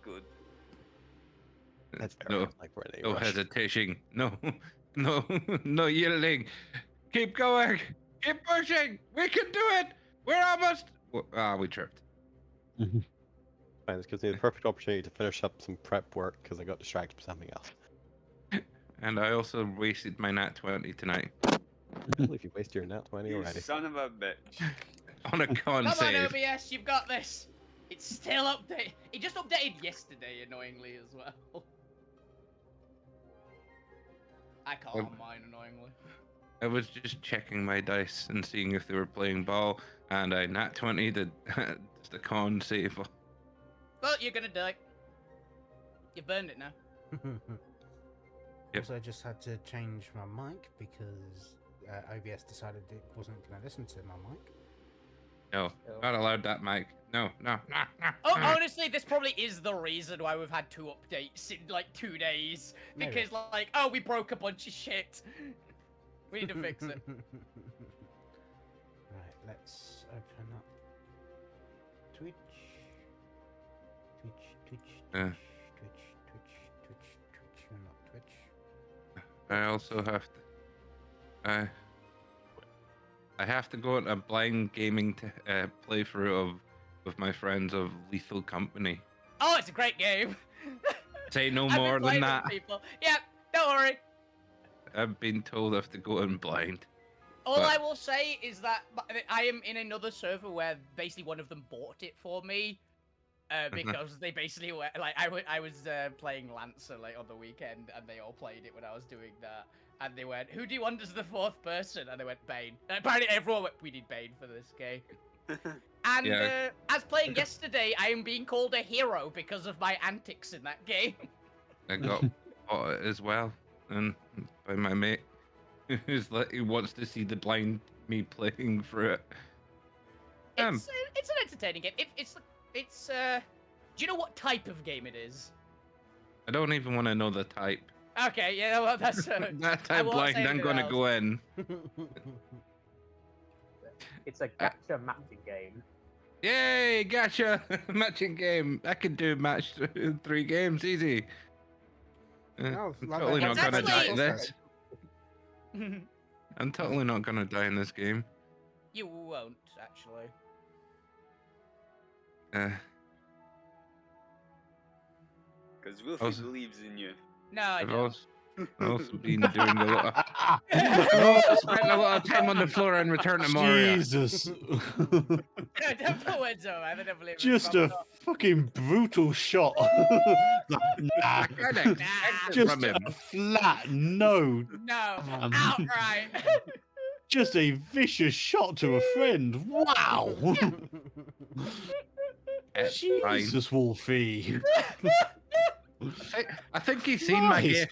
Good. That's No, very like we're in a no rush. hesitation. No, no, no yielding. Keep going. Keep pushing. We can do it. We're almost. We tripped. Fine, this gives me the perfect opportunity to finish up some prep work because I got distracted by something else. And I also wasted my nat 20 tonight I can't believe you wasted your nat 20 You already. son of a bitch. on a con Come on, save. OBS, you've got this. It's still updated. It just updated yesterday, annoyingly, as well. I can't on mine, annoyingly. I was just checking my dice and seeing if they were playing ball, and I nat 20 did just a con save. But you're gonna die. You burned it now. Yep. Also, I just had to change my mic because OBS decided it wasn't going to listen to my mic. No, not allowed that mic. No, no, no, no. Oh, honestly, this probably is the reason why we've had 2 updates in like 2 days. Maybe. Because like, oh, we broke a bunch of shit. We need to fix it. Right, let's open up Twitch. Twitch. Yeah. Twitch. No, not Twitch. I also have to. I have to go on a blind gaming playthrough with my friends of Lethal Company. Oh, it's a great game. Say no I've been more than playing with that. people. Yeah, don't worry. I've been told I have to go in blind. All But- I will say is that I am in another server where basically one of them bought it for me. Because they basically were like, I was playing Lancer like on the weekend, and they all played it when I was doing that. And they went, "Who do you want as the 4th person?" And they went, "Bane." And apparently everyone went, "We need Bane for this game." And Yeah. as playing yesterday, I am being called a hero because of my antics in that game. I got bought it as well, and by my mate, who's like, who wants to see the blind me playing through it. It's an entertaining game. It's do you know what type of game it is? I don't even want to know the type. Okay, yeah, well, that's That I type won't blind, say I'm anything gonna else. go in. It's a gacha matching game. Yay, gotcha! Matching game. I can do match 3 games easy. Oh, I'm like totally that. not gonna It's die in actually- this. I'm totally not gonna die in this game. You won't actually. Because Wolfie Also- believes in you. No, I I've don't. also been doing a lot of... I've also spent a lot of time on the floor and Return to Moria. Jesus. No, don't put words over. I don't believe it. Just Probably a not. fucking brutal shot. Like, nah. Kinda expected Just from him. a flat no. No, Um, outright. Just a vicious shot to a friend. Wow. It's fine. Jesus, Wolfie. I think he's seen my Nice. game.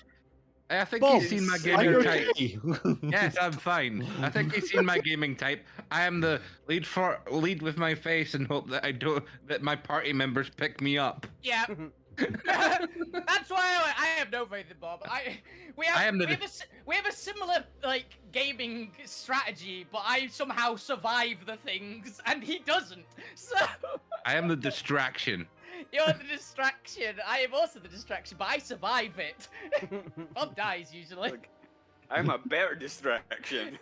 I think Bob, he's seen my are gaming you type. okay? Yes, I'm fine. I think he's seen my gaming type. I am the lead with my face and hope that my party members pick me up. Yeah. That's why I have no faith in Bob. We have a similar like gaming strategy, but I somehow survive the things and he doesn't. So I am the distraction. you're the distraction. I am also the distraction, but I survive it. Bob dies usually. Look, I'm a better distraction.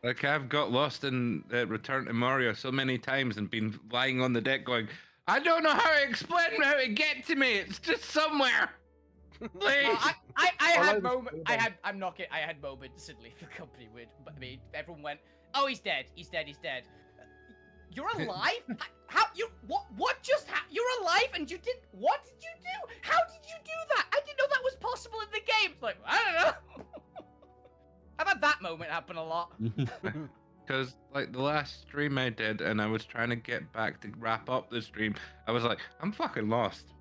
Like I've got lost in Return to Moria so many times and been lying on the deck going, I don't know how to explain how to get to me. It's just somewhere. Please. I Follow had the moments. story. I'm not kidding. I had moments in Lethal Company with, but I mean, everyone went, "Oh, he's dead. He's dead. He's dead." You're alive? How you? What just happened? You're alive and you did? What did you do? How did you do that? I didn't know that was possible in the game. It's like I don't know. I've had that moment happen a lot. Because like the last stream I did, and I was trying to get back to wrap up the stream, I was like, I'm fucking lost.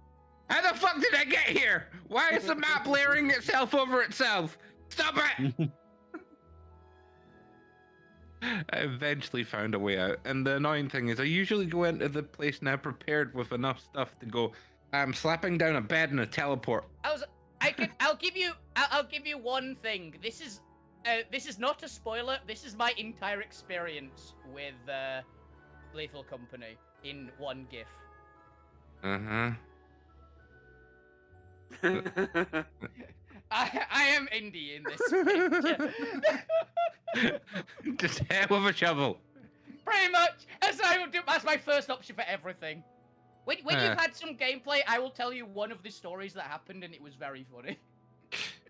How the fuck did I get here? Why is the map layering itself over itself? Stop it! I eventually found a way out, and the annoying thing is I usually go into the place now prepared with enough stuff to go, I'm slapping down a bed and a teleport. I'll give you one thing. This is not a spoiler. This is my entire experience with Lethal Company in one GIF. Uh-huh. I am indie in this picture. Just hit with a shovel. Pretty much. That's my first option for everything. When you've had some gameplay, I will tell you one of the stories that happened, and it was very funny.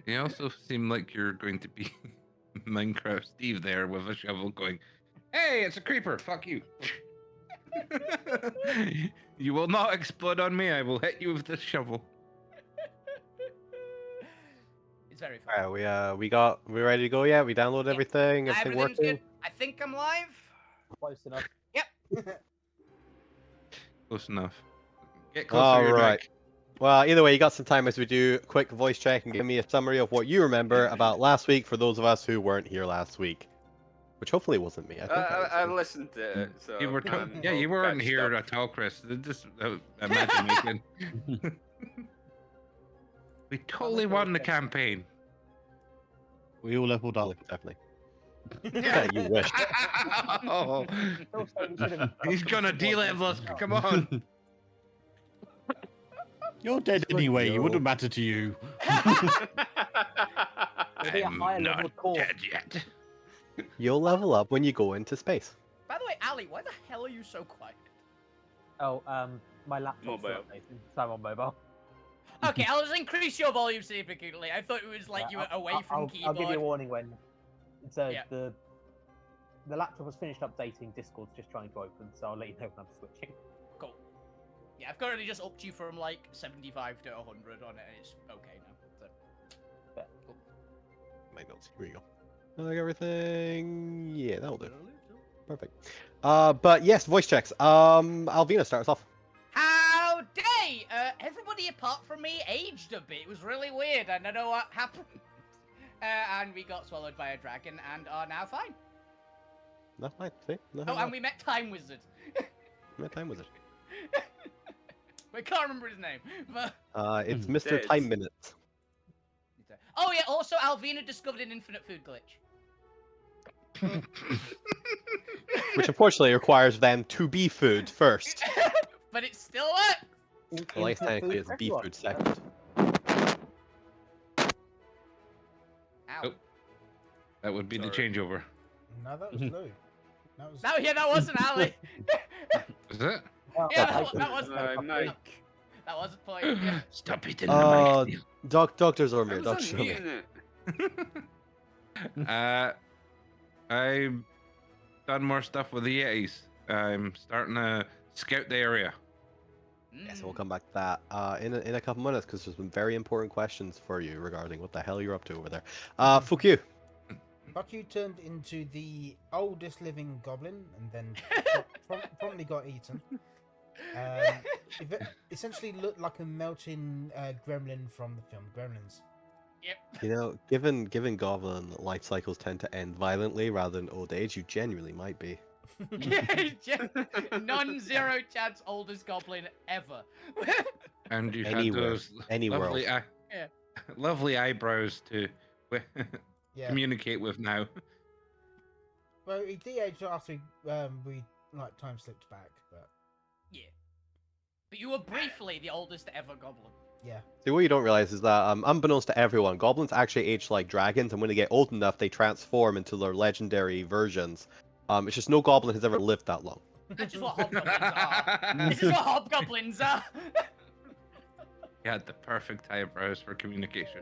You also seem like you're going to be Minecraft Steve there with a shovel going, "Hey, it's a creeper. Fuck you." You will not explode on me. I will hit you with this shovel. It's very funny. Alright, we ready to go yet? We downloaded Yeah. everything, everything Everything's working? good. I think I'm live. Close enough. Close enough. Get closer to your Alright. mic. Well, either way, you got some time as we do a quick voice check and give me a summary of what you remember about last week for those of us who weren't here last week. Which hopefully wasn't me. I think I listened to it, so You were yeah, you we'll weren't catch here up. at all, Chris. Just imagine making. We totally won the campaign. We all leveled up. Definitely. Yeah, you wish. Oh, Also, we should've- he's gonna de-level us. Come on. You're dead anyway. It wouldn't matter to you. It'll be a higher I'm level not course. dead yet. You'll level up when you go into space. By the way, Ali, why the hell are you so quiet? Oh, my laptop's Mobile. updated, so I'm on mobile. Okay, I'll just increase your volume significantly. I thought it was like you were away from I'll keyboard. give you a warning when. So Yeah. the laptop has finished updating. Discord's just trying to open, so I'll let you know when I'm switching. Cool. Yeah, I've currently just upped you from like 75 to 100 on it, and it's okay now. So. Cool. My notes. Here we go. Like everything. Yeah, that'll do. Perfect. But yes, voice checks. Alvina, start us off. Howdy! Everybody apart from me aged a bit. It was really weird. I don't know what happened. And we got swallowed by a dragon and are now fine. That's fine. See? Oh, and we met Time Wizard. What time was it? We can't remember his name, but... It's Mr. Dead. Time Minutes. Oh yeah, also Alvina discovered an infinite food glitch. Which unfortunately requires them to be food first. But it still works! Well, I guess Infinite technically food it's for be everyone. food second. Ow. Oh. That would be the Sorry. changeover. No, that was Lou. That was. No, yeah, that wasn't Ali. Is it? Oh, Yeah, I that think- wasn't- Mike. That wasn't point. Yeah. Stop eating the mic, Dr. I Zormir, was Dr. Zormir. unmuting it. I've done more stuff with the Yetis. I'm starting to scout the area. Yes, we'll come back to that in a couple minutes because there's some very important questions for you regarding what the hell you're up to over there. Fuck you. Bucky turned into the oldest living goblin and then promptly got eaten. Essentially looked like a melting gremlin from the film Gremlins. Yep. You know, given goblin life cycles tend to end violently rather than old age, you genuinely might be. Non-zero chance oldest goblin ever. And you Anywhere, had those any lovely, world. Yeah. lovely eyebrows to Yeah. communicate with now. Well, he de-aged after we like time slipped back, but Yeah. But you were briefly the oldest ever goblin. yeah. See, what you don't realize is that, unbeknownst to everyone, goblins actually age like dragons, and when they get old enough, they transform into their legendary versions. It's just no goblin has ever lived that long. That's just what hobgoblins are. This is what hobgoblins are. You had the perfect eyebrows for communication.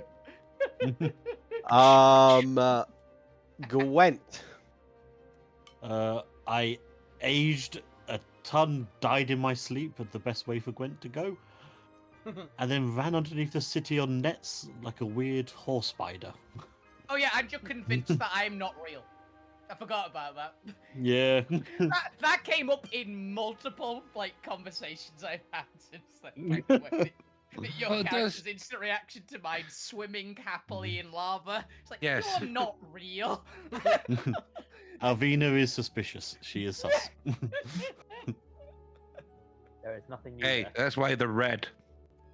Gwent. I aged a ton, died in my sleep, but the best way for Gwent to go. And then ran underneath the city on nets like a weird horse spider. Oh yeah, I'm just convinced that I'm not real. I forgot about that. Yeah. That came up in multiple like conversations I've had since then. Your Well, it character's does- instant reaction to mine swimming happily in lava. It's like, Yes. you're not real. Alvina is suspicious. She is sus. There is nothing new Hey, there. that's why they're red.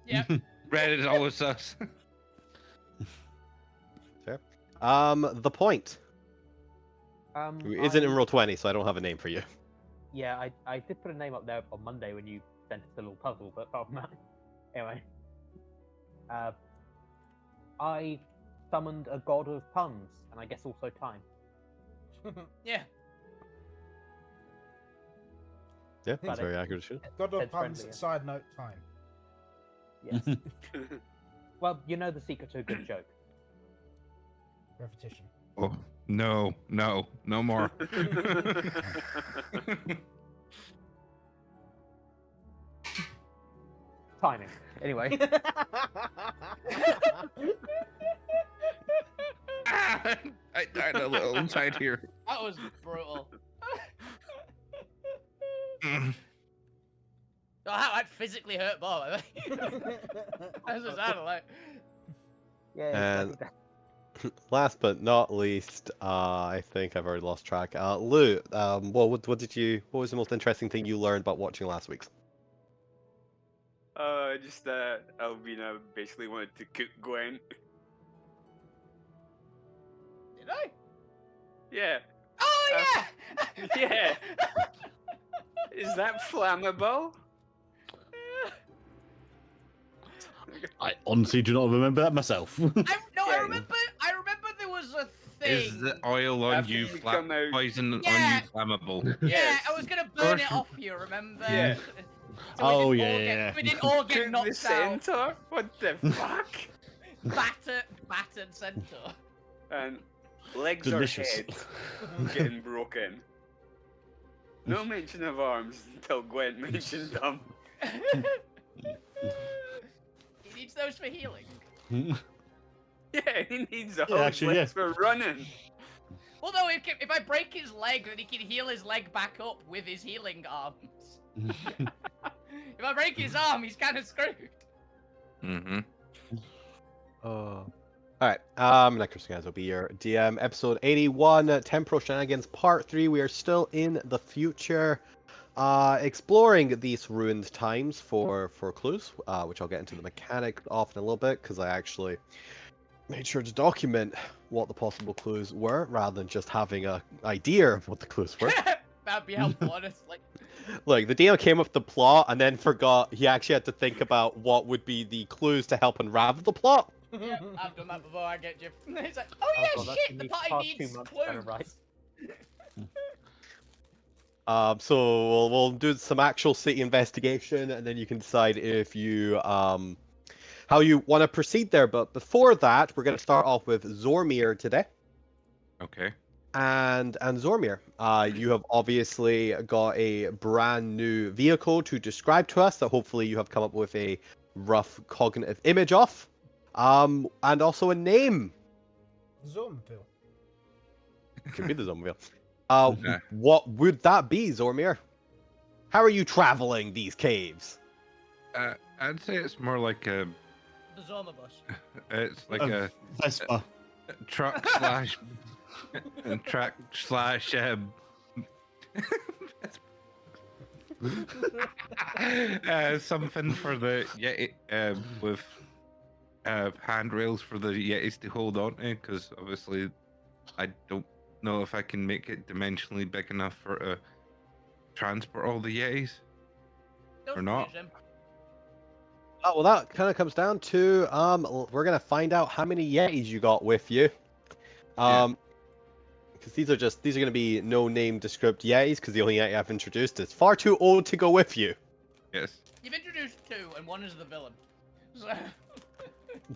Yep. Red is always us. The point. Who isn't in I- roll 20, so I don't have a name for you. Yeah, I did put a name up there on Monday when you presented a little puzzle, but apart from that, anyway, I summoned a god of puns, and I guess also time. Yeah. Yeah, But that's very accurate. Shit. God of It's puns. friendly, yeah. Side note: time. Yes. Well, you know the secret to a good joke. Repetition. Oh, no more. Timing. Anyway. I died a little inside here. That was brutal. Mm. Oh, that physically hurt Bob. I think. That's what it sounded like. Yeah. And last but not least, I think I've already lost track. Lou, what was the most interesting thing you learned about watching last week's? Just that Alvina basically wanted to cook Gwen. Did I? Yeah. Oh yeah. Yeah. Is that flammable? I honestly do not remember that myself. I Yeah. remember there was a thing. Is the oil on After you you come out- poison Yeah. on you flammable? Yeah, Yes. I was gonna burn it off you. Remember? Yeah. Oh, we didn't yeah, all yeah, yeah. We didn't all get Cook the knocked out. centaur? What the fuck? Battered centaur. And legs Delicious. or head getting broken. No mention of arms until Gwen mentioned them. He needs those for healing. Yeah, he needs those actually, legs for running. Well, no, if I break his leg, then he can heal his leg back up with his healing arms. If I break his arm, he's kind of screwed. Mm-hmm. Alright, Necros guys will be your DM. Episode 81, Temporal Shenanigans Part 3. We are still in the future, exploring these ruined times for clues, which I'll get into the mechanic of in a little bit, because I actually made sure to document what the possible clues were, rather than just having an idea of what the clues were. That'd be helpful, honestly. Look, the DM came up with the plot and then forgot he actually had to think about what would be the clues to help unravel the plot. Yeah, I've done that before. I get you. It's like, oh Oh, yeah, God, that's shit. gonna The be party past 2 needs months clues. better, right? So we'll do some actual city investigation, and then you can decide if you how you want to proceed there. But before that, we're going to start off with Zormir today. Okay. And Zormir, you have obviously got a brand new vehicle to describe to us that hopefully you have come up with a rough cognitive image of, and also a name. Zombie. Could be the Zormir. Okay. What would that be, Zormir? How are you traveling these caves? I'd say it's more like a. The Zomabus. It's like Oh. a Vespa. truck slash. Truck slash. Something for the Yeti with handrails for the Yetis to hold on to, because obviously I don't know if I can make it dimensionally big enough for to transport all the Yetis. Don't Or not. confuse him. Oh, well, that kind of comes down to we're gonna find out how many Yetis you got with you. Because these are gonna be no-name descript Yetis, because the only Yeti I've introduced is far too old to go with you. Yes. You've introduced 2, and 1 is the villain. So...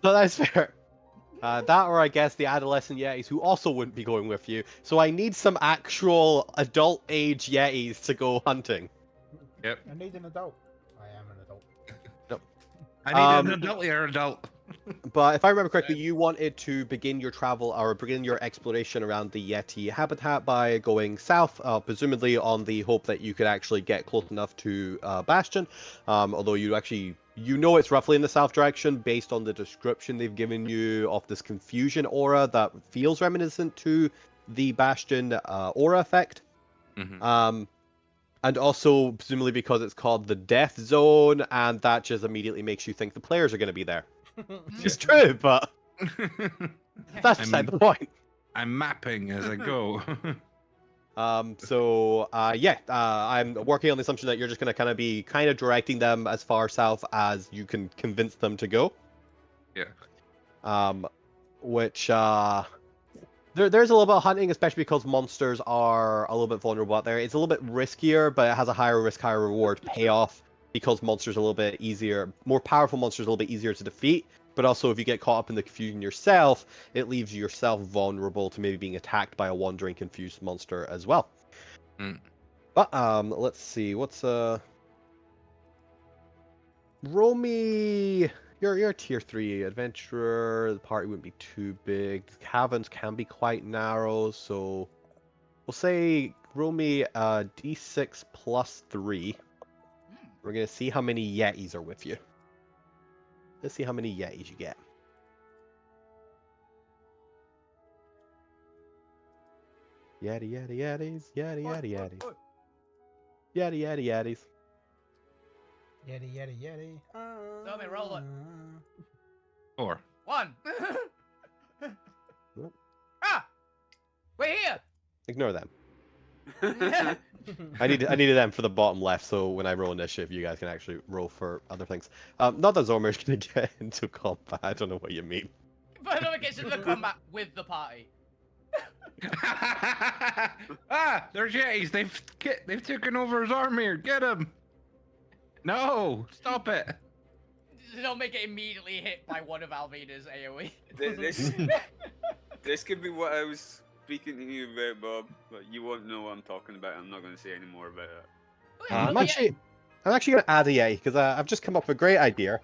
But that's fair. That, or I guess the adolescent Yetis who also wouldn't be going with you. So I need some actual adult age Yetis to go hunting. Yep. I need an adult. I am an adult. I need an adult or adult. But if I remember correctly, you wanted to begin your travel or begin your exploration around the Yeti habitat by going south, presumably on the hope that you could actually get close enough to Bastion. Although you know it's roughly in the south direction based on the description they've given you of this confusion aura that feels reminiscent to the Bastion aura effect. Mm-hmm. And also presumably because it's called the Death Zone, and that just immediately makes you think the players are going to be there. It's true, but that's beside the point. I'm mapping as I go. I'm working on the assumption that you're just gonna kind of be directing them as far south as you can convince them to go. Yeah. Which there's a little bit of hunting, especially because monsters are a little bit vulnerable out there. It's a little bit riskier, but it has a higher risk, higher reward payoff because monsters are a little bit easier, more powerful monsters are a little bit easier to defeat. But also, if you get caught up in the confusion yourself, it leaves yourself vulnerable to maybe being attacked by a wandering confused monster as well. But let's see, what's roll me. You're a tier 3 adventurer. The party wouldn't be too big. Caverns can be quite narrow, so we'll say roll me a d6 plus 3. We're gonna see how many Yetis are with you. Let's see how many Yetis you get. Yeti, yeti, yetis. Yeti, yeti, yetis. Yeti, yeti, yetis. Yeti, yeti, yeti. Tell me, roll it. 4. 1. Nope. Ah! We're here! Ignore them. I needed them for the bottom left, so when I roll initiative, you guys can actually roll for other things. Not that Zormir's gonna get into combat. I don't know what you mean. But no one gets into the combat with the party. There's Yetis. They've taken over Zormir. Get him. No, stop it. Don't make it immediately hit by one of Alvina's AoE. This could be what I was speaking to you about, Bob, but you won't know what I'm talking about. I'm not going to say any more about it. I'm actually gonna add a Yeti because I've just come up with a great idea.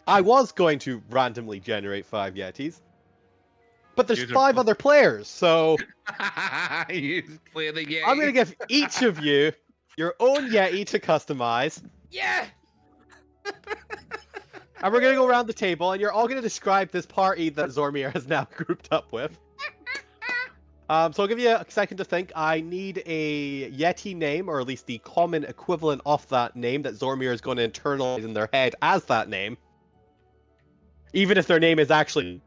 I was going to randomly generate 5 Yetis, but there's 5 other players, so You play the Yeti. I'm gonna give each of you your own Yeti to customize. Yeah! And we're gonna go around the table, and you're all gonna describe this party that Zormir has now grouped up with. So I'll give you a second to think. I need a Yeti name, or at least the common equivalent of that name that Zormir is going to internalize in their head as that name. Even if their name is actually...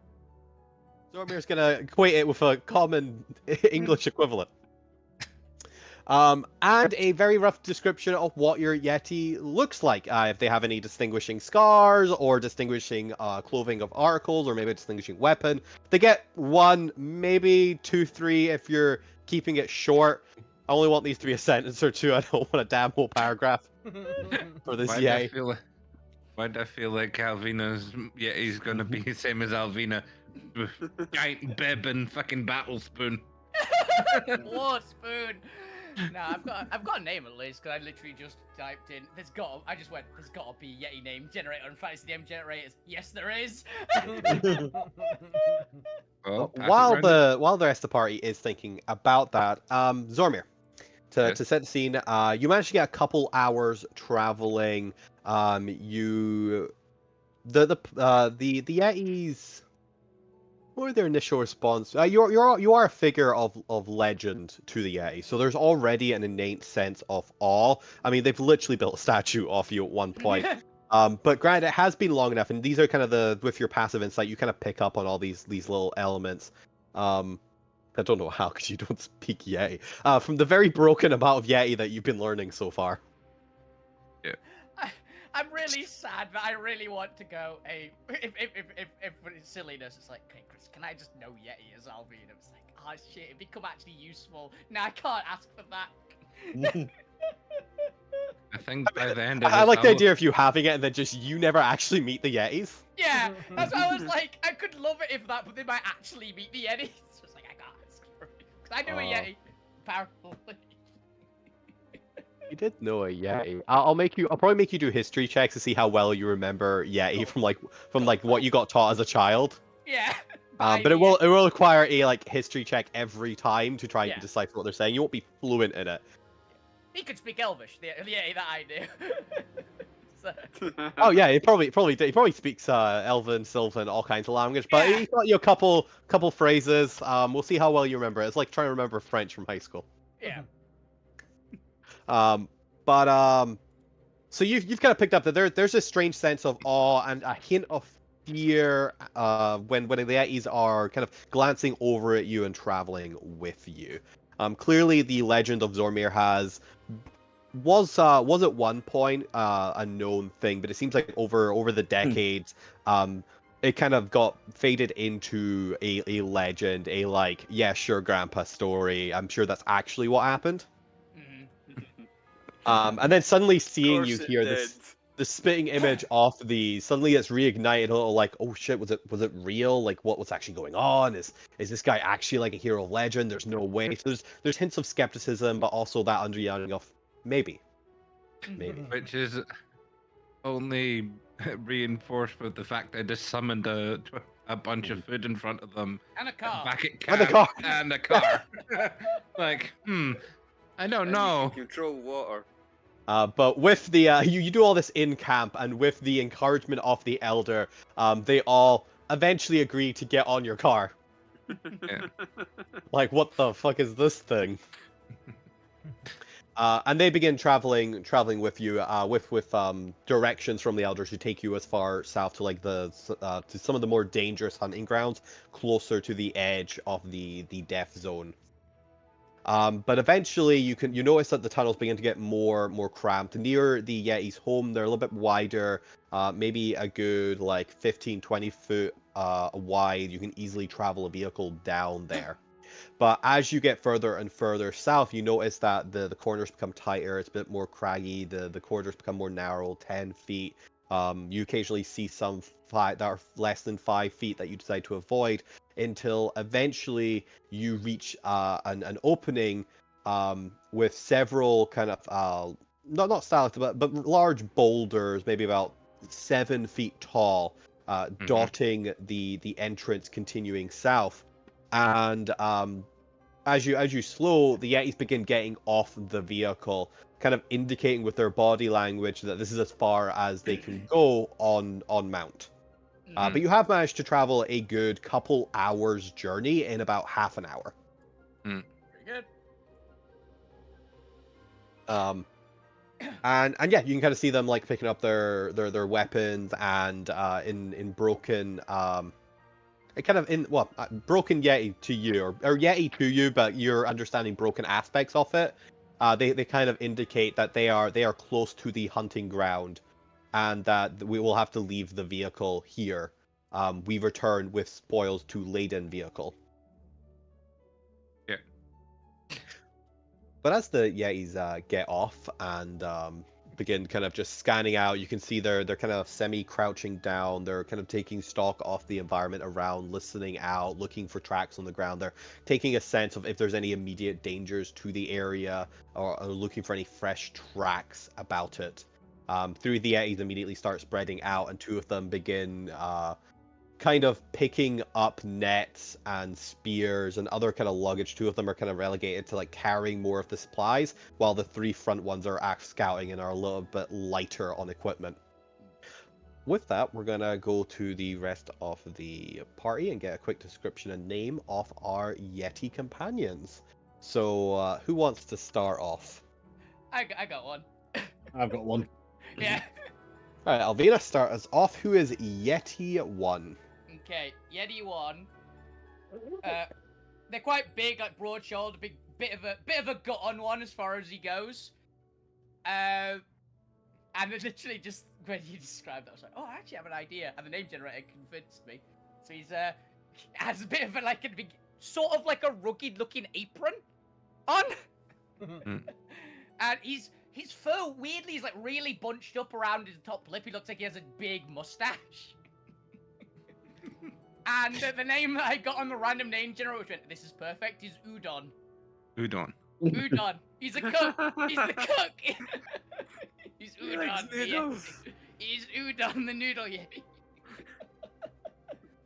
Zormir's going to equate it with a common English equivalent. And a very rough description of what your Yeti looks like. If they have any distinguishing scars, or distinguishing clothing of articles, or maybe a distinguishing weapon. They get 1, maybe 2, 3 if you're keeping it short. I only want these 3 a sentence or 2. I don't want a damn whole paragraph for this Yeti. Why do I feel like Alvina's Yeti's gonna be the same as Alvina? Giant bib and fucking battle spoon. War spoon! Nah, I've got a name at least, because I literally just typed in, there's gotta be a Yeti name generator on fantasy name generators. Yes, there is! Well, while the rest of the party is thinking about that, Zormir, to set the scene, you managed to get a couple hours traveling. The Yetis. What were their initial response? You are a figure of legend to the Yeti, so there's already an innate sense of awe. I mean, they've literally built a statue of you at one point. But granted, it has been long enough, and these are kind of with your passive insight, you kind of pick up on all these little elements. I don't know how, because you don't speak Yeti. From the very broken amount of Yeti that you've been learning so far. I'm really sad, but I really want to go. If it's silliness, it's like, okay, Chris, can I just know Yeti as Alvina? It's like, oh shit, it become actually useful. No, I can't ask for that. I think by the end of I like the idea of you having it and then just you never actually meet the Yetis. Yeah, that's why I was like, I could love it if that, but they might actually meet the Yetis. So it's like, I can't ask for it. Because I know a Yeti, apparently. You did know a Yeti. I'll probably make you do history checks to see how well you remember Yeti from what you got taught as a child. Yeah. But it will require a history check every time to try and decipher what they're saying. You won't be fluent in it. He could speak Elvish, the Yeti that I do. Oh yeah, he probably speaks Elven, Sylvan, all kinds of language. But he's got you a couple phrases. We'll see how well you remember it. It's like trying to remember French from high school. Yeah. So you've kind of picked up that there's this strange sense of awe and a hint of hear when the Yetis are kind of glancing over at you and traveling with you. Clearly, the legend of Zormir was at one point a known thing, but it seems like over the decades, it kind of got faded into a legend, a like, yeah, sure, Grandpa story. I'm sure that's actually what happened. And then suddenly seeing you Course it here, did. the spitting image off the suddenly it's reignited a little like, oh shit, was it real? Like what was actually going on? Is this guy actually like a hero of legend? There's no way. So there's hints of skepticism, but also that underlying of maybe. Which is only reinforced with the fact I just summoned a bunch of food in front of them. And a car. Back at And a camp, car. And a car. Like, I don't And know. You can control water. But with the you do all this in camp, and with the encouragement of the elder, they all eventually agree to get on your car. Yeah. Like, what the fuck is this thing? And they begin traveling with you, with directions from the elders who take you as far south to like to some of the more dangerous hunting grounds, closer to the edge of the death zone. But eventually you notice that the tunnels begin to get more cramped. Near the Yeti's home, they're a little bit wider, maybe a good like 15-20 foot wide. You can easily travel a vehicle down there. But as you get further and further south, you notice that the corners become tighter. It's a bit more craggy. The corridors become more narrow, 10 feet. You occasionally see some that are less than 5 feet that you decide to avoid, until eventually you reach an opening with several kind of not stalactites, but large boulders, maybe about 7 feet tall, dotting the entrance continuing south. And as you slow, the Yetis begin getting off the vehicle, kind of indicating with their body language that this is as far as they can go on mount. But you have managed to travel a good couple hours journey in about half an hour. Very good. And yeah, you can kind of see them like picking up their weapons, and in broken kind of in broken Yeti to you, or Yeti to you, but you're understanding broken aspects of it. They kind of indicate that they are close to the hunting ground, and that we will have to leave the vehicle here. We return with spoils to laden vehicle. Yeah. But as the Yetis get off and begin kind of just scanning out, you can see they're kind of semi-crouching down. They're kind of taking stock of the environment around, listening out, looking for tracks on the ground. They're taking a sense of if there's any immediate dangers to the area, or looking for any fresh tracks about it. Three of the Yetis immediately start spreading out, and two of them begin kind of picking up nets and spears and other kind of luggage. Two of them are kind of relegated to like carrying more of the supplies, while the three front ones are scouting and are a little bit lighter on equipment. With that, we're gonna go to the rest of the party and get a quick description and name of our Yeti companions. So, who wants to start off? I got one. I've got one. Yeah. Alright, Alvina, start us off. Who is Yeti 1? Okay, Yeti 1. They're quite big, like broad-shouldered, bit of a gut on one as far as he goes. And it literally just when you described that, I was like, oh, I actually have an idea, and the name generator convinced me. So he's has a bit of a big, sort of like a rugged-looking apron on, and his fur weirdly is like really bunched up around his top lip. He looks like he has a big mustache. And the name that I got on the random name generator, which went, this is perfect, is Udon. Udon. Udon. He's a cook. He's the cook. He's Udon. noodles. He's Udon the noodle Yeti.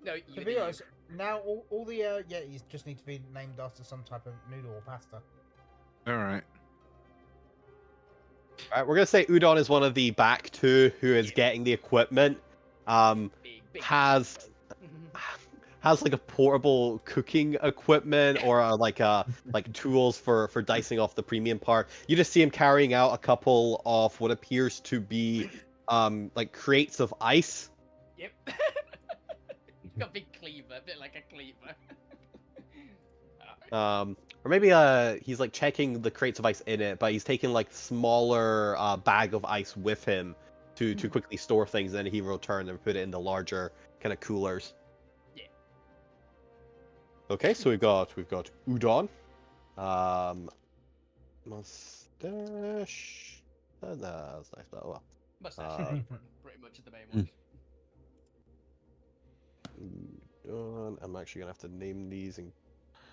No, you To be honest, now all the Yetis just need to be named after some type of noodle or pasta. All right. Alright, we're gonna say Udon is one of the back two who is getting the equipment. Big. Has like a portable cooking equipment, or like tools for dicing off the premium part. You just see him carrying out a couple of what appears to be like crates of ice. Yep. Got a big cleaver, a bit like a cleaver. Or maybe he's like checking the crates of ice in it, but he's taking like smaller bag of ice with him to quickly store things, and then he will return and put it in the larger kind of coolers. Yeah. Okay, so we've got udon, mustache. No, that's nice. But well, Mustache is pretty much the main one. udon. I'm actually gonna have to name these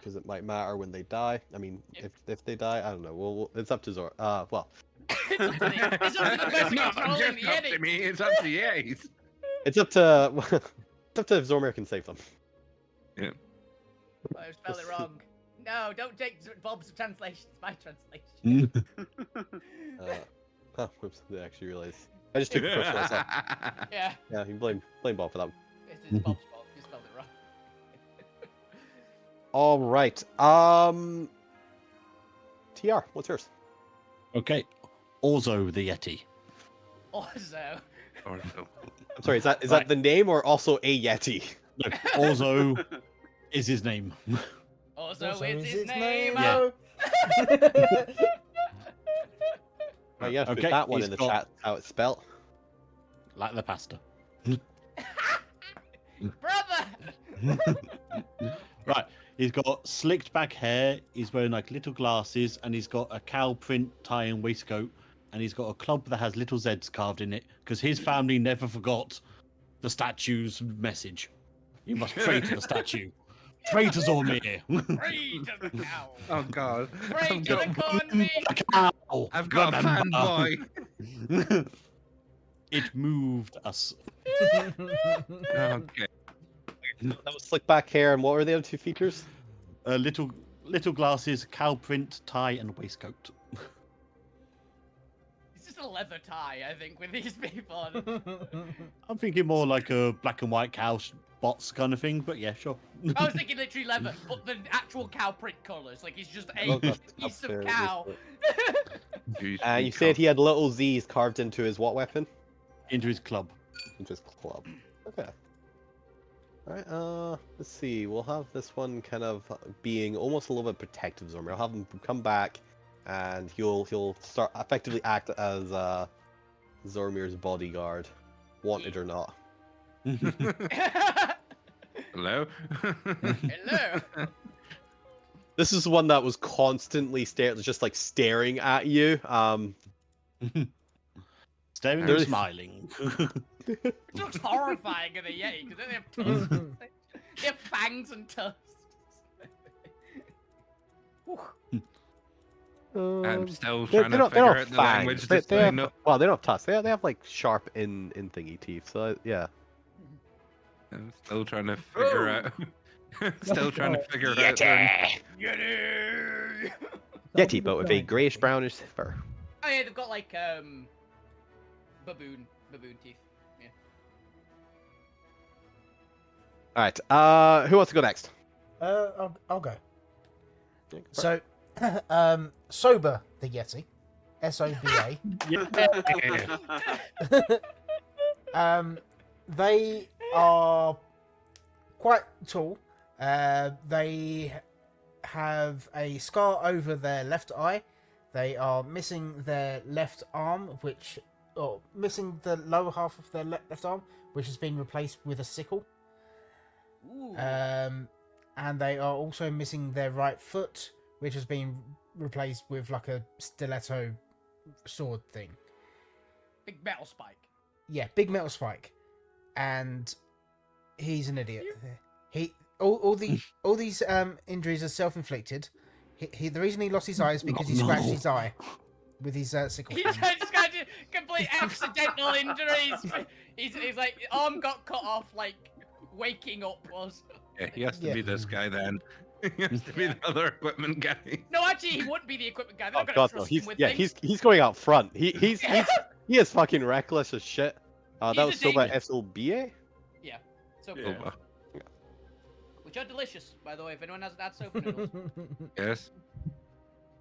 because it might matter when they die. I mean, if they die, I don't know. Well, it's up to Zor. Well. It's up to the person Not controlling just the up to Yeti. me, it's up to Yates. It's up to it's up to if Zormir can save them. Yeah. I spelled it wrong. No, don't take Bob's translation. It's my translation. Whoops! I actually realized. I just took it personally. So, Yeah, yeah, you blame Bob for that. it's Bob's fault. You spelled it wrong. All right. TR, what's yours? Okay. Orzo the Yeti. Also, Or so. I'm sorry. Is that the name or also a Yeti? No, Orzo is his name. also, Also, it's is his its name. Yeah. Right, yeah, put Okay, that one he's in the got- chat. How it's spelled. Like the pasta. Brother. Right. He's got slicked back hair. He's wearing like little glasses, and he's got a cow print tie and waistcoat, and he's got a club that has little Z's carved in it because his family never forgot the statue's message. You must pray to the statue. Pray to Zormir. Pray to the cow. Oh god. Pray to the cornmeal. The cow. I've got a Remember. fanboy. It moved us. Okay. That was slick back hair, and what were the other two features? Little glasses, cow print tie, and waistcoat. It's just a leather tie, I think, with these people. I'm thinking more like a black and white cow bots kind of thing, but yeah, sure. I was thinking literally leather, but the actual cow print colours. Like it's just a Well, that's piece fair, of that's cow. Jeez, You said he had little Z's carved into his what weapon? Into his club. Into his club. Okay. Alright, let's see. We'll have this one kind of being almost a little bit protective, Zormir. I'll have him come back, and he'll start effectively act as Zormir's bodyguard, wanted or not. Hello? Hello. This is one that was constantly staring at you. Staring and There's- smiling. It looks horrifying in a Yeti because they have tusks. They have fangs and tusks. I'm still They trying to don't figure have out the fangs. language They to have, sign up. well, they don't have tusks. They have like sharp in thingy teeth. So yeah. I'm still trying to figure out. Still trying to figure out. Yeti, Yeti. but with a grayish brownish fur. Oh yeah, they've got like baboon teeth. Yeah. All right. Who wants to go next? I'll go. Yeah, So, Sober the Yeti, SOBA. They are quite tall. They have a scar over their left eye. They are missing their left arm, missing the lower half of their left arm, which has been replaced with a sickle. Ooh. And they are also missing their right foot, which has been replaced with like a stiletto sword thing. Big metal spike. Yeah, big metal spike. And he's an idiot. All these injuries are self-inflicted. The reason he lost his eye is because he scratched his eye with his sickle. He's just got complete accidental injuries. He's like arm got cut off like waking up was. Yeah, he has to Yeah. be this guy then. He has to be the other equipment guy. No, actually, he wouldn't be the equipment guy. They're Oh not god, gonna no. trust him with things. He's going out front. He is fucking reckless as shit. That He's was a so by demon. SOBA. So Yeah. Oh, which are delicious, by the way. If anyone hasn't had soba noodles, yes.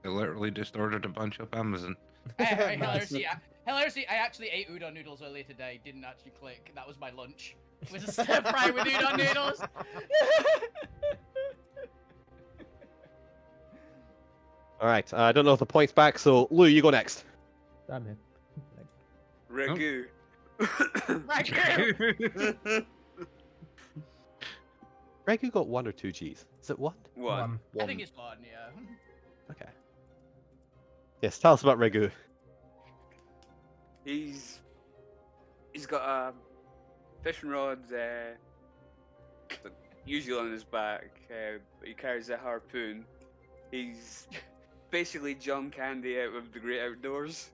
I literally just ordered a bunch off Amazon. hilariously, I actually ate udon noodles earlier today. Didn't actually click. That was my lunch. With a stir fry with udon noodles. All right. I don't know if the point's back, so Lou, you go next. I'm here. Ragu. Ragu. Regu got 1 or 2 G's. Is it 1? One. I think it's one, yeah. Okay. Yes, tell us about Regu. He's got a fishing rod, usually on his back. But he carries a harpoon. He's basically John Candy out of the Great Outdoors.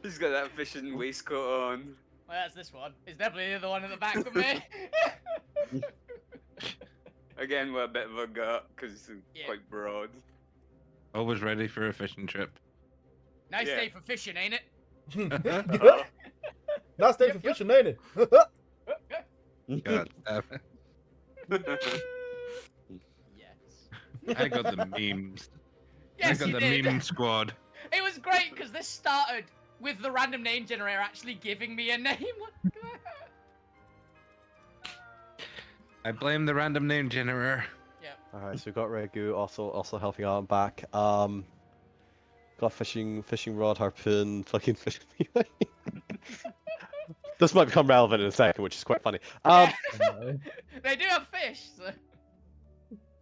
He's got that fishing waistcoat on. Well, that's this one. It's definitely the one at the back for me. Again, with a bit of a gut, because it's Yeah. quite broad. Always ready for a fishing trip. Nice Yeah. day for fishing, ain't it? Nice day Yep, for yep. fishing, ain't it? God damn it. Yes. I got the memes. Yes, I you got the did. meme squad. It was great because this started with the random name generator actually giving me a name. What the heck? I blame the random name generator. All right, so we've got Regu also helping out back. Got fishing rod, harpoon, fucking fishing. This might become relevant in a second, which is quite funny. No. They do have fish. So.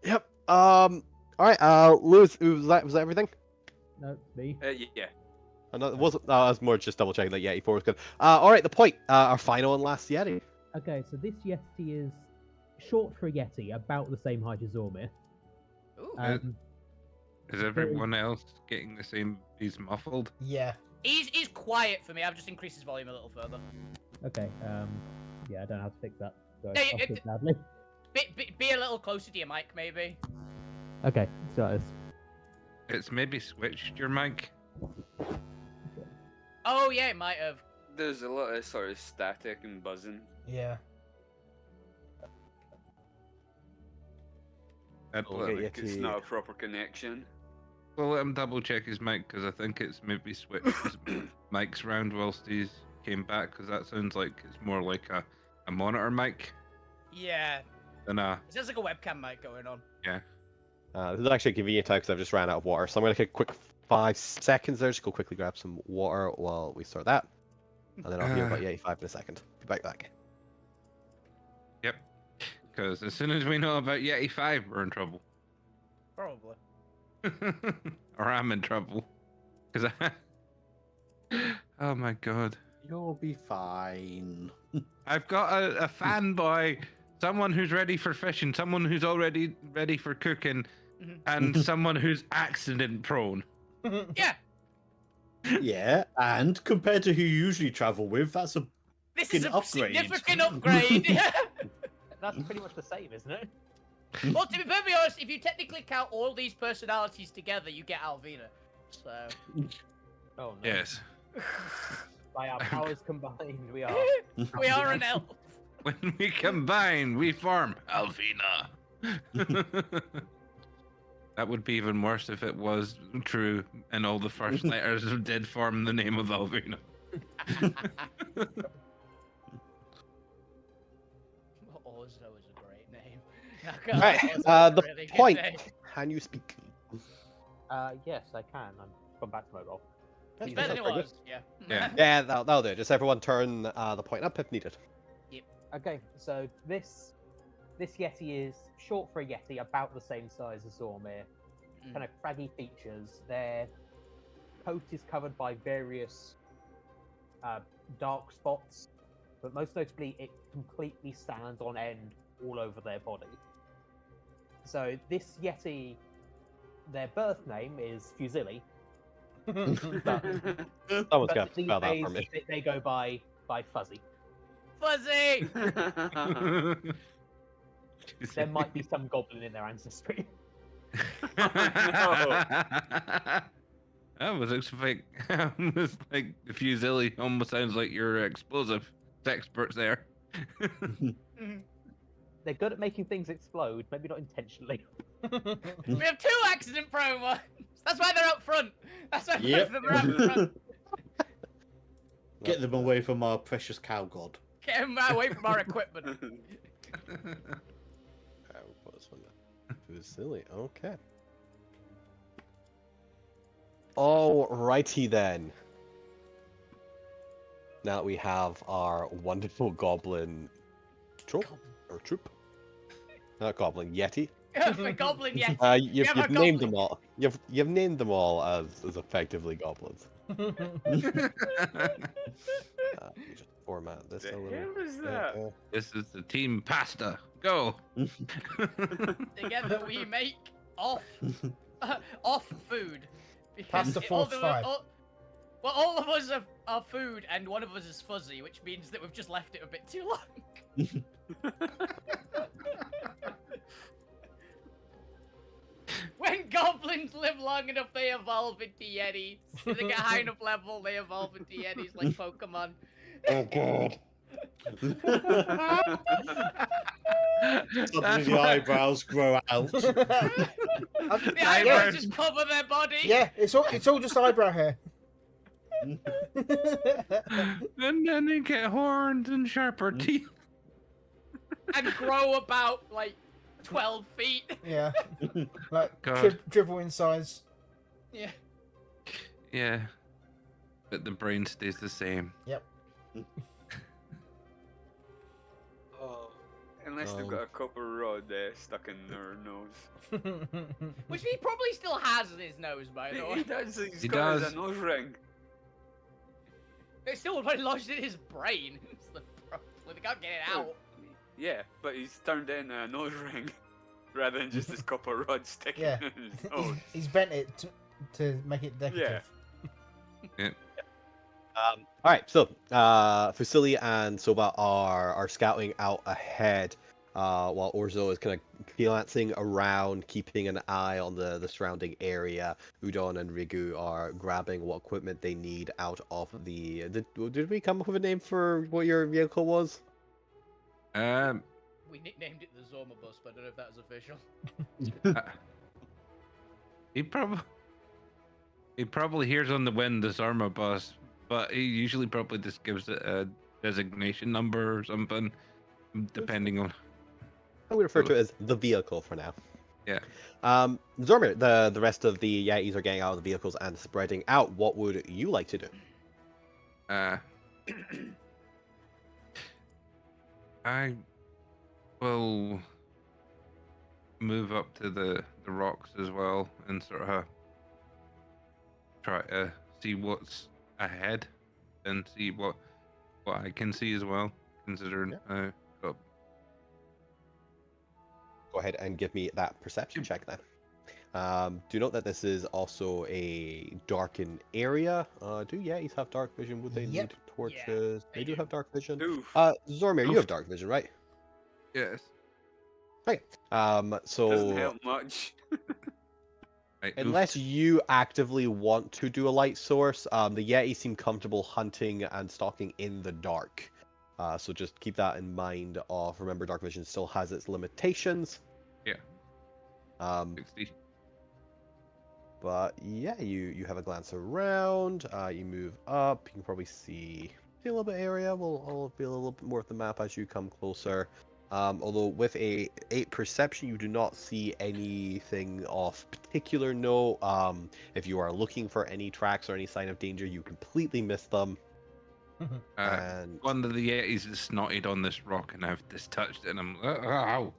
Yep. All right. Lewis, was that everything? No, me. Yeah. I know it wasn't. I was more just double checking that Yeti 4 was good. All right, the point. Our final and last Yeti. Okay, so this Yeti is short for a Yeti, about the same height as Zormir. Ooh. Is everyone else getting the same? He's muffled. Yeah. He's quiet for me. I've just increased his volume a little further. Okay, yeah, I don't know how to fix that. So No, I'll you- speak loudly. Be a little closer to your mic, maybe. Okay, so it's It's maybe switched your mic. Oh yeah, it might have. There's a lot of sort of static and buzzing. Yeah. I'd We'll let get him- you It's to- not a proper connection. We'll let him double check his mic because I think it's maybe switched his mics round whilst he's came back because that sounds like it's more like a monitor mic Yeah. than a. It sounds like a webcam mic going on. This is actually a convenient time because I've just ran out of water, so I'm gonna take a quick 5 seconds there. Just go quickly grab some water while we start that, and then I'll be about Yeti 5 in a second. Be back. Yep. Because as soon as we know about Yeti 5, we're in trouble. Probably. Or I'm in trouble. Because oh my god. You'll be fine. I've got a fanboy, someone who's ready for fishing, someone who's already ready for cooking, Mhm. and someone who's accident prone. Yeah. Yeah, and compared to who you usually travel with, that's a This is a Fucking upgrade. significant upgrade. That's pretty much the same, isn't it? Well, to be perfectly honest, if you technically count all these personalities together, you get Alvina. So. Oh no. Yes. By our powers combined, we are. We are an elf. When we combine, we form Alvina. That would be even worse if it was true and all the first letters did form the name of Alvina. Orzo is a great name. Right, Orzo's a the really good point. name. Can you speak? Yes, I can. I'm gone back to mobile. It's better than it Very good. was. Yeah. Yeah. Yeah, that'll do it. Just everyone turn the point up if needed. Okay, so this Yeti is short for a Yeti, about the same size as Zormir. Mm. Kind of craggy features. Their coat is covered by various dark spots, but most notably, it completely stands on end all over their body. So this Yeti, their birth name is Fusili. Someone's got to these spell that days, for me. they go by Fuzzy. Fuzzy. There might be some goblin in their ancestry. I was expecting. Almost like the Fusili almost sounds like you're explosive experts there. They're good at making things explode, maybe not intentionally. We have 2 accident-prone ones. That's why they're up front. That's why both Yep. of them are up front. Get them away from our precious cow god. Get him away from our equipment. We'll put this one there. Fusilli, okay. Alrighty then. Now that we have our wonderful goblin troop, or troop, not goblin, yeti. A goblin yeti. You've have a named goblin. them all. You've named them all as effectively goblins. Just format this The a little. hell is that? This is the team pasta. Go. Together we make off food. Pasta it- Force all the- 5. all of us are food, and one of us is fuzzy, which means that we've just left it a bit too long. When goblins live long enough, they evolve into yetis. If they get high enough level, they evolve into yetis like Pokemon. Oh god. Suddenly the eyebrows grow out. The Yeah. eyebrows just cover their body. Yeah, it's all just eyebrow hair. And then they get horns and sharper teeth. And grow about like 12 feet. Yeah, like God. dribble in size. Yeah. Yeah. But the brain stays the same. Yep. Unless they've got a copper rod stuck in their nose. Which he probably still has in his nose, by the He way. does. He's He got does. a nose ring. It's still lodged in his brain. It's the problem. They can't get it out. Yeah, but he's turned it into a nose ring rather than just this copper rod sticking Yeah. in his nose. He's bent it to make it decorative. Alright, so Fusilli and Soba are scouting out ahead, while Orzo is kind of glancing around, keeping an eye on the surrounding area. Udon and Rigu are grabbing what equipment they need out of the. Did we come up with a name for what your vehicle was? We nicknamed it the Zorma bus, but I don't know if that was official. He probably hears on the wind this armor bus, but he usually probably just gives it a designation number or something, depending on. I'm going to refer to it as the vehicle for now. Yeah. Zormir, the rest of the Yetis are getting out of the vehicles and spreading out. What would you like to do? I will move up to the rocks as well and sort of try to see what's ahead and see what I can see as well, considering got Go ahead and give me that perception check then. Do note that this is also a darkened area. Do Yetis have dark vision? Would they Yep. need torches? they They do do. have dark vision. Oof. Zormir, you have dark vision, right? yes. Okay. Doesn't So help much. Right, unless you actively want to do a light source, the Yeti seem comfortable hunting and stalking in the dark. So just keep that in mind. Remember, dark vision still has its limitations. Yeah. 60. But yeah, you have a glance around. You move up. You can probably see a little bit area. I'll feel a little bit more of the map as you come closer. Although with a 8 perception, you do not see anything of particular note. If you are looking for any tracks or any sign of danger, you completely miss them. And One of the Yetis is snotted on this rock, and I've just touched it, and I'm ow.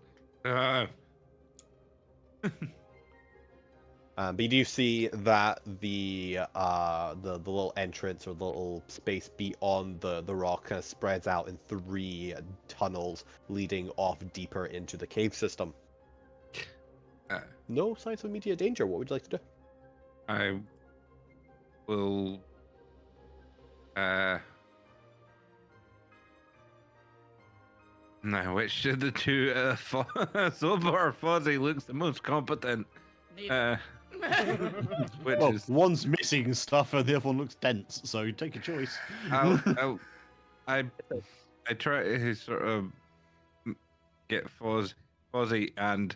but you do see that the little entrance or the little space beyond the rock kind of spreads out in 3 tunnels leading off deeper into the cave system. No signs of immediate danger. What would you like to do? I will. Now, which should the two Soba or Fozzie looks the most competent? Neither. Which Well, is one's missing stuff and the other one looks dense, so you take a choice. I try to sort of get Fozzie and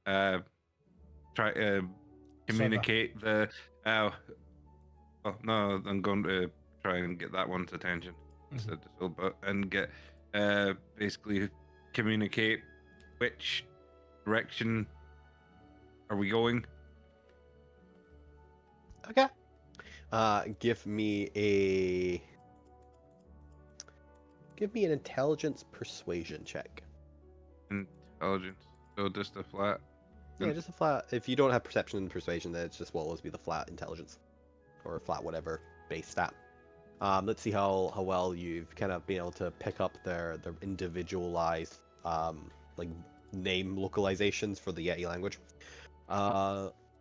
try to communicate the. Oh no, I'm going to try and get that one's attention instead of Soba and get basically communicate which direction are we going. Okay. Give me an intelligence persuasion check. Intelligence. So just a flat. Yeah, just a flat. If you don't have perception and persuasion, then it's just will always be the flat intelligence, or flat whatever base stat. Let's see how well you've kind of been able to pick up their individualized like name localizations for the Yeti language.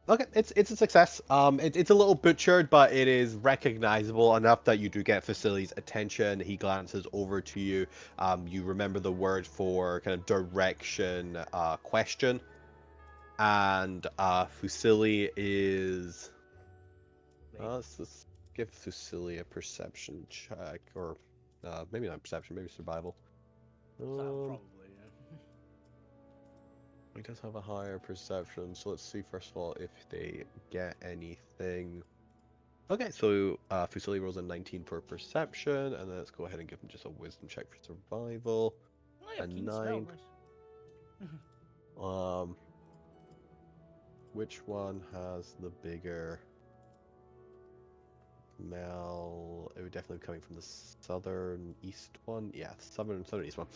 Okay, it's a success. It's a little butchered, but it is recognizable enough that you do get Facility's attention. He glances over to you. You remember the word for kind of direction, question, and Fusili is. Let's just give Fusili a perception check, or maybe not perception, maybe survival. Probably, He does have a higher perception, so let's see first of all if they get anything. Okay, so Fusili rolls a 19 for perception, and then let's go ahead and give him just a wisdom check for survival. yeah. A Keen to smell 9. this. Which one has the bigger smell? It would definitely be coming from the southern east one. Yeah, southern east one.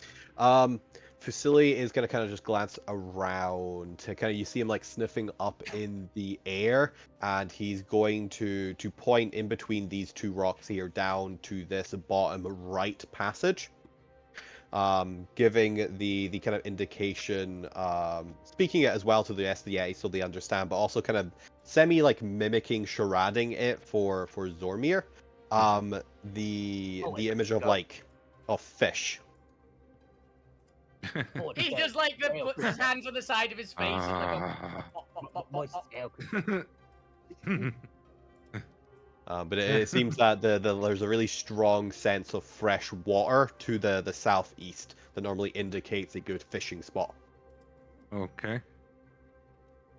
Fusili is gonna kind of just glance around to kind of, you see him like sniffing up in the air, and he's going to point in between these two rocks here down to this bottom right passage. Giving the kind of indication, speaking it as well to the rest of the Yeti so they understand, but also kind of semi like mimicking charading it for Zormir. The image of like a fish. He just like puts his hands on the side of his face and like Moist scale. But it seems that there's a really strong sense of fresh water to the southeast that normally indicates a good fishing spot. Okay.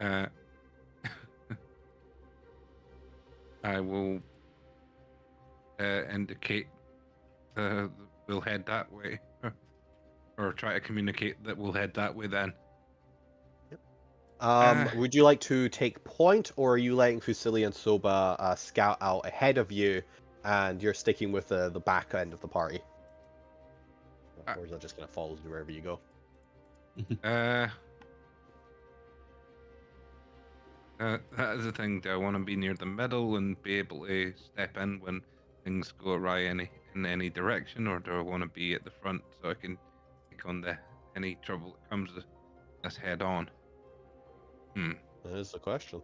I will indicate we'll head that way, or try to communicate that we'll head that way then. Would you like to take point, or are you letting Fusili and Soba scout out ahead of you, and you're sticking with the back end of the party? Or is that just going to follow you wherever you go? That is the thing. Do I want to be near the middle and be able to step in when things go awry in any direction, or do I want to be at the front so I can take on any trouble that comes us head on? That is the question.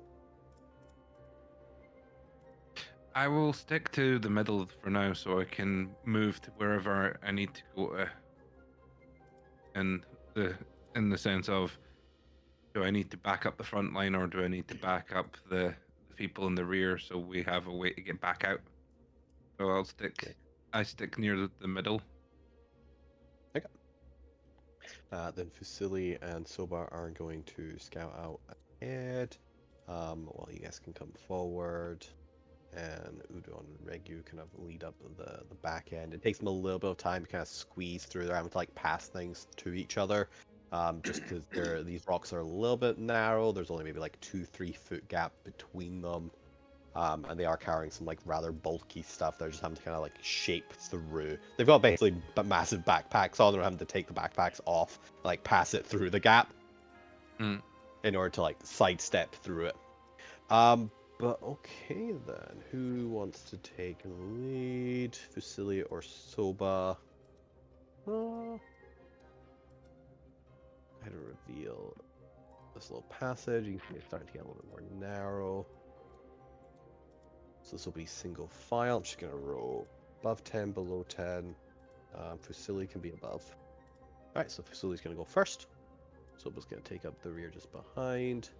I will stick to the middle for now, so I can move to wherever I need to go to. In the sense of, do I need to back up the front line, or do I need to back up the people in the rear so we have a way to get back out? So I stick near the middle. Okay. Then Fusili and Soba are going to scout out ahead. While you guys can come forward, and Udon and Regu kind of lead up the back end. It takes them a little bit of time to kind of squeeze through. They're having to like pass things to each other, just because these rocks are a little bit narrow. There's only maybe like 2-3 foot gap between them, and they are carrying some like rather bulky stuff. They're just having to kind of like shape through. They've got basically massive backpacks on. They're having to take the backpacks off, like pass it through the gap, in order to like sidestep through it. But okay then, who wants to take lead? Fusili or Soba? How to reveal this little passage. You can see it's starting to get a little bit more narrow. So this will be single file. I'm just gonna roll above 10, below 10. Fusili can be above. Alright, so Fusili's gonna go first. Soba's gonna take up the rear just behind.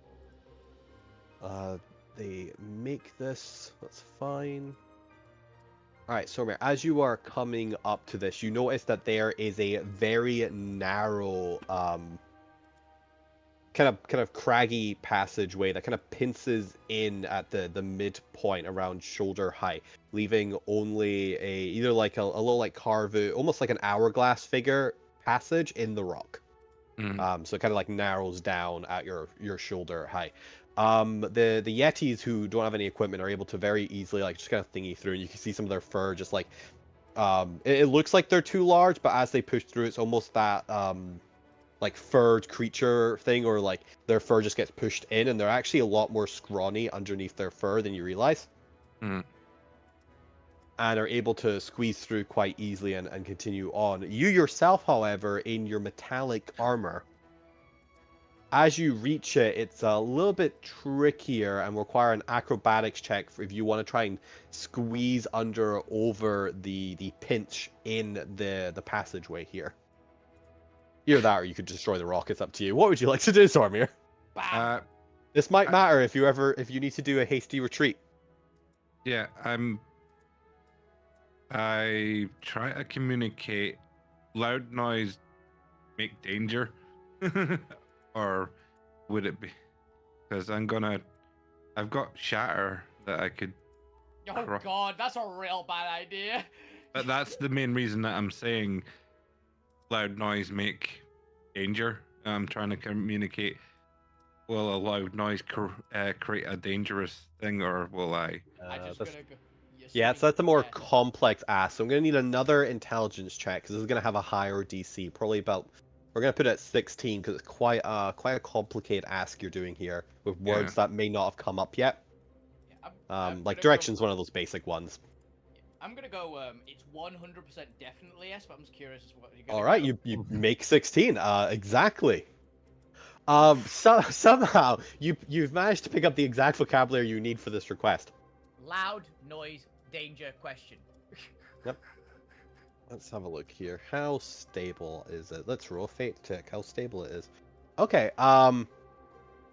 They make this, that's fine. Alright, Sormir, as you are coming up to this, you notice that there is a very narrow kind of craggy passageway that kind of pinces in at the midpoint around shoulder height, leaving only either like a little like carved, almost like an hourglass figure passage in the rock. So it kind of like narrows down at your shoulder height. The Yetis who don't have any equipment are able to very easily like just kind of thingy through, and you can see some of their fur just like it looks like they're too large, but as they push through, it's almost that like furred creature thing, or like their fur just gets pushed in, and they're actually a lot more scrawny underneath their fur than you realize. And are able to squeeze through quite easily and continue on. You yourself, however, in your metallic armor, as you reach it, it's a little bit trickier and require an acrobatics check if you want to try and squeeze under or over the pinch in the passageway here. Either that, or you could destroy the rock. It's up to you. What would you like to do, Stormir? This might matter if you need to do a hasty retreat. Yeah, I try to communicate loud noise make danger. Or would it be? Because I've got shatter that I could. Oh god, that's a real bad idea. But that's the main reason that I'm saying loud noise make danger. I'm trying to communicate. Will a loud noise create a dangerous thing, or will I? Yeah, so that's a more complex ask. So I'm going to need another intelligence check, because this is going to have a higher DC. Probably about, we're going to put it at 16, because it's quite a complicated ask you're doing here, with words that may not have come up yet. Like direction's one of those basic ones. I'm going to go, it's 100% definitely yes, but I'm just curious what you're going to Alright, you make 16, exactly. Somehow, you've managed to pick up the exact vocabulary you need for this request. Loud noise danger question. Yep. Let's have a look here. How stable is it? Let's roll a fate check. How stable it is. Okay.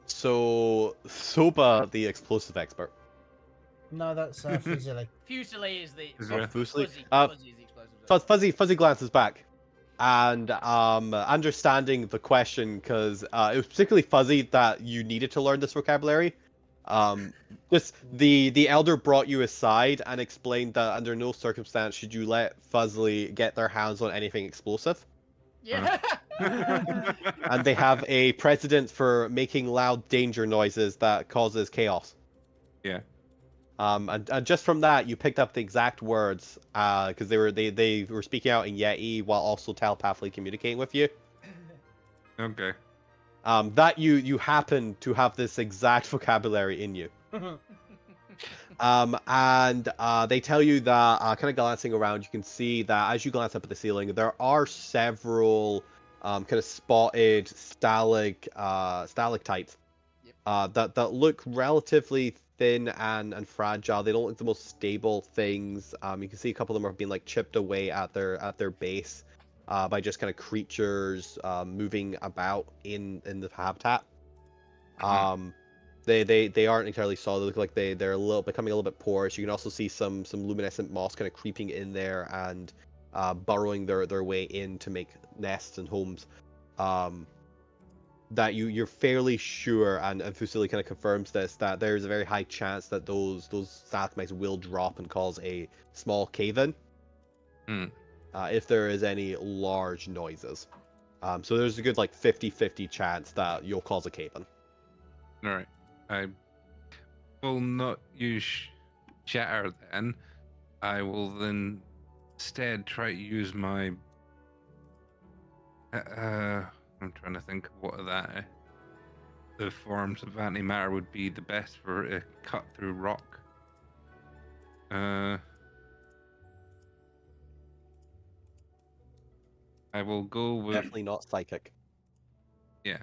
So Soba, the explosive expert. No, that's Fusili. Fusili is the Fusili. Fuzzy is the explosive. Fuzzy glances back, and understanding the question, because it was particularly Fuzzy that you needed to learn this vocabulary. Just the elder brought you aside and explained that under no circumstance should you let Fuzzly get their hands on anything explosive. Yeah. And they have a precedent for making loud danger noises that causes chaos. Yeah. And just from that, you picked up the exact words, because they were speaking out in Yeti while also telepathically communicating with you. Okay. That you happen to have this exact vocabulary in you. And they tell you that, kind of glancing around, you can see that as you glance up at the ceiling, there are several kind of spotted stalactites that look relatively thin and fragile. They don't look the most stable things. You can see a couple of them are being like chipped away at their base by just kind of creatures moving about in the habitat. They aren't entirely solid. They look like they're becoming a little bit porous. You can also see some luminescent moss kind of creeping in there and burrowing their way in to make nests and homes. That you're fairly sure, and Fusili kind of confirms this, that there's a very high chance that those stalagmites will drop and cause a small cave-in. If there is any large noises. So there's a good like 50-50 chance that you'll cause a cave-in. Alright. I will not use shatter then. I will then instead try to use my I'm trying to think what of that the forms of antimatter would be the best for a cut through rock. I will go with Definitely not psychic. Yeah.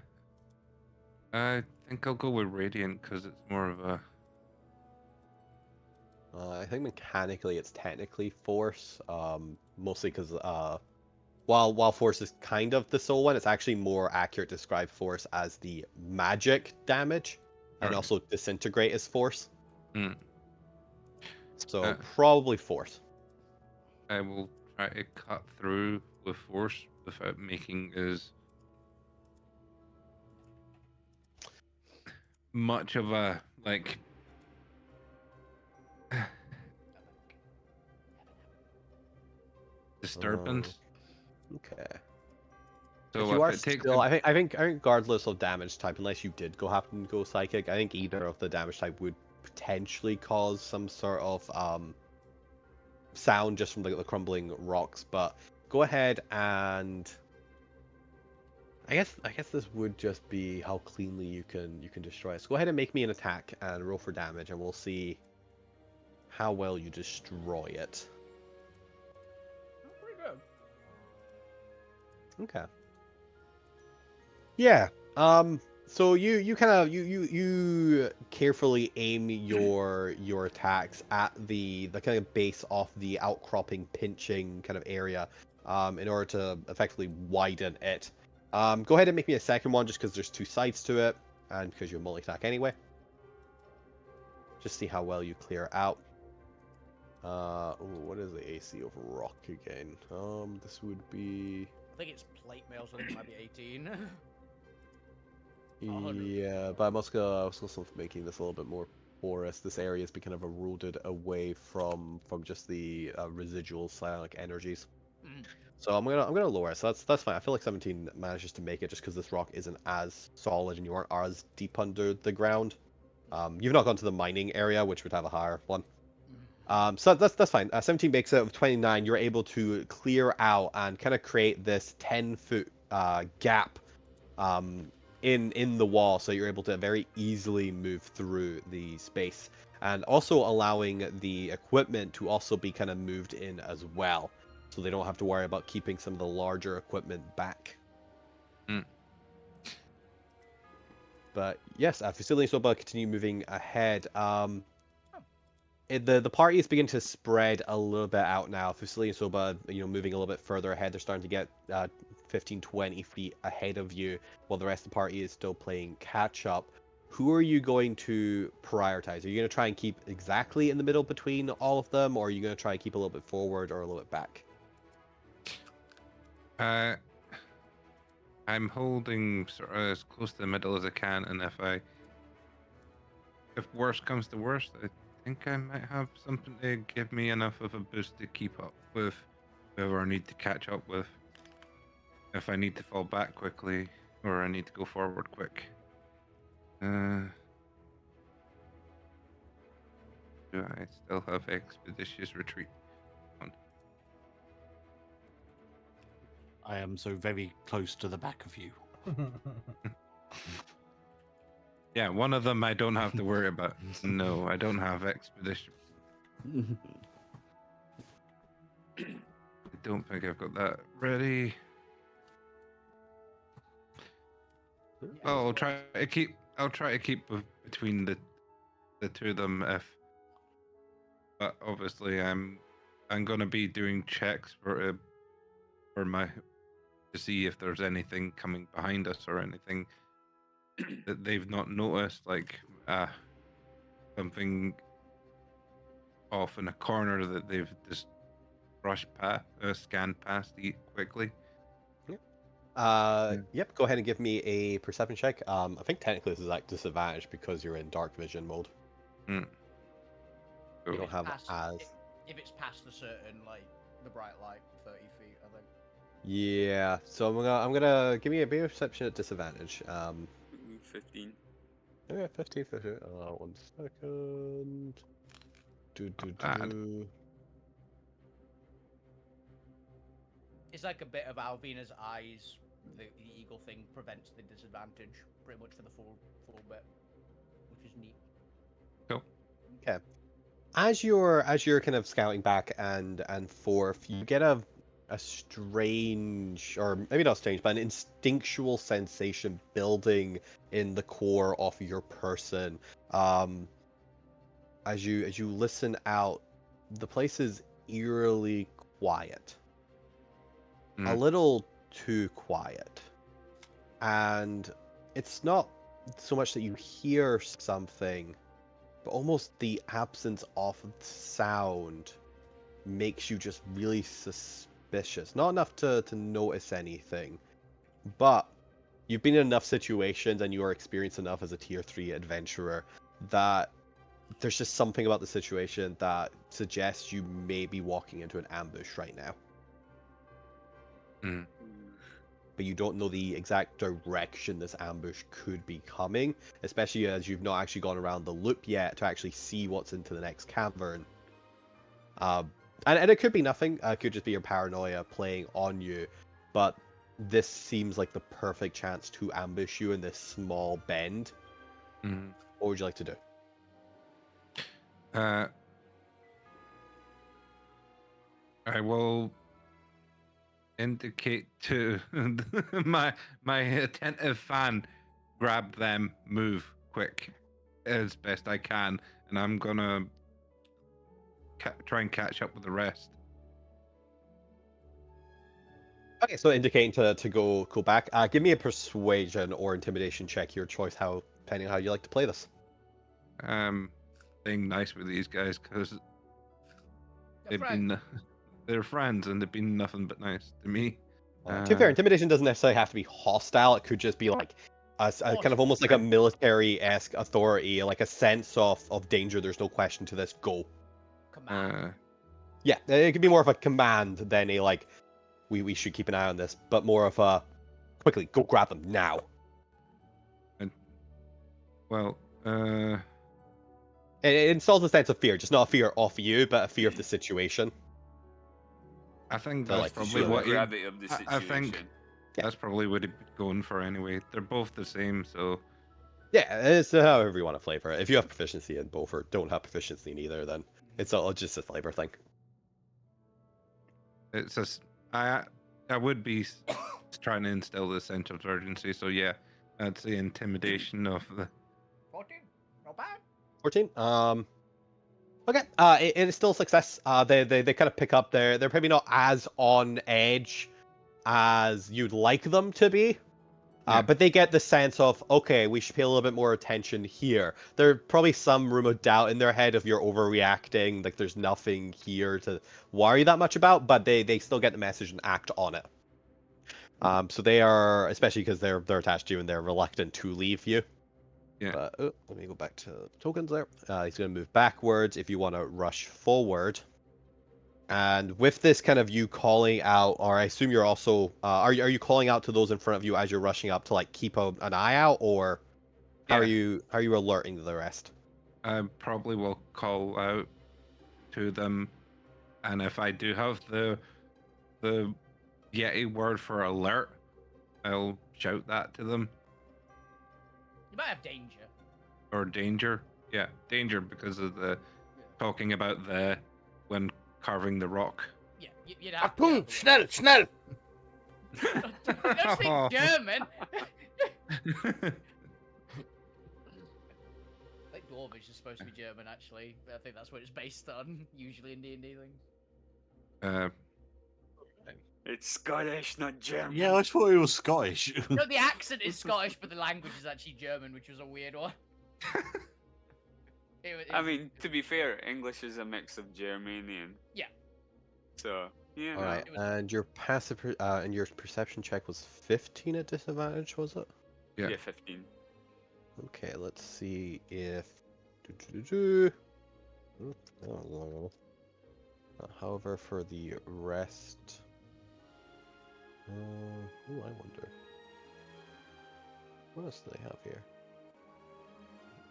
I think I'll go with radiant because it's more of a. I think mechanically it's technically force, mostly because while force is kind of the soul one, it's actually more accurate to describe force as the magic damage, and also disintegrate as force. So probably force. I will try to cut through with force without making as much of a like disturbance. Okay. So If you are if it takes still, I think regardless of damage type, unless you did happen to go psychic, I think either of the damage type would potentially cause some sort of sound just from the crumbling rocks. But go ahead and I guess this would just be how cleanly you can destroy it. So go ahead and make me an attack and roll for damage, and we'll see how well you destroy it. Pretty good. Okay. Yeah. So you kind of you carefully aim your attacks at the kind of base of the outcropping pinching kind of area in order to effectively widen it. Go ahead and make me a second one just because there's two sides to it and because you multi-attack anyway. Just see how well you clear out. What is the AC of rock again? This would be I think it's plate mail, so it might be 18. Yeah, but I'm also making this a little bit more porous. This area has been kind of eroded away from just the residual psionic energies. Mm. So I'm gonna lower it. So that's fine. I feel like 17 manages to make it just because this rock isn't as solid and you aren't as deep under the ground. You've not gone to the mining area, which would have a higher one. So that's fine. 17 makes it. With 29, you're able to clear out and kind of create this 10-foot gap in the wall, so you're able to very easily move through the space, and also allowing the equipment to also be kind of moved in as well, so they don't have to worry about keeping some of the larger equipment back. But yes, Fusilli and Soba continue moving ahead. The party is beginning to spread a little bit out now. Fusilli and Soba, moving a little bit further ahead. They're starting to get 15, 20 feet ahead of you, while the rest of the party is still playing catch up. Who are you going to prioritize? Are you going to try and keep exactly in the middle between all of them, or are you going to try and keep a little bit forward or a little bit back? I'm holding sort of as close to the middle as I can, and if worst comes to worst, I think I might have something to give me enough of a boost to keep up with whoever I need to catch up with. If I need to fall back quickly, or I need to go forward quick. Do I still have expeditious retreat? I am so very close to the back of you. Yeah, one of them I don't have to worry about. No, I don't have expedition. I don't think I've got that ready. Oh, I'll try to keep between the two of them. But obviously I'm gonna be doing checks for my to see if there's anything coming behind us or anything that they've not noticed, like something off in a corner that they've just brushed past, scanned past quickly. Yep, go ahead and give me a perception check. I think technically this is like disadvantage because you're in dark vision mode. You don't have as... If it's past a certain, like, the bright light, 30 feet, I think. Yeah, so I'm gonna give me a perception at disadvantage. 15. Okay, 15. One second. It's like a bit of Alvina's eyes. The eagle thing prevents the disadvantage pretty much for the full bit, which is neat. Cool. Okay. As you're kind of scouting back and forth, you get a strange, or maybe not strange, but an instinctual sensation building in the core of your person. As you listen out, the place is eerily quiet. A little too quiet. And it's not so much that you hear something, but almost the absence of sound makes you just really suspicious. Not enough to notice anything, but you've been in enough situations and you are experienced enough as a tier 3 adventurer that there's just something about the situation that suggests you may be walking into an ambush right now. But you don't know the exact direction this ambush could be coming, especially as you've not actually gone around the loop yet to actually see what's into the next cavern. And it could be nothing. It could just be your paranoia playing on you. But this seems like the perfect chance to ambush you in this small bend. What would you like to do? I will indicate to my attentive fan, grab them, move quick as best I can, and I'm gonna try and catch up with the rest. Okay, so indicating to go back. Give me a persuasion or intimidation check, your choice, depending on how you like to play this. Being nice with these guys because They're they're friends and they've been nothing but nice to me. To be fair, intimidation doesn't necessarily have to be hostile. It could just be like a kind of almost like a military-esque authority, like a sense of danger. There's no question to this. Go. Command. Yeah, it could be more of a command than a like, we should keep an eye on this, but more of a quickly go grab them now. Well, it installs a sense of fear, just not a fear of you, but a fear of the situation. I think So, that's like, probably Show what the gravity of the situation. I think that's probably what he'd be going for anyway. They're both the same, so Yeah, it's however you want to flavor it. If you have proficiency in both or don't have proficiency in either, then it's all just a flavor thing. it's just I would be trying to instill this sense of urgency. So yeah, that's the intimidation of the 14. Not bad. 14. Okay. It is still a success. They kind of pick up they're probably not as on edge as you'd like them to be. Yeah. But they get the sense of, okay, we should pay a little bit more attention here. There's probably some room of doubt in their head if you're overreacting, like there's nothing here to worry that much about, but they still get the message and act on it. So they are, especially because they're attached to you and they're reluctant to leave you. Yeah. But let me go back to tokens there. He's going to move backwards if you want to rush forward. And with this kind of you calling out, or I assume you're also, are you calling out to those in front of you as you're rushing up to like keep an eye out, or how Yeah. are you alerting the rest? I probably will call out to them, and if I do have the Yeti word for alert, I'll shout that to them. You might have danger. Or danger. Yeah, danger because of the talking about the when carving the rock. Yeah, you'd have. Achtung! Schnell! Schnell! Don't speak German. I think Dwarvish is supposed to be German, actually. I think that's what it's based on, usually in D&D things. It's Scottish, not German. Yeah, I thought it was Scottish. No, the accent is Scottish, but the language is actually German, which was a weird one. I mean, to be fair, English is a mix of Germanian. Yeah. So, yeah. All right, and your passive and your perception check was 15 at disadvantage, was it? Yeah. Yeah, 15. Okay, let's see if. However, for the rest. I wonder. What else do they have here?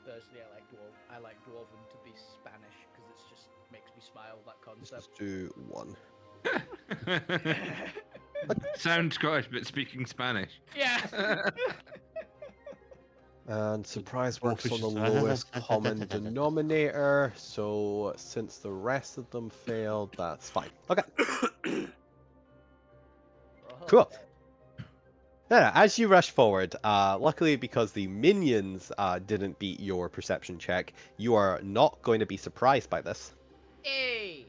Personally, I like Dwarven to be Spanish because it just makes me smile. That Let's concept. just do one. Sound Scottish, but speaking Spanish. Yeah. And surprise works on the Dwarfish. lowest common denominator, so since the rest of them failed, that's fine. Okay, cool. Yeah, as you rush forward, luckily because the minions didn't beat your perception check, you are not going to be surprised by this. Hey.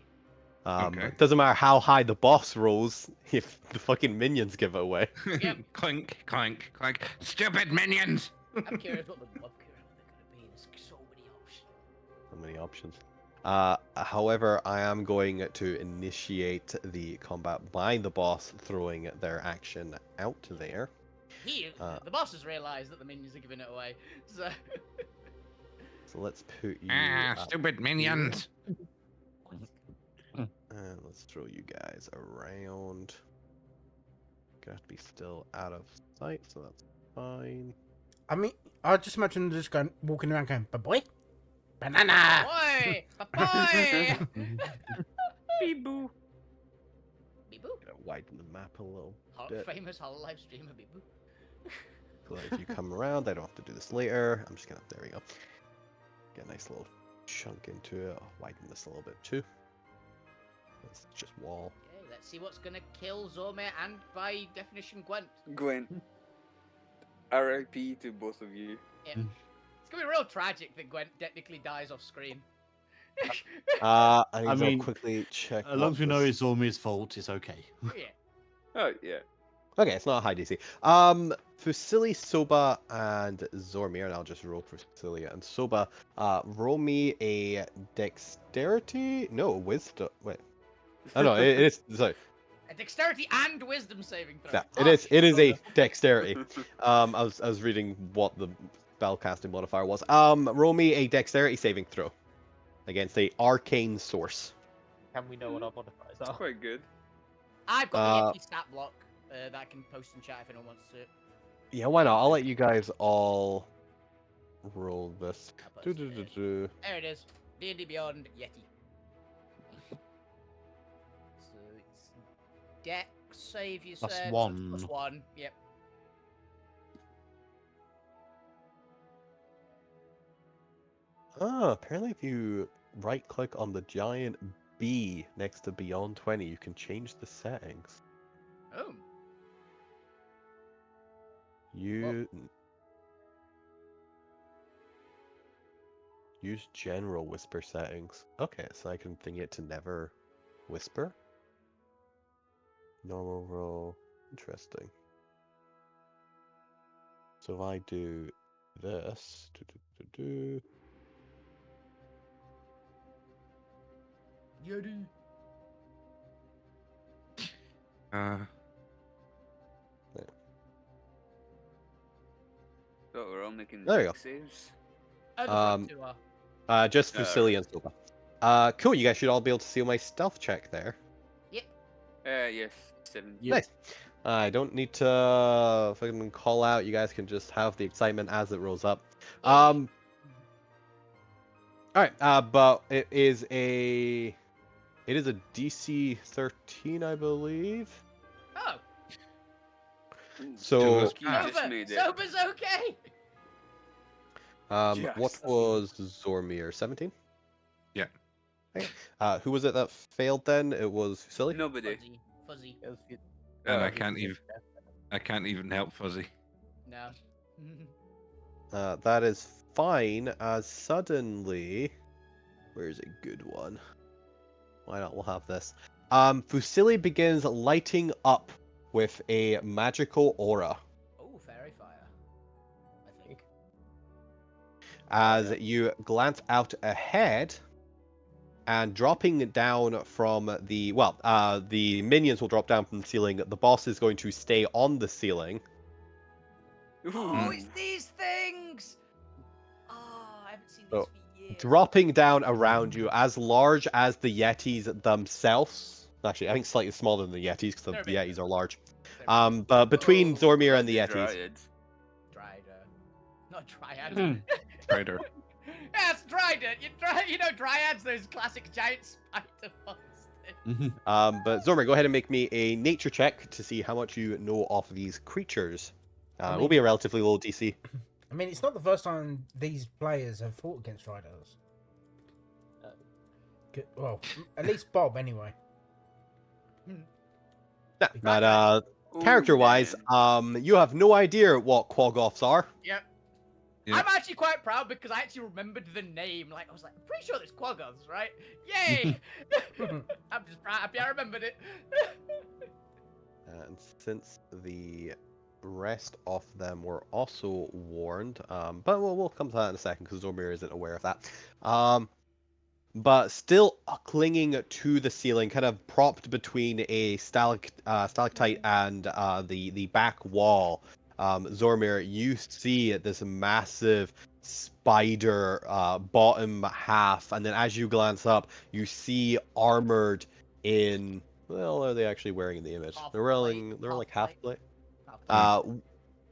Okay. It doesn't matter how high the boss rolls if the fucking minions give it away. Yep. Clink, clink, clink. Stupid minions! I'm curious what they're gonna be. There's so many options. So many options. However, I am going to initiate the combat by the boss throwing their action out there. The boss has realised that the minions are giving it away. So So let's put you. Stupid minions. And let's throw you guys around. Gonna have to be still out of sight, so that's fine. I mean, I just imagine them just going, walking around going, "But boy, banana." boy, boy. Beep boo. Beep boo. Gonna widen the map a little bit. Famous live streamer Beep boo. So that if you come around, I don't have to do this later. I'm just gonna. There we go. Get a nice little chunk into it. I'll widen this a little bit too. It's just wall. Okay, let's see what's gonna kill Zormir and by definition Gwent. Gwen. R.I.P. to both of you. Yeah. It's gonna be real tragic that Gwent technically dies off screen. I need I to mean, quickly check. As long as we know it's Zormir's fault, it's okay. Yeah. Oh yeah. Okay, it's not a high DC. Fusili, Soba, and Zormir, and I'll just roll for Fusili and Soba. Roll me a dexterity? No, wisdom. Wait. Oh no, it is. Sorry. A dexterity and wisdom saving throw. Yeah, Oh, it is. It is a shit. dexterity. I was reading what the spellcasting modifier was. Roll me a dexterity saving throw against a arcane source. Can we know what our modifiers That's are? quite good. I've got the Yeti stat block that I can post in chat if anyone wants to. Yeah, why not? I'll let you guys all roll this. I'll post it. Do-do-do-do. There it is. D&D Beyond Yeti. So it's Dex save, you Plus said. one. Plus one. Yep. Apparently if you right-click on the giant B next to Beyond 20, you can change the settings. Oh. Use general whisper settings. Okay, so I can thing it to never whisper. Normal roll. Interesting. So if I do this, Yeti. So we're all making There you dex saves. Oh, the front two are. just for Silly and Soba. Cool, you guys should all be able to see my stealth check there. Yes, 7. Yep. Nice. I don't need to fucking call out. You guys can just have the excitement as it rolls up. All right. But it is a DC 13, I believe. Oh. So, You just Soba, made it. Soba's okay. what Yes. was Zormir? 17. Yeah. Okay. Who was it that failed then? It was Silly. Nobody. Fuzzy. And I can't even help Fuzzy. No. That is fine. Suddenly, where's a good one? Why not? We'll have this. Fusili begins lighting up with a magical aura Oh, fairy fire. I think. as you glance out ahead. And dropping down from the the minions will drop down from the ceiling. The boss is going to stay on the ceiling. Oh, it's these things. Oh, I haven't seen these Oh, for years. Dropping down around you, as large as the Yetis themselves. Actually, I think slightly smaller than the Yetis because the They're big. Yetis are large. They're But between Oh, Zormir and the Yetis, Dryad. Dryad. Not Dryad. Trader. Yes, Dryad. You know Dryads, those classic giant spider monsters. but Zormir, go ahead and make me a nature check to see how much you know of these creatures. I Will mean- be a relatively low DC. I mean, it's not the first time these players have fought against Riders. Well, at least Bob, anyway. Yeah, Because- but Oh, character-wise, man. you have no idea what Quaggoths are. Yep. Yeah. I'm actually quite proud because I actually remembered the name. Like I was like, I'm pretty sure there's Quaggoths, right? Yay! I'm just happy I remembered it. And since the rest of them were also warned, but we'll come to that in a second because Zormir isn't aware of that. But still clinging to the ceiling, kind of propped between a stalactite and the back wall, Zormir, you see this massive spider bottom half, and then as you glance up, you see armored in. Well, are they actually wearing in the image? Half They're wearing. They're like half plate.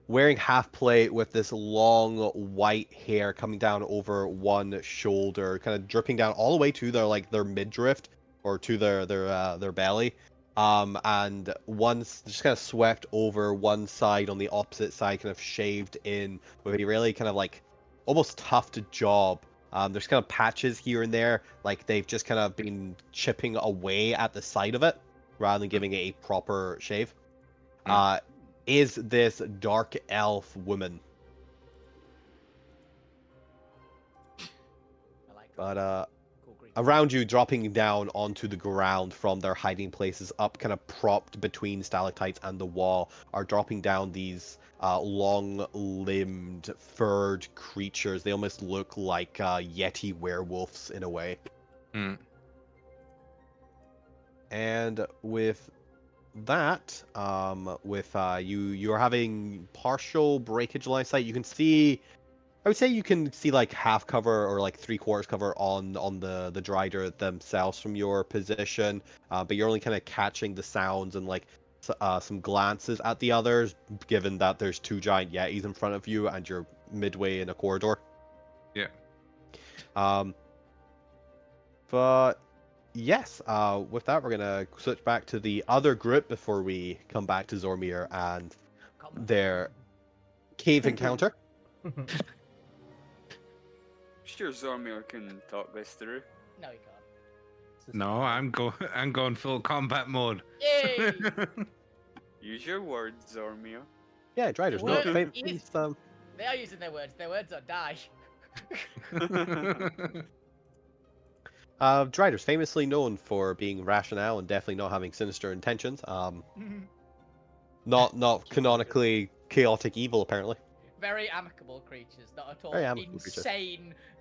Wearing half plate with this long white hair coming down over one shoulder, kind of dripping down all the way to their midriff or to their belly. And one's just kind of swept over one side on the opposite side, kind of shaved in with a really kind of like almost tufted job. There's kind of patches here and there, like they've just kind of been chipping away at the side of it rather than giving it a proper shave. Is this dark elf woman. I like But cool green. around you, dropping down onto the ground from their hiding places, up kind of propped between stalactites and the wall, are dropping down these long-limbed, furred creatures. They almost look like Yeti werewolves in a way. Mm. And with that, you're having partial breakage line of sight. You can see, I would say you can see like half cover or like 3/4 cover on the Drider themselves from your position, but you're only kind of catching the sounds and like some glances at the others, given that there's two giant Yetis in front of you and you're midway in a corridor. Yeah. But yes, with that, we're gonna switch back to the other group before we come back to Zormir and their cave encounter. Sure, Zormir can talk this through. No, you can't. No, I'm going full combat mode. Yay! Use your words, Zormir. Yeah, Driders, no, Word please, is- They are using their words. Their words are die. Driders, famously known for being rationale and definitely not having sinister intentions. Not canonically chaotic evil, apparently. Very amicable creatures, not at all Very amicable creatures.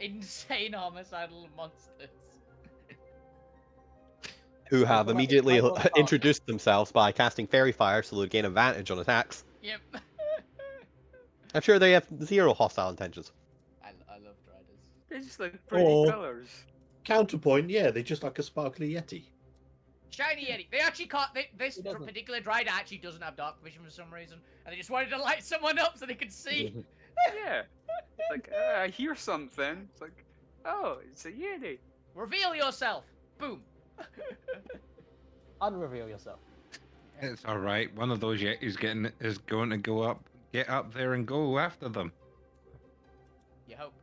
insane homicidal monsters. Who have Well, immediately well, well, introduced themselves by casting fairy fire so they'll gain advantage on attacks. Yep. I'm sure they have zero hostile intentions. I love Driders. They just like pretty Or- colors. Counterpoint, yeah, they're just like a sparkly Yeti. Shiny Yeti. They actually can't. This It doesn't. particular Drider actually doesn't have dark vision for some reason, and they just wanted to light someone up so they could see. Yeah. It's like, I hear something. It's like, oh, it's a Yeti. Reveal yourself. Boom. Unreveal yourself. It's all right. One of those Yetis is going to get up there and go after them. You hope.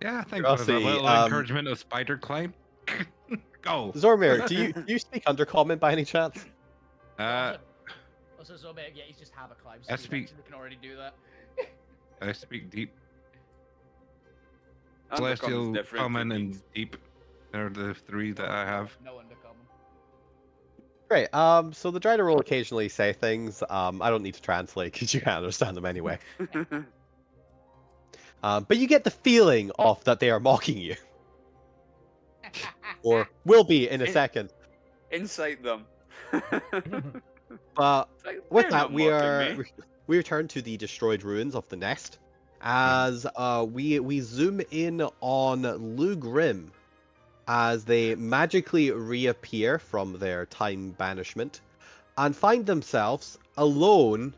Yeah, I think I'll with a see, little encouragement of spider climb. Go. Zormir, do you speak Undercommon by any chance? Also, Zombie Yetis just have a climb. I So speak- we can already do that. I speak deep. Undercommon's Celestial, different. common, It and means- deep. They're the three that I have. No undercommon. Great. So the Drider will occasionally say things. I don't need to translate because you can't understand them anyway. But you get the feeling of that they are mocking you, or will be in a second. Incite them. But It's like, with they're that, not mocking me. we return to the destroyed ruins of the nest, as we zoom in on Lou Grim, as they magically reappear from their time banishment, and find themselves alone,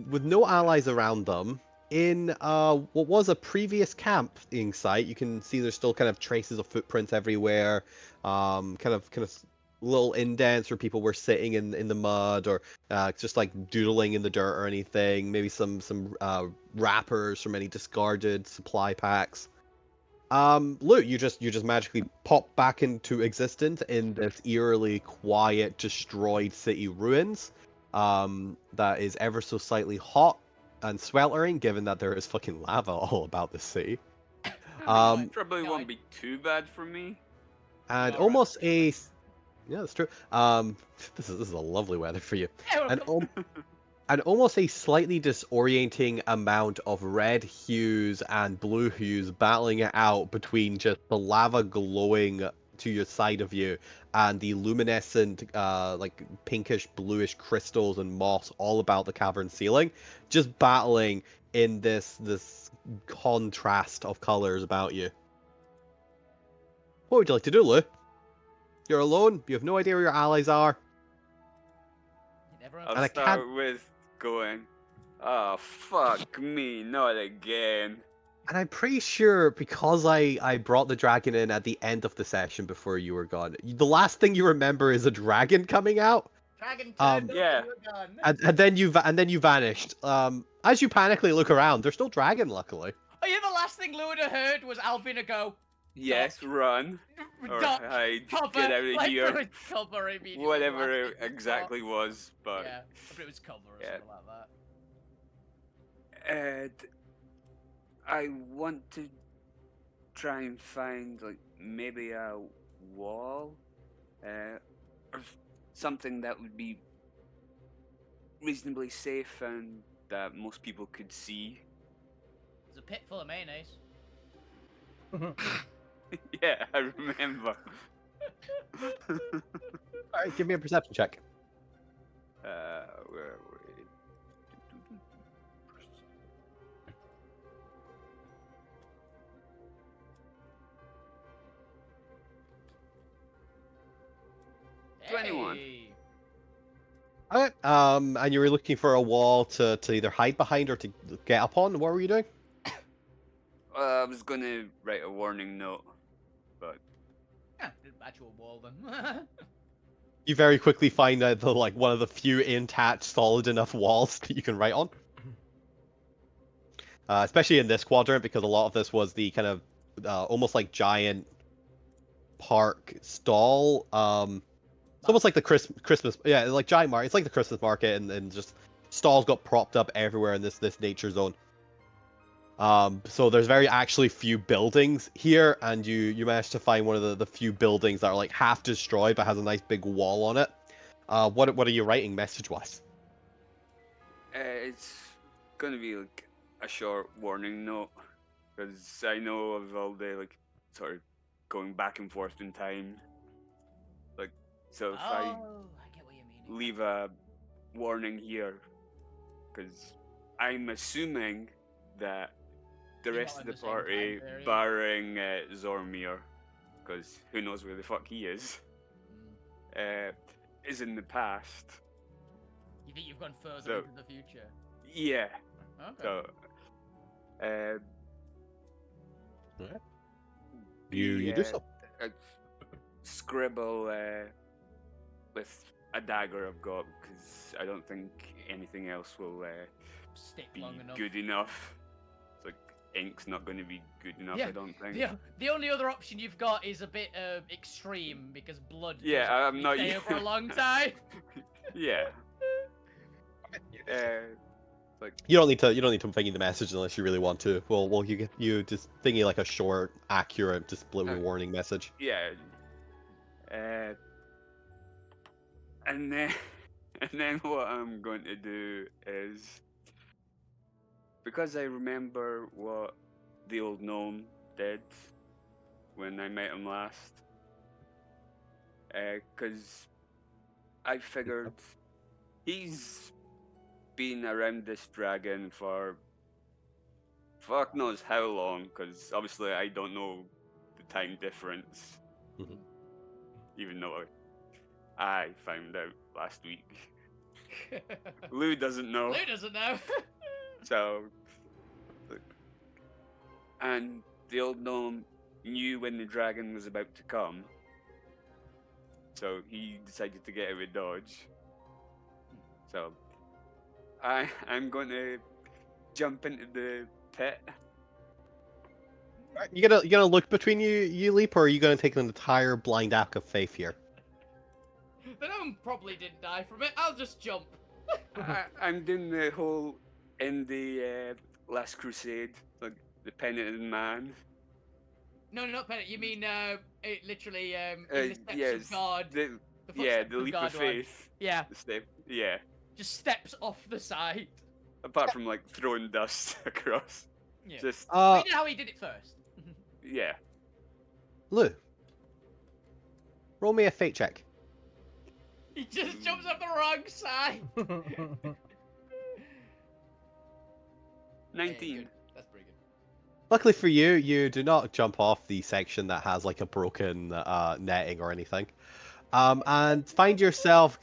with no allies around them, in what was a previous camping site. You can see there's still kind of traces of footprints everywhere, kind of little indents where people were sitting in the mud, or just like doodling in the dirt or anything. Maybe some wrappers from any discarded supply packs. Luke, you just magically pop back into existence in this eerily quiet, destroyed city ruins. That is ever so slightly hot and sweltering, given that there is fucking lava all about the city. Probably no, won't be too bad for me. And Alright. almost a yeah, that's true. This is a lovely weather for you. And and almost a slightly disorienting amount of red hues and blue hues battling it out between just the lava glowing to your side of you, and the luminescent, like pinkish bluish crystals and moss all about the cavern ceiling, just battling in this contrast of colors about you. What would you like to do, Lou? You're alone. You have no idea where your allies are. Never I'll And I start can't- with going, oh, fuck me, not again. And I'm pretty sure because I brought the dragon in at the end of the session before you were gone, the last thing you remember is a dragon coming out. Dragon turned up yeah. and you were gone. And then you vanished. As you panically look around, there's still dragon, luckily. Oh yeah, the last thing Lou would have heard was Alvina go, Yes, run. Or duck, hide, cover, get out of like, here. it was cover immediately. Whatever last it thing you exactly was, saw. but Yeah, but it was cover or Yeah. something like that. and I want to try and find like maybe a wall, or something that would be reasonably safe and that most people could see. There's a pit full of mayonnaise. Yeah, I remember. All right, give me a perception check. Where are we? Hey. 21. Alright, and you were looking for a wall to either hide behind or to get up on. What were you doing? I was gonna write a warning note, but Yeah, didn't match your wall then. You very quickly find out the one of the few intact, solid enough walls that you can write on. Especially in this quadrant, because a lot of this was the kind of almost like giant park stall. It's almost like the Christmas, yeah, like giant market. It's like the Christmas market, and just stalls got propped up everywhere in this nature zone. So there's very actually few buildings here, and you managed to find one of the few buildings that are like half destroyed but has a nice big wall on it. What are you writing message-wise? it's gonna be like a short warning note, because I know of all the sort of going back and forth in time. So if I get what you mean. leave a warning here, because I'm assuming that the You're rest not of in the the same time party, period. barring Zormir, because who knows where the fuck he is in the past. You think you've gone further So- into the future? Yeah. Okay. So, You do so. Scribble with a dagger I've got, because I don't think anything else will Stick be long enough. good enough. It's like ink's not going to be good enough, Yeah, I don't think. The only other option you've got is a bit extreme, because blood Yeah, doesn't I'm not. stay for a long time. Yeah. You don't need to thingy the message unless you really want to. Well, you just thingy like a short, accurate, just warning message. Yeah. And then what I'm going to do is, because I remember what the old gnome did when I met him last, because I figured he's been around this dragon for fuck knows how long, because obviously I don't know the time difference. Mhm. Even though I found out last week. Lou doesn't know. Lou doesn't know. So, and the old gnome knew when the dragon was about to come. So he decided to get out of Dodge. So, I'm going to jump into the pit. You gonna look between you leap, or are you gonna take an entire blind act of faith here? The gnome probably didn't die from it. I'll just jump. I'm doing the whole in the Last Crusade, like the penitent man. No, not penitent. You mean it literally in the steps yes, of God. the footsteps leap of God one. faith. Yeah, The step, yeah. just steps off the side. Apart from like throwing dust across. Yeah. Just We know how he did it first. yeah. Lou, Roll me a fate check. He just jumps up the wrong side. 19. Good. That's pretty good. Luckily for you, you do not jump off the section that has like a broken netting or anything. And find yourself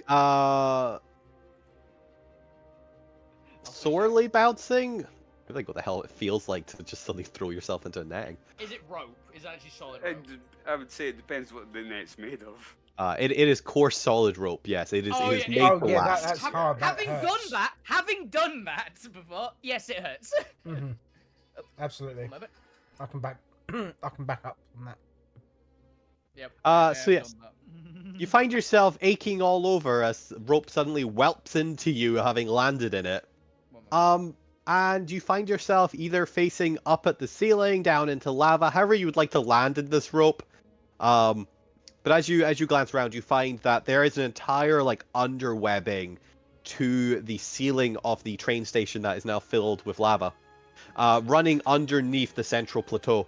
sorely bouncing. I think what the hell it feels like to just suddenly throw yourself into a netting. Is it rope? Is it actually solid rope? I would say it depends what the net's made of. It is coarse solid rope. Yes, it is. Oh, it is yeah, made to yeah, last. that's hard. That having done that before, yes, it hurts. Mhm. Absolutely. Love it. I can back. I can back up on that. Yep. So yes, you find yourself aching all over as rope suddenly whelps into you, having landed in it. And you find yourself either facing up at the ceiling, down into lava, however you would like to land in this rope. But as you glance around, you find that there is an entire like underwebbing to the ceiling of the train station that is now filled with lava, running underneath the central plateau.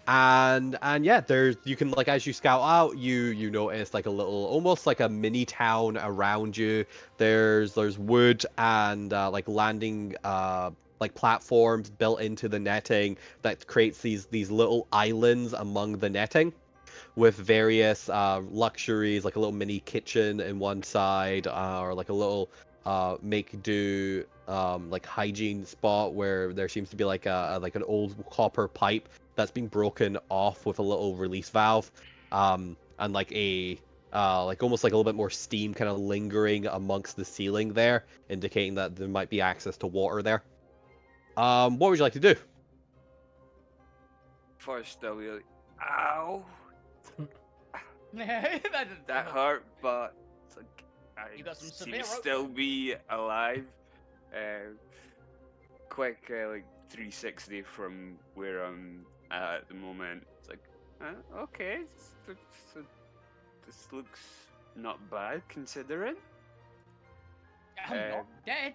And yeah, there's you can like as you scout out, you notice like a little, almost like a mini town around you. There's wood and like landing like platforms built into the netting that creates these little islands among the netting, with various luxuries, like a little mini kitchen in one side, or like a little make-do like hygiene spot where there seems to be like an old copper pipe that's been broken off with a little release valve, and like a like almost like a little bit more steam kind of lingering amongst the ceiling there, indicating that there might be access to water there. What would you like to do? First, I'll be like, ow, that that hurt, but it's like You got some seem severe to rope still be alive. Quick, like 360 from where I'm at the moment. It's like, okay, this looks not bad considering. I'm not dead.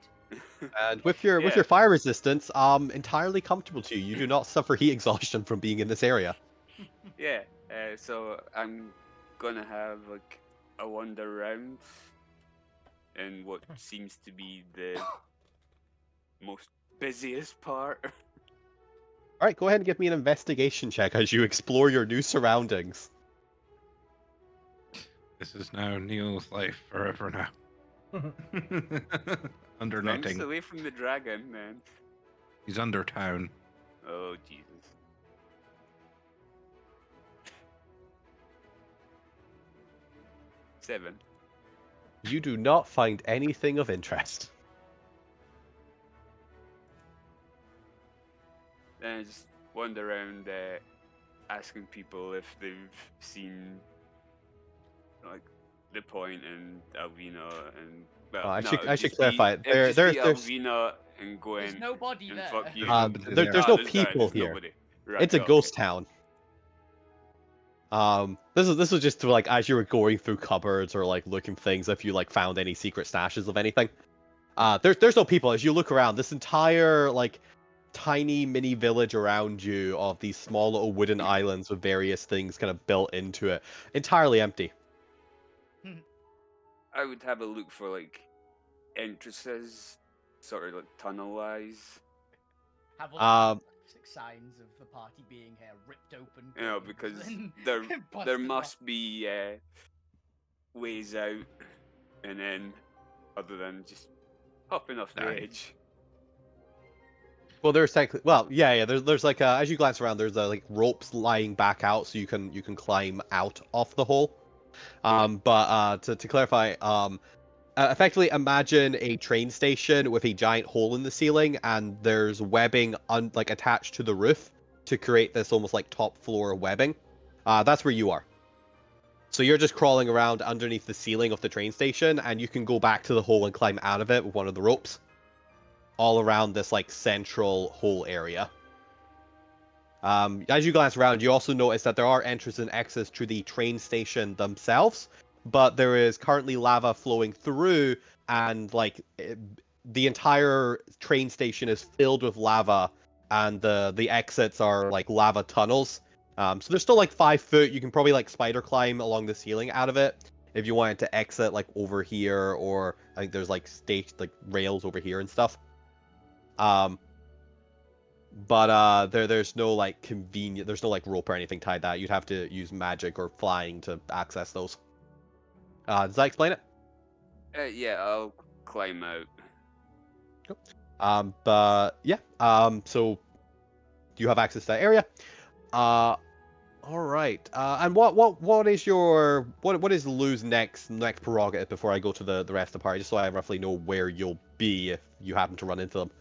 And with your fire resistance, entirely comfortable to you. You do not suffer heat exhaustion from being in this area. Yeah, so I'm gonna have like a wander around in what seems to be the most busiest part. All right, go ahead and give me an investigation check as you explore your new surroundings. This is now Neil's life forever now. Under Long netting. away from the dragon, man. He's under town. Oh Jesus. Seven. You do not find anything of interest. Then I just wander around asking people if they've seen like the point and Alvina and well, I no, should it'd just clarify. be, it'd There's just be Alvina and Gwen There's nobody and there. fuck you. there's no people here. Nobody. Right, It's a okay. ghost town. This was just to, like, as you were going through cupboards or like looking for things, if you like found any secret stashes of anything. There's no people. As you look around, this entire like tiny mini village around you of these small little wooden islands with various things kind of built into it, entirely empty. I would have a look for like entrances, sort of like tunnel wise. Have all the classic signs of the party being here ripped open. You know, clothes, because and there busted must be ways out, and then other than just hopping off the Nice. edge. Well, there's technically, well, yeah. There's like as you glance around, there's like ropes lying back out, so you can climb out of the hole. But to clarify, effectively imagine a train station with a giant hole in the ceiling, and there's webbing like attached to the roof to create this almost like top floor webbing. That's where you are. So you're just crawling around underneath the ceiling of the train station, and you can go back to the hole and climb out of it with one of the ropes. All around this like central hole area. As you glance around, you also notice that there are entrances and exits to the train station themselves, but there is currently lava flowing through, and like the entire train station is filled with lava, and the exits are like lava tunnels So there's still like 5 foot. You can probably like spider climb along the ceiling out of it if you wanted to exit like over here, or I think there's like rails over here and stuff. But there's no like there's no like rope or anything tied that. You'd have to use magic or flying to access those. Does that explain it? Yeah, I'll climb out. But yeah. So you have access to that area. All right. And what is Lou's next prerogative before I go to the rest of the party, just so I roughly know where you'll be if you happen to run into them.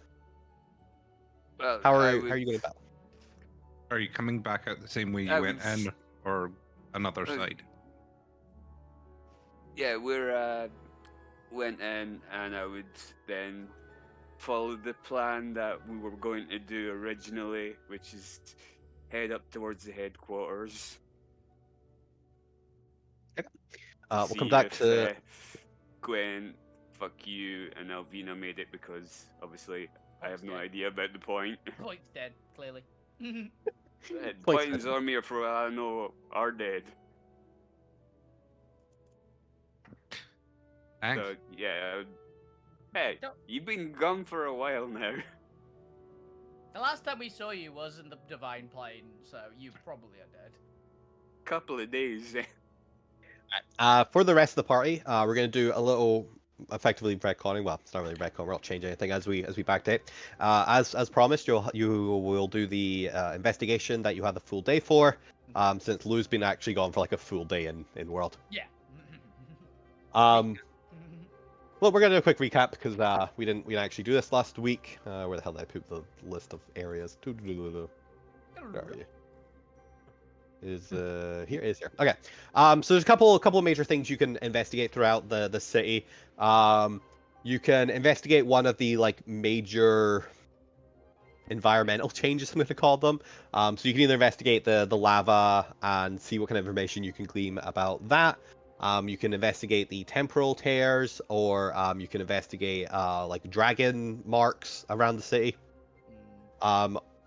Well, How are you going to battle? Are you coming back out the same way I you went was- in, or another Uh, side? Yeah, went in, and I would then follow the plan that we were going to do originally, which is head up towards the headquarters. We'll See come back if, to. Gwen, fuck you, and Alvina made it, because obviously I have no Yeah. idea about the point. Point's dead, clearly. Point and Zormir, for all I know, are dead. Thanks. So yeah. Hey, Don't- you've been gone for a while now. The last time we saw you was in the Divine Plane, so you probably are dead. Couple of days. For the rest of the party, we're going to do a little effectively retconning. Well, it's not really retcon. We're not changing anything as we backdate. As promised, you will do the investigation that you had the full day for. Since Lou's been actually gone for like a full day in World. Yeah. Well, we're gonna do a quick recap because we didn't actually do this last week. Where the hell did I put the list of areas? Where are you? Here is here. Okay. So there's a couple of major things you can investigate throughout the city. You can investigate one of the like major environmental changes, I'm going to call them. So you can either investigate the lava and see what kind of information you can glean about that. You can investigate the temporal tears, or you can investigate like dragon marks around the city.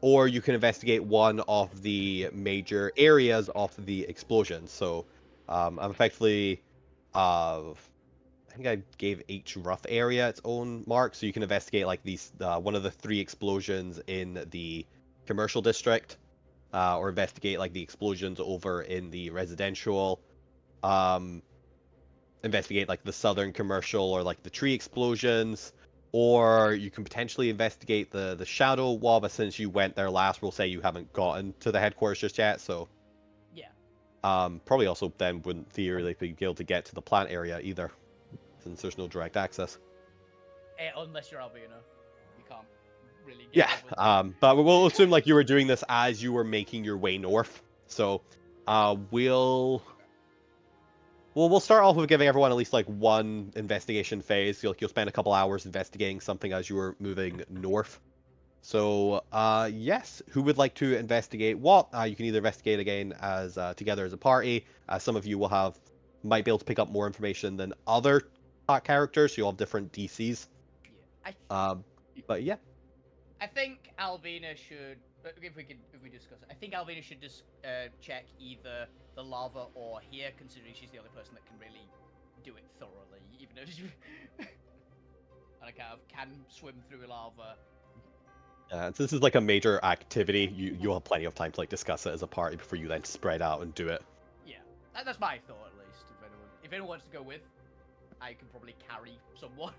Or you can investigate one of the major areas of the explosion. So I'm effectively, I think I gave each rough area its own mark. So you can investigate like these one of the 3 explosions in the commercial district, or investigate like the explosions over in the residential. Investigate like the southern commercial, or like the tree explosions. Or you can potentially investigate the shadow wall, but since you went there last, we'll say you haven't gotten to the headquarters just yet, so Yeah. probably also then wouldn't theoretically be able to get to the plant area either, since there's no direct access. Unless you're Alvina. You can't really get Yeah, over but we'll assume like you were doing this as you were making your way north. So we'll start off with giving everyone at least like one investigation phase. You'll spend a couple hours investigating something as you were moving north. So yes, who would like to investigate what? You can either investigate again as together as a party. Some of you might be able to pick up more information than other characters. So you'll have different DCs. Yeah. But yeah. I think Alvina should, if we discuss it, I think Alvina should just check either the lava or here, considering she's the only person that can really do it thoroughly, even though she and I kind of can swim through lava. So this is like a major activity. You'll have plenty of time to like discuss it as a party before you then spread out and do it. Yeah, that's my thought at least. If anyone wants to go with, I can probably carry someone,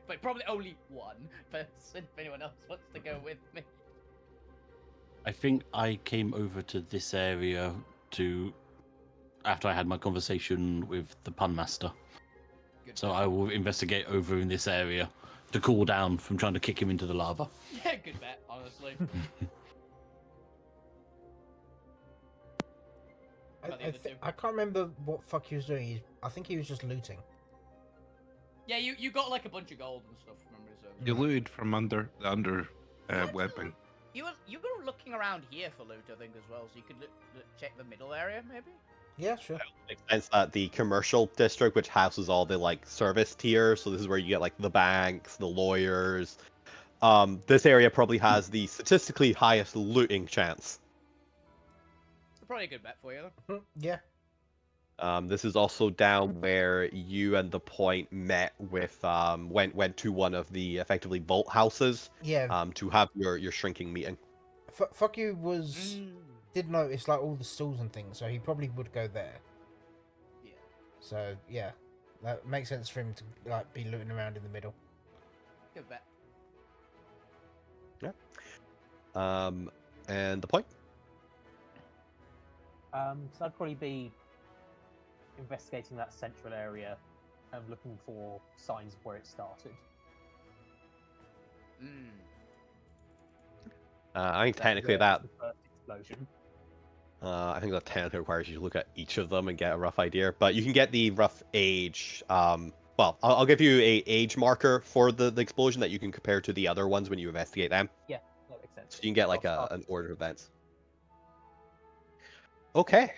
but probably only one person. If anyone else wants to go with me. I think I came over to this area after I had my conversation with the pun master. Good So bet. I will investigate over in this area to cool down from trying to kick him into the lava. Yeah, good bet, honestly. About the other two. I can't remember what fuck he was doing. I think he was just looting. Yeah, you got like a bunch of gold and stuff. Remember? So You looted from under webbing. you were looking around here for loot, I think, as well. So you could check the middle area, maybe. Yeah, sure. Makes sense that the commercial district, which houses all the like service tiers, so this is where you get like the banks, the lawyers. This area probably has the statistically highest looting chance. Probably a good bet for you. Though. Yeah. This is also down where you and the Point met with went to one of the effectively vault houses Yeah. to have your shrinking meeting. Fuck you did notice like all the stalls and things, so he probably would go there. Yeah. So yeah, that makes sense for him to like be looting around in the middle. Good bet. And the Point. So I'd probably be investigating that central area and looking for signs of where it started. I think technically Where that was the first explosion. I think that technically requires you to look at each of them and get a rough idea. But you can get the rough age. Well, I'll give you a age marker for the explosion that you can compare to the other ones when you investigate them. Yeah, that makes sense. So you can get like I'll start an order of events. Okay.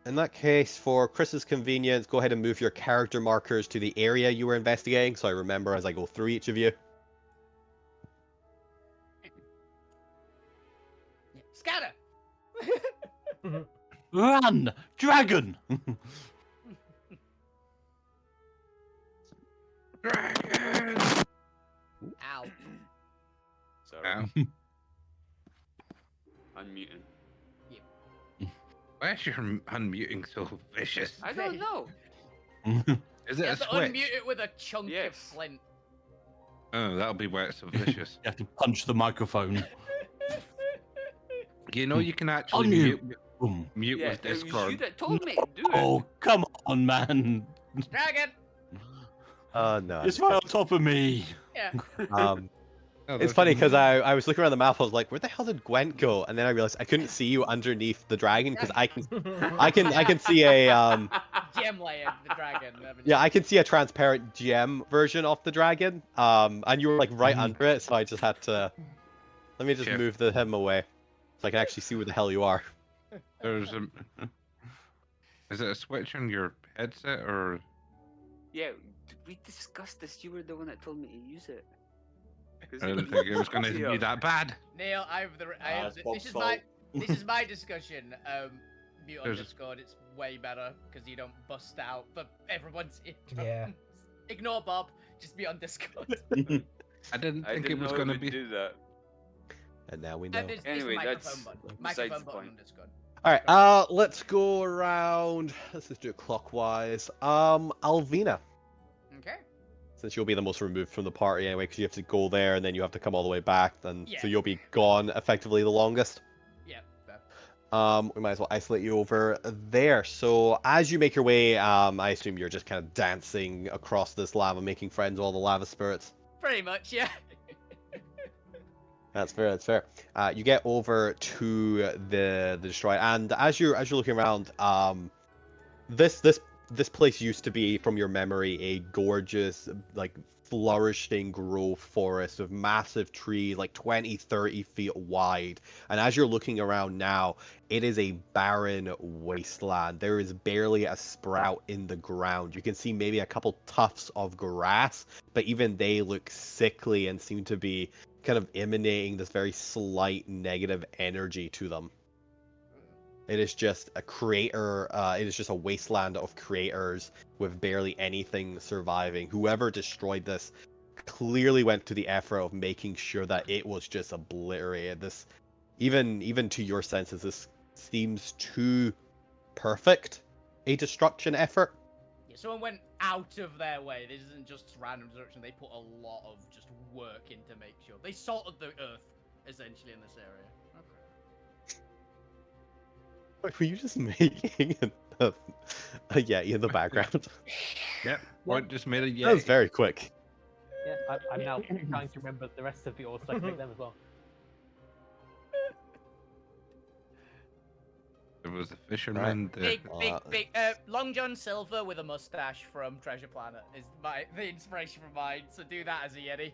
In that case, for Chris's convenience, go ahead and move your character markers to the area you were investigating, so I remember as I go through each of you. Scatter! Run, dragon! Dragon! Ow. Sorry. Ow. Unmuting. Why is your unmuting so vicious? I don't know. Is You it a have to switch? unmute it with a chunk of Yes. flint. Oh, that'll be why it's so vicious. You have to punch the microphone. You know you can actually Unmute. mute Yeah, with you Discord. should have told me to do it. Oh, come on, man. Dragon! No. It's right on top of me. Yeah. Oh, It's there's funny a- because I was looking around the map. I was like, "Where the hell did Gwent go?" And then I realized I couldn't see you underneath the dragon because I can see a Gem layer, the dragon. haven't yeah, you? I can see a transparent gem version of the dragon. And you were like right Mhm. under it, so I just had to. Let me just Chef. move him away, so I can actually see where the hell you are. There's a. Is it a switch on your headset or? Yeah, did we discuss this? You were the one that told me to use it. 'Cause I it didn't think it was going to Yeah. be that bad. Neil, I have it's this Bob's is fault. this is my discussion. Mute on There's a- Discord. It's way better because you don't bust out for everyone's eardrums. Yeah. Ignore Bob. Just be on Discord. I didn't I think didn't it was know going to would be. do that. And now we know. There's Anyway, microphone that's button. besides Microphone the button point. on Discord. All right, let's go around. Let's just do it clockwise. Alvina, Okay. since you'll be the most removed from the party anyway, because you have to go there and then you have to come all the way back, and Yeah. so you'll be gone effectively the longest. Yeah. Fair. We might as well isolate you over there. So as you make your way, I assume you're just kind of dancing across this lava, making friends with all the lava spirits. Pretty much, yeah. That's fair. That's fair. You get over to the destroyer, and as you're looking around, this place used to be, from your memory, a gorgeous, like, flourishing grove forest of massive trees, like 20, 30 feet wide. And as you're looking around now, it is a barren wasteland. There is barely a sprout in the ground. You can see maybe a couple tufts of grass, but even they look sickly and seem to be kind of emanating this very slight negative energy to them. It is just a crater. It is just a wasteland of craters with barely anything surviving. Whoever destroyed this clearly went to the effort of making sure that it was just obliterated. This, even to your senses, this seems too perfect a destruction effort. Yeah, someone went out of their way. This isn't just random destruction. They put a lot of just work in to make sure. They salted the earth, essentially, in this area. Okay. Were you just making a yeti in the background? Yep. Point just made a That was yeah. very quick. Yeah, I'm now trying to remember the rest of yours so I can make them as well. There was a fisherman. Big, Uh, big. Long John Silver with a mustache from Treasure Planet is the inspiration for mine. So do that as a Yeti.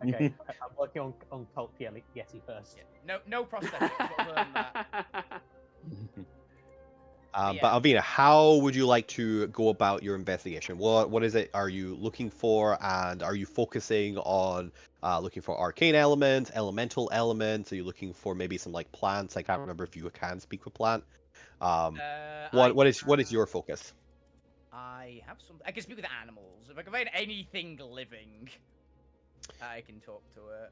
Okay, I'm working on Cult Yeti first. Yeah, no prosthetics other than that. But Yeah. Alvina, how would you like to go about your investigation? What is it are you looking for, and are you focusing on looking for arcane elements, elemental elements? Are you looking for maybe some like plants? I can't remember if you can speak with plant. What is your focus? I have some. I can speak with animals. If I can find anything living, I can talk to it.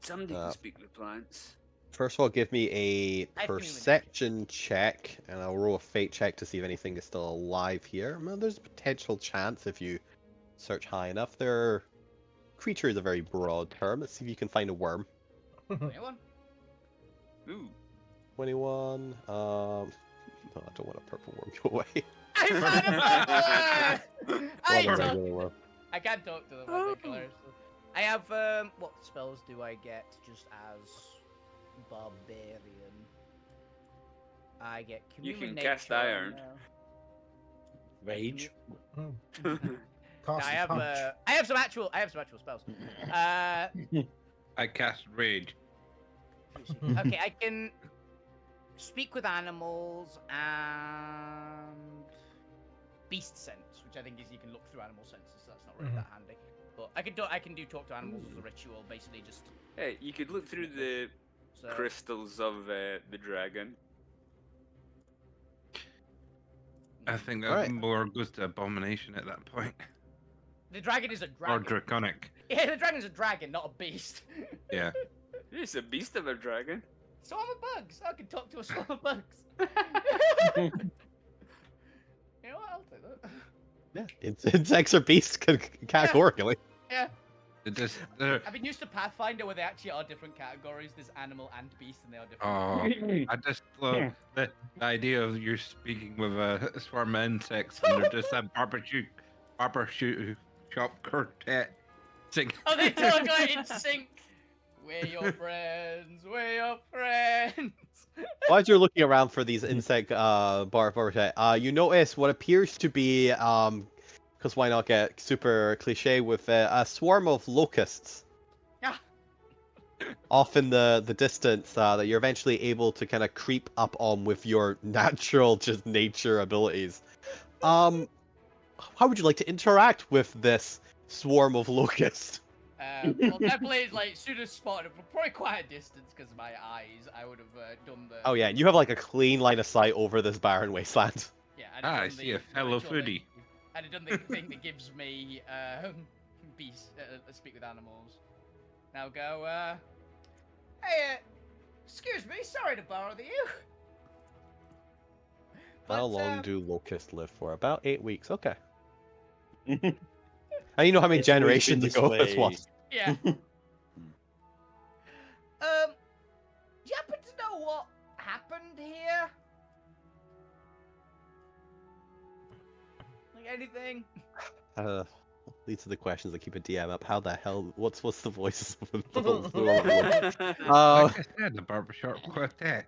Somebody can speak with plants. First of all, give me a I have perception check, and I'll roll a fate check to see if anything is still alive here. Well, there's a potential chance if you search high enough. Creature is a very broad term. Let's see if you can find a worm. 21. Ooh. 21. No, I don't want a purple worm. Go away. I found a purple Want a regular worm. I can't talk to them. I think hilarious. I have what spells do I get just as barbarian? I get You commune can with cast nature, iron. Rage. Cast I have punch. I have some actual spells. I cast rage. Okay, I can speak with animals and beast sense, which I think is you can look through animal senses. So that's not really that handy. But I can do talk to animals as a ritual, basically just. Hey, you could look through the So, crystals of the dragon. I think that Alright. more goes to abomination at that point. the dragon is a Or dragon. draconic. Yeah, the dragon's a dragon, not a beast. Yeah. It's a beast of a dragon. Swarm of bugs. I can talk to a swarm of bugs. You know what? I'll take that. Yeah, insects or beasts categorically. Yeah. I've I've been used to Pathfinder where they actually are different categories. There's animal and beast, and they are different. I just love the idea of you speaking with a swarm of insects and they're just a barber shop quartet singing. Oh, they all go in sync. We're your friends. We're your friends. While you're looking around for these insect you notice what appears to be because why not get super cliche with a swarm of locusts Yeah. off in the distance that you're eventually able to kind of creep up on with your natural just nature abilities. How would you like to interact with this swarm of locusts? Well, definitely, like, soon as spotted from probably quite a distance because of my eyes, I would have done the. Oh yeah, and you have like a clean line of sight over this barren wasteland. Yeah, I see a fellow foodie. I'd have done the thing that gives me beast speak with animals. Now go. Hey, excuse me, sorry to bother you. How But, long do locusts live for? About 8 weeks. Okay. And you know how many It's always been generations this ago this way. was? Yeah. Do you happen to know what happened here? Like anything? Leads to the questions that keep a DM up. How the hell? What's the voices of the Like Uh, I said, the barbershop quartet.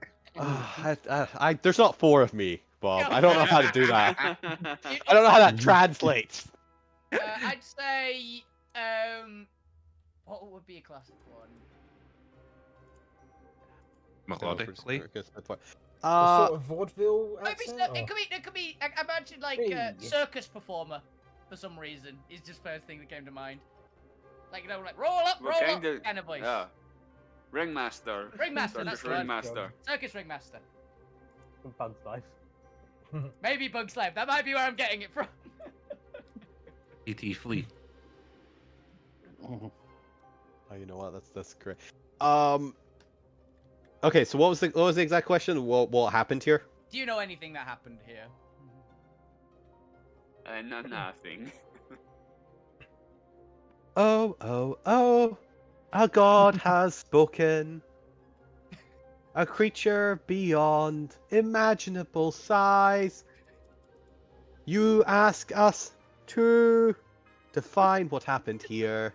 there's not 4 of me, Bob. I don't know how to do that. I don't know how that translates. I'd say, what would be a classic one? Melodically. A sort of vaudeville Maybe accent? it could be. I imagine like Hey. circus performer for some reason is just first thing that came to mind. Like you know, like roll up, What roll kind up, of- kind of voice. Yeah. Ringmaster. Ringmaster, that's Circus the word. ringmaster. Circus ringmaster. From Bug's Life. Maybe Bug's Life. That might be where I'm getting it from. E.T. Fleet. Oh, you know what? That's great. Okay, so what was the exact question? What happened here? Do you know anything that happened here? Nothing. Oh, our God has spoken. A creature beyond imaginable size. You ask us to define what happened here.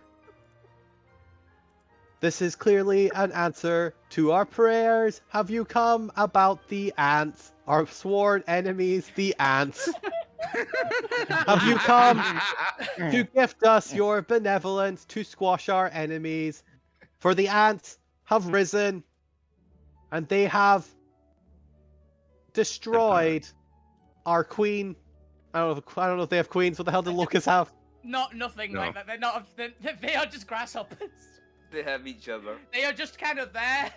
This is clearly an answer to our prayers. Have you come about the ants, our sworn enemies, the ants? Have you come to gift us your benevolence to squash our enemies? For the ants have risen, and they have destroyed our queen. I don't know if they have queens. What the hell do locusts have? Nothing No. like that. They're not. They are just grasshoppers. They have each other. They are just kind of there.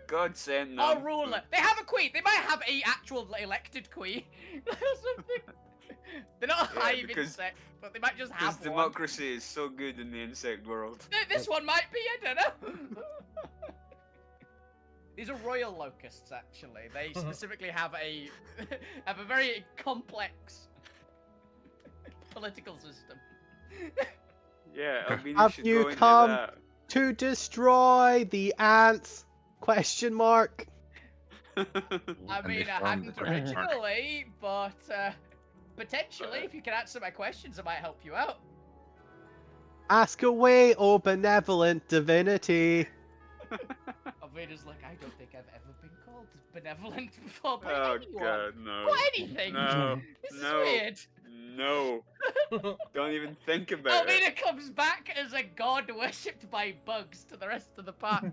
God sent them. Or ruler. They have a queen. They might have a actual elected queen or something. They're not a Yeah, hive because- insect, but they might just Because have one. democracy is so good in the insect world. This one might be. I don't know. These are royal locusts, actually. They specifically have a very complex political system. Yeah, Albina Have should you go into come- that. To destroy the ants? Question mark. I And mean, they I formed hadn't the Democratic Party. originally, but potentially, if you can answer my questions, I might help you out. Ask away, O benevolent divinity. Aveda's like, I don't think I've ever been called benevolent before by Oh anyone. god, no. Or anything. No, This no. is weird. No. Don't even think about it. Alvina comes back as a god worshipped by bugs to the rest of the park.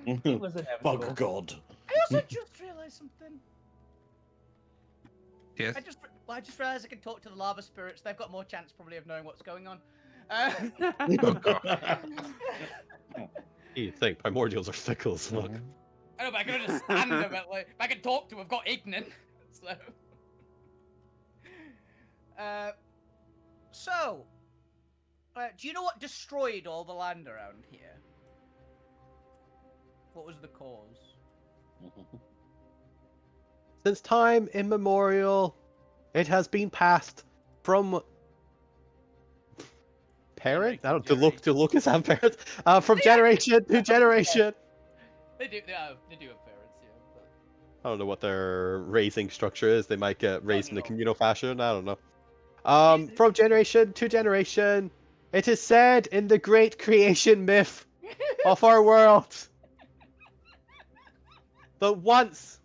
It was inevitable. Bug god. I also just realised something. Yes. I just realised I can talk to the lava spirits. They've got more chance probably of knowing what's going on. Oh god. You think primordials are fickle as fuck. I know, but I can understand them. If I can talk to them, I've got ignorant. So, do you know what destroyed all the land around here? What was the cause? Since time immemorial, it has been passed from parent. I don't do locusts have parents? From generation to generation. They do have parents, yeah. But... I don't know what their raising structure is. They might get raised in a no. communal fashion. I don't know. From generation to generation, it is said in the great creation myth of our world that once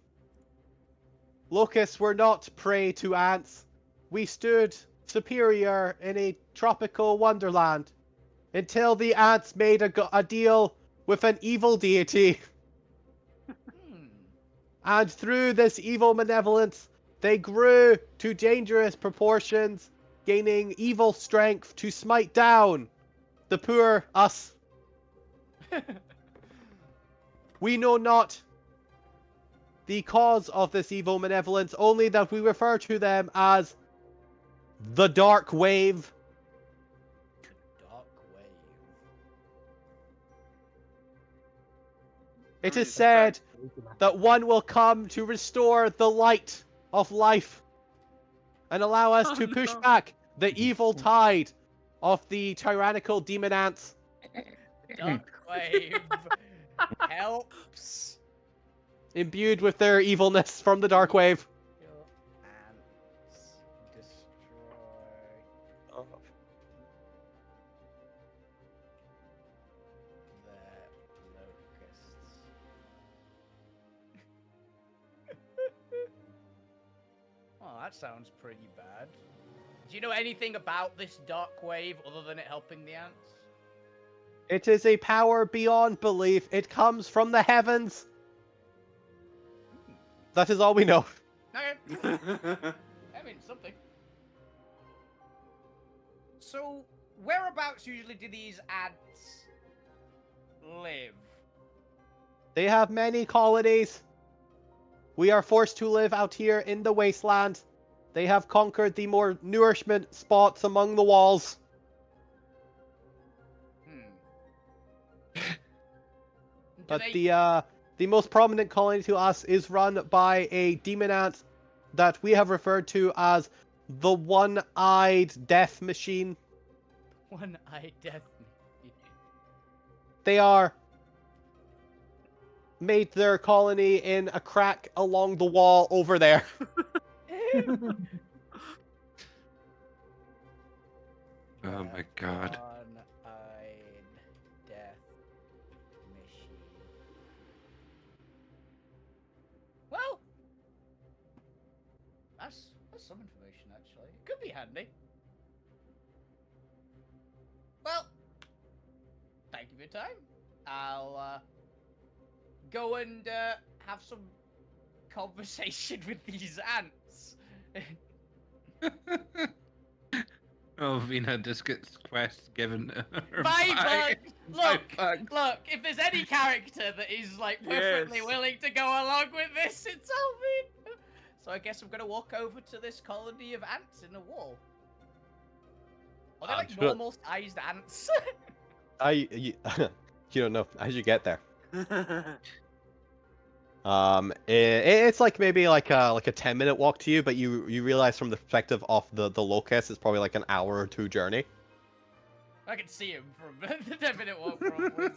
locusts were not prey to ants. We stood superior in a tropical wonderland until the ants made a deal with an evil deity. And through this evil malevolence, they grew to dangerous proportions, gaining evil strength to smite down the poor us. We know not the cause of this evil malevolence, only that we refer to them as the Dark Wave. Dark wave. It I mean, is it's a said fact. that one will come to restore the light of life and allow us to push back the evil tide of the tyrannical demon ants. Dark wave helps Imbued with their evilness from the Dark Wave. your ants destroy the locusts. Oh, that sounds pretty bad. Do you know anything about this dark wave other than it helping the ants? It is a power beyond belief. It comes from the heavens. That is all we know. Okay. I mean, something. So, whereabouts usually do these ants live? They have many colonies. We are forced to live out here in the wasteland. They have conquered the more nourishment spots among the walls. Do But they- the most prominent colony to us is run by a demon ant that we have referred to as the One-Eyed Death Machine. One-eyed death. They are made their colony in a crack along the wall over there. Oh my god. One-eyed death machine. Well, that's some information actually. It could be handy. Well, thank you for your time. I'll go and have some conversation with these ants. Oh, Vina just gets quest given to her. Bye, Bug! Bye, Look, Bug. look, if there's any character that is like perfectly Yes. willing to go along with this, it's Alvin. So I guess I'm gonna walk over to this colony of ants in the wall. Are they like Sure. normal-sized ants? You don't know as you get there. It's like maybe like a 10-minute walk to you, but you realize from the perspective of the locust, it's probably like an hour or two journey. I can see him from the 10-minute walk, probably.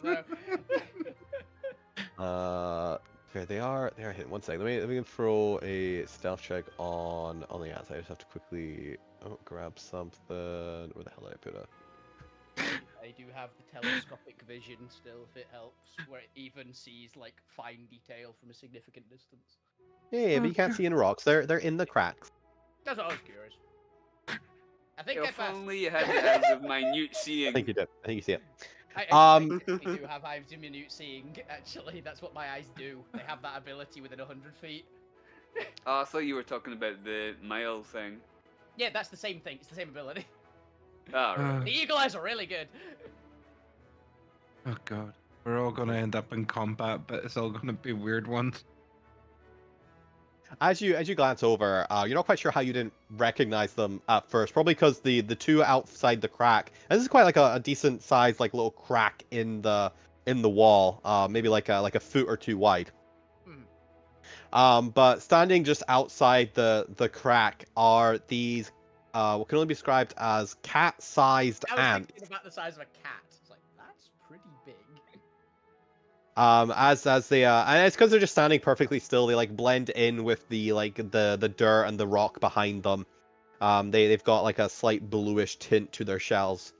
So. Okay, they are hitting. One second. Let me throw a stealth check on the ants. I just have to quickly grab something. Where the hell did I put it? I do have the telescopic vision still, if it helps, where it even sees like fine detail from a significant distance. Yeah, but you can't see in rocks. They're in the cracks. That's what I was curious. I think I If passed. only you had the eyes of minute I seeing. think you did. I think you see it. I Um, do have eyes of minute seeing, actually. That's what my eyes do. They have that ability within 100 feet. Oh, I thought you were talking about the mile thing. Yeah, that's the same thing. It's the same ability. Ah, right. The eagle eyes are really good. Oh god, we're all gonna end up in combat, but it's all gonna be weird ones. As you glance over, you're not quite sure how you didn't recognize them at first. Probably because the two outside the crack. And this is quite like a decent sized like little crack in the wall. Maybe like a foot or two wide. But standing just outside the crack are these what can only be described as cat-sized I was ants. thinking about the size of a cat. It's like, that's pretty big. As they and it's because they're just standing perfectly still. They like blend in with the the dirt and the rock behind them. They've got like a slight bluish tint to their shells.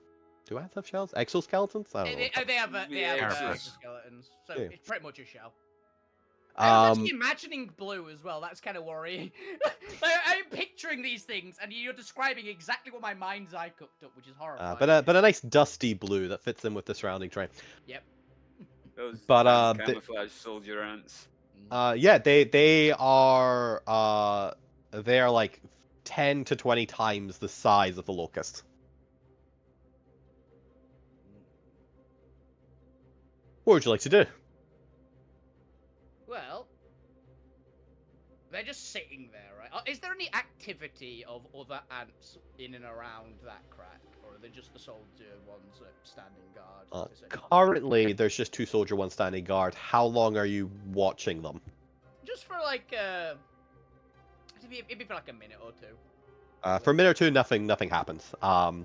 Do ants have shells? Exoskeletons? I don't know. They have Carapace. skeletons, so Yeah. it's pretty much a shell. I was Um, actually imagining blue as well. That's kind of worrying. Like, I'm picturing these things, and you're describing exactly what my mind's eye cooked up, which is horrifying. but a nice dusty blue that fits in with the surrounding terrain. Yep. Those But, damn the- camouflage soldier ants. Yeah, they are they're like 10 to 20 times the size of the locust. What would you like to do? Well, they're just sitting there, right? Is there any activity of other ants in and around that crack, or are they just the soldier ones that standing guard? essentially? Currently, there's just two soldier, one standing guard. How long are you watching them? Just for like it'd be for like a minute or two. For a minute or two, nothing happens.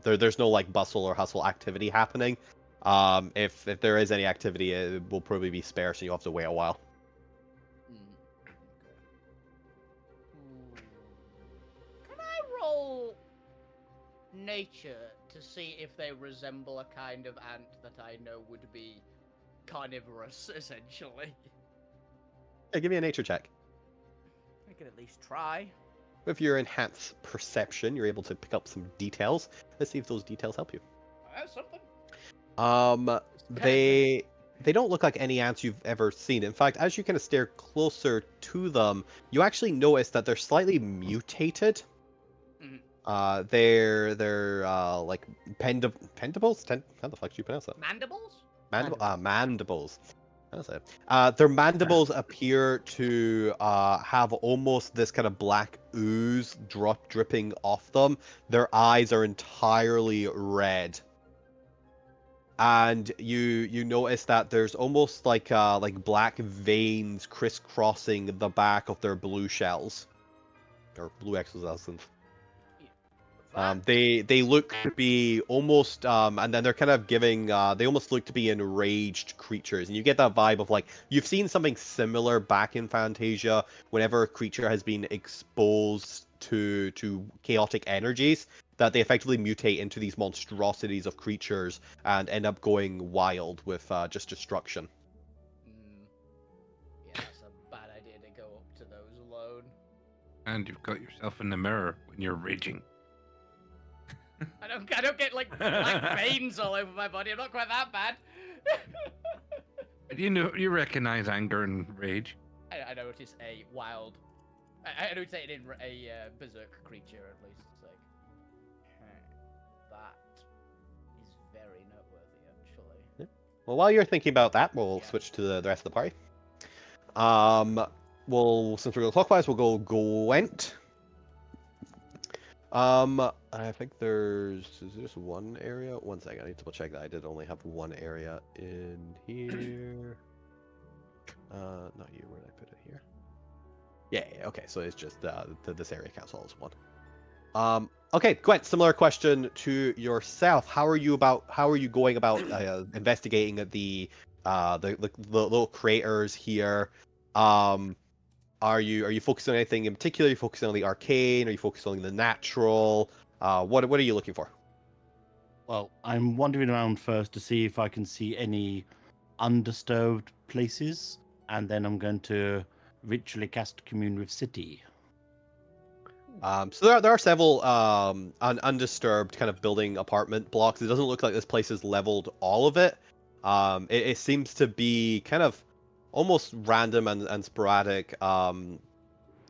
There's no like bustle or hustle activity happening. If there is any activity, it will probably be sparse, and you'll have to wait a while. Can I roll nature to see if they resemble a kind of ant that I know would be carnivorous, essentially? Yeah, give me a nature check. I could at least try. With your enhanced perception, you're able to pick up some details. Let's see if those details help you. That's something. They don't look like any ants you've ever seen. In fact, as you kind of stare closer to them, you actually notice that they're slightly mutated. They're like pendibles. How the fuck do you pronounce that? Mandibles? Mandibles. That's it. Their mandibles appear to have almost this kind of black ooze dripping off them. Their eyes are entirely red. And you notice that there's almost like black veins crisscrossing the back of their blue shells, or blue exoskeletons. They look to be almost and then they're kind of giving they almost look to be enraged creatures, and you get that vibe of like you've seen something similar back in Fantasia whenever a creature has been exposed to chaotic energies, that they effectively mutate into these monstrosities of creatures and end up going wild with just destruction. Yeah, that's a bad idea to go up to those alone. And you've got yourself in the mirror when you're raging. I don't get like black veins all over my body. I'm not quite that bad. You recognize anger and rage. I notice a wild. I notice a berserk creature at least. It's like, that is very noteworthy, actually. Well, while you're thinking about that, we'll Yeah. switch to the rest of the party. Since we're going clockwise, we'll go Gwent. I think is there just one area? One second, I need to double check that I did only have one area in here. Not you, where did I put it here? Yeah, okay, so it's just this area counts all as one. Okay, Gwent, similar question to yourself. How are you going about investigating the little craters here? Are you focusing on anything in particular? Are you focusing on the arcane? Are you focusing on the natural? What are you looking for? Well, I'm wandering around first to see if I can see any undisturbed places, and then I'm going to ritually cast Commune with City. So there are several undisturbed kind of building apartment blocks. It doesn't look like this place is leveled all of it. It seems to be kind of almost random and sporadic.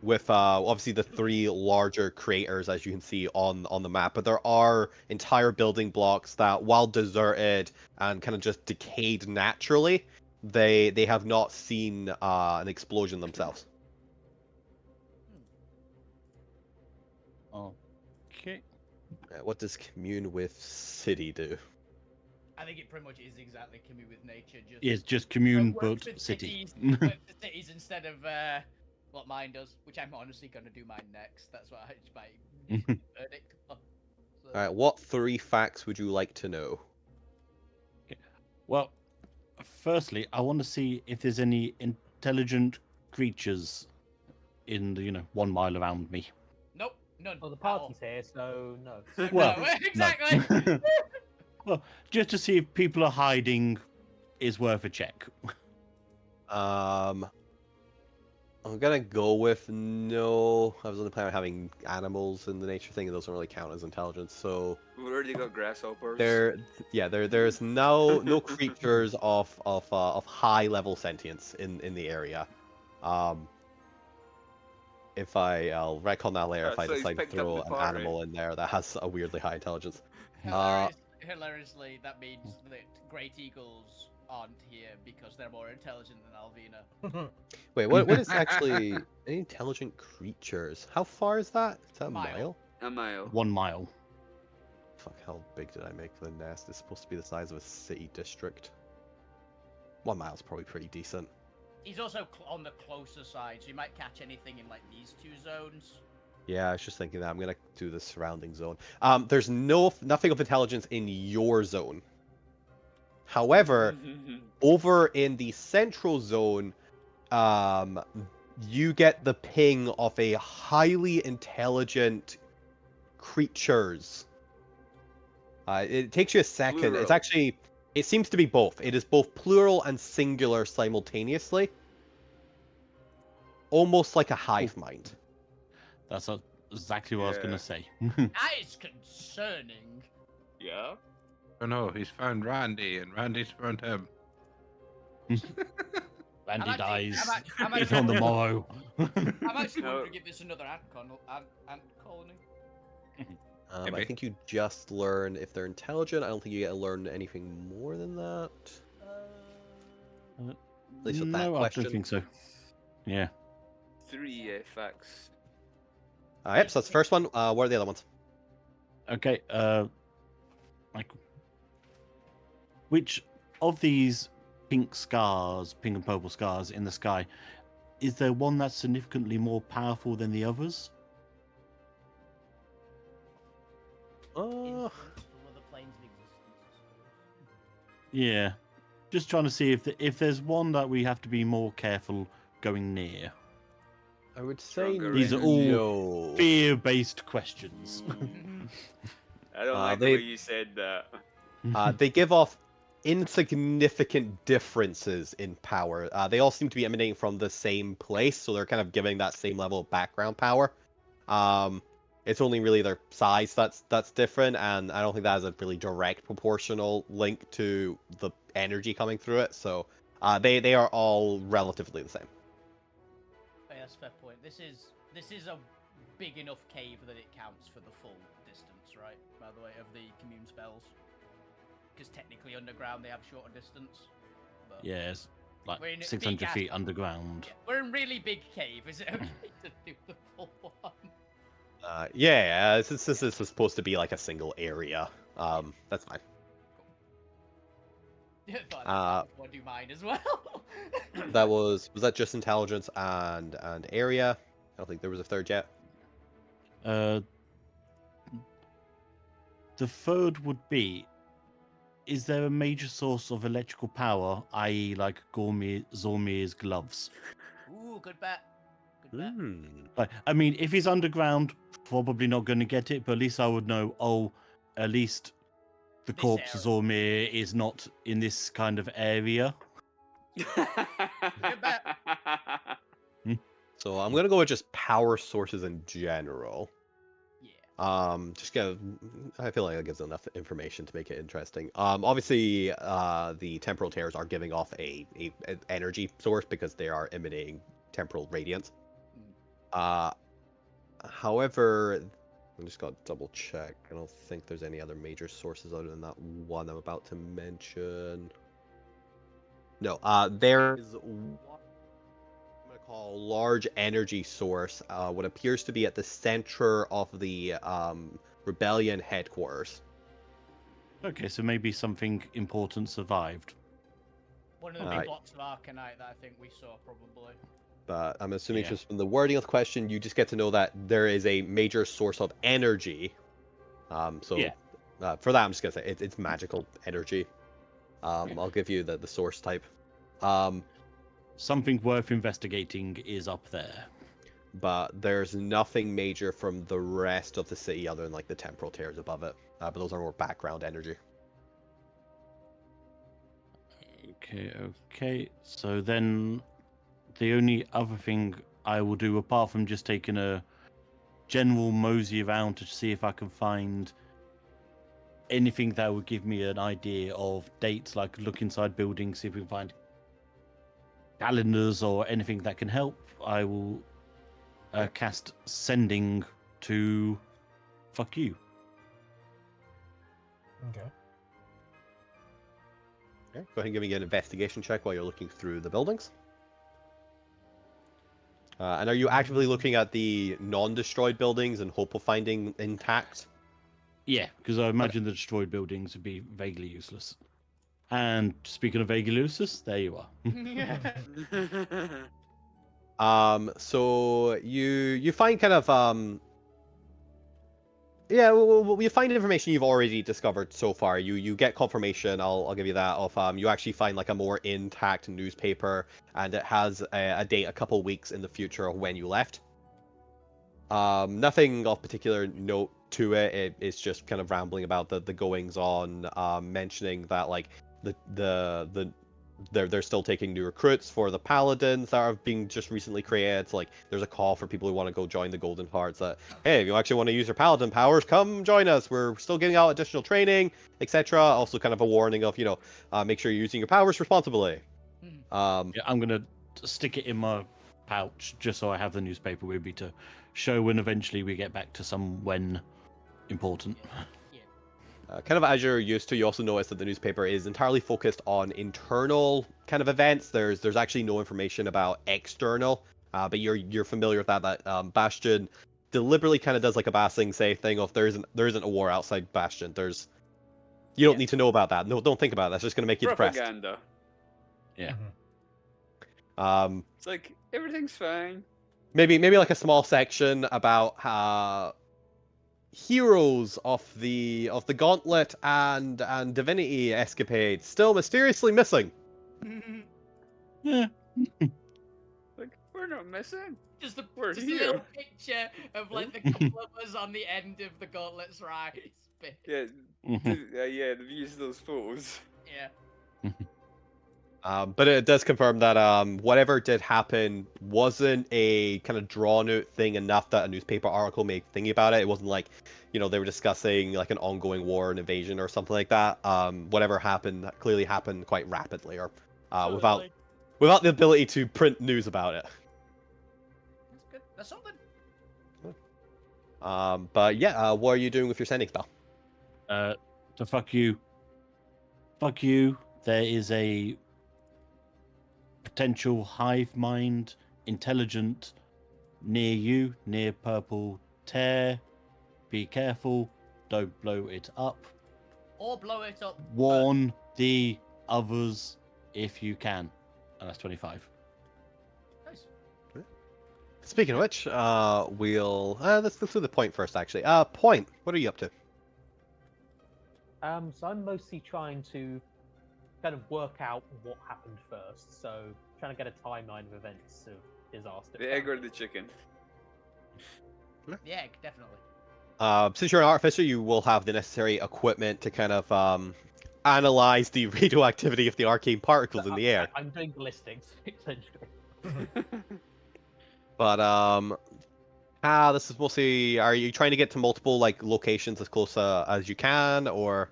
With obviously the three larger craters as you can see on the map, but there are entire building blocks that, while deserted and kind of just decayed naturally, they have not seen an explosion themselves. Okay. What does Commune with City do? I think it pretty much is exactly commune with nature. It's just Commune works but with City. works with cities instead of what mine does, which I'm honestly gonna do mine next. That's what my verdict. So, All right, what 3 facts would you like to know? Well, firstly, I want to see if there's any intelligent creatures in the 1 mile around me. Nope, none. Well, the at all. party's here, so no. Well, no, no. exactly. Well, just to see if people are hiding is worth a check. I'm gonna go with no. I was only planning on having animals in the nature thing, and those don't really count as intelligence. So We've already got grasshoppers. there's no creatures of high level sentience in the area. If I'll recall that later if I So he's decide to picked up throw the an party. animal in there that has a weirdly high intelligence. Hilariously, that means that great eagles aren't here because they're more intelligent than Alvina. Wait, what is actually any intelligent creatures? How far is that? Is that a mile? A mile. 1 mile. Fuck, how big did I make the nest? It's supposed to be the size of a city district. 1 mile's probably pretty decent. He's also on the closer side, so you might catch anything in like these 2 zones. Yeah, I was just thinking that. I'm gonna do the surrounding zone. There's nothing of intelligence in your zone. However, over in the central zone, you get the ping of a highly intelligent creatures. It takes you a second. It's Plural. actually, it seems to be both. It is both plural and singular simultaneously. Almost like a hive mind. That's exactly what I was going Yeah. to say. That is concerning. Yeah. Oh no, he's found Randy, and Randy's found him. Randy I'm dies. I'm It's on the morrow. I'm actually No. wondering if it's another ant colony. I Maybe. think you just learn if they're intelligent. I don't think you get to learn anything more than that. At least with that No, I question. don't think so. Yeah. 3 facts. Yep, so that's the first one. What are the other ones? Okay. Like, which of these pink and purple scars in the sky, is there one that's significantly more powerful than the others? Influence all other planes in existence. Yeah. Just trying to see if there's one that we have to be more careful going near. I would say Stronger These are all no. fear-based questions. I don't like they- the way you said that. They give off insignificant differences in power. They all seem to be emanating from the same place, so they're kind of giving that same level of background power. It's only really their size that's different, and I don't think that has a really direct proportional link to the energy coming through it. So they are all relatively the same. that's a fair point. This is a big enough cave that it counts for the full distance, right? By the way, of the commune spells, because technically underground they have shorter distance. But Yes, like we're in a 600 big-ass- feet underground. Yeah, we're in really big cave. Is it okay to do the full one? Yeah, since this is supposed to be like a single area, that's fine. But I do mine as well. That was that just intelligence and area? I don't think there was a third yet. The third would be: is there a major source of electrical power, i.e., like Zormir's gloves? Ooh, good bet. Good bet. Like, I mean, if he's underground, probably not going to get it, but at least I would know. Oh, at least the This corpse of area. Zormir is not in this kind of area. Good bet. So I'm gonna go with just power sources in general. Yeah. Just I feel like that gives enough information to make it interesting. Obviously, the temporal tears are giving off a energy source because they are emanating temporal radiance. However, I just got to double check. I don't think there's any other major sources other than that one I'm about to mention. No, there is one I'm gonna call large energy source. What appears to be at the center of the rebellion headquarters. Okay, so maybe something important survived. One of the big blocks of Arcanite that I think we saw probably. But I'm assuming Yeah. just from the wording of the question, you just get to know that there is a major source of energy. So Yeah. For that, I'm just gonna say it's magical energy. I'll give you the source type. Something worth investigating is up there. But there's nothing major from the rest of the city other than like the temporal tears above it. But those are more background energy. Okay. So then the only other thing I will do, apart from just taking a general mosey around to see if I can find anything that would give me an idea of dates, like look inside buildings, see if we can find calendars or anything that can help, I will cast sending to fuck you. Okay. Okay, go ahead and give me an investigation check while you're looking through the buildings. And are you actively looking at the non-destroyed buildings in hope of finding intact? Yeah, because I imagine the destroyed buildings would be vaguely useless. And speaking of vaguely useless, there you are. So you find kind of yeah, well, you find information you've already discovered so far. You get confirmation. I'll give you that of you actually find like a more intact newspaper, and it has a date a couple weeks in the future of when you left. Nothing of particular note to it. It's just kind of rambling about the goings on, mentioning that like they're still taking new recruits for the paladins that are being just recently created. Like there's a call for people who want to go join the Golden Hearts that, hey, if you actually want to use your paladin powers, come join us. We're still giving out additional training, etc. Also kind of a warning of, make sure you're using your powers responsibly. Yeah, I'm gonna stick it in my pouch just so I have the newspaper with me to show when eventually we get back to when important. Kind of as you're used to, you also notice that the newspaper is entirely focused on internal kind of events. There's actually no information about external, but you're familiar with that Bastion deliberately kind of does like a Basing say thing of there isn't a war outside Bastion. You don't need to know about that. No, don't think about it. That's just going to make you depressed. Propaganda. Yeah. It's like everything's fine. Maybe like a small section about heroes of the Gauntlet and Divinity escapade still mysteriously missing. Yeah. Like we're not missing. Just a We're just a here. little picture of like the couple of us on the end of the Gauntlet's rise. bit. Yeah, Mhm. they've used those photos. Yeah. But it does confirm that whatever did happen wasn't a kind of drawn out thing enough that a newspaper article made thingy about it. It wasn't like, they were discussing like an ongoing war, an invasion, or something like that. Whatever happened clearly happened quite rapidly, or without the ability to print news about it. That's something. But yeah, what are you doing with your sending spell? To fuck you. Fuck you. There is a potential hive mind intelligent near you, near purple tear. Be careful. Don't blow it up. Or blow it up. Warn the others if you can. And that's 25. Nice. Speaking of which, we'll let's go through the point first. Actually, point. What are you up to? So I'm mostly trying to kind of work out what happened first. So trying to get a timeline of events of disaster. The egg or the chicken? The egg, definitely. Since you're an artificer, you will have the necessary equipment to kind of analyze the radioactivity of the arcane particles in the air. I'm doing ballistics, essentially. But this is mostly. Are you trying to get to multiple like locations as close as you can, or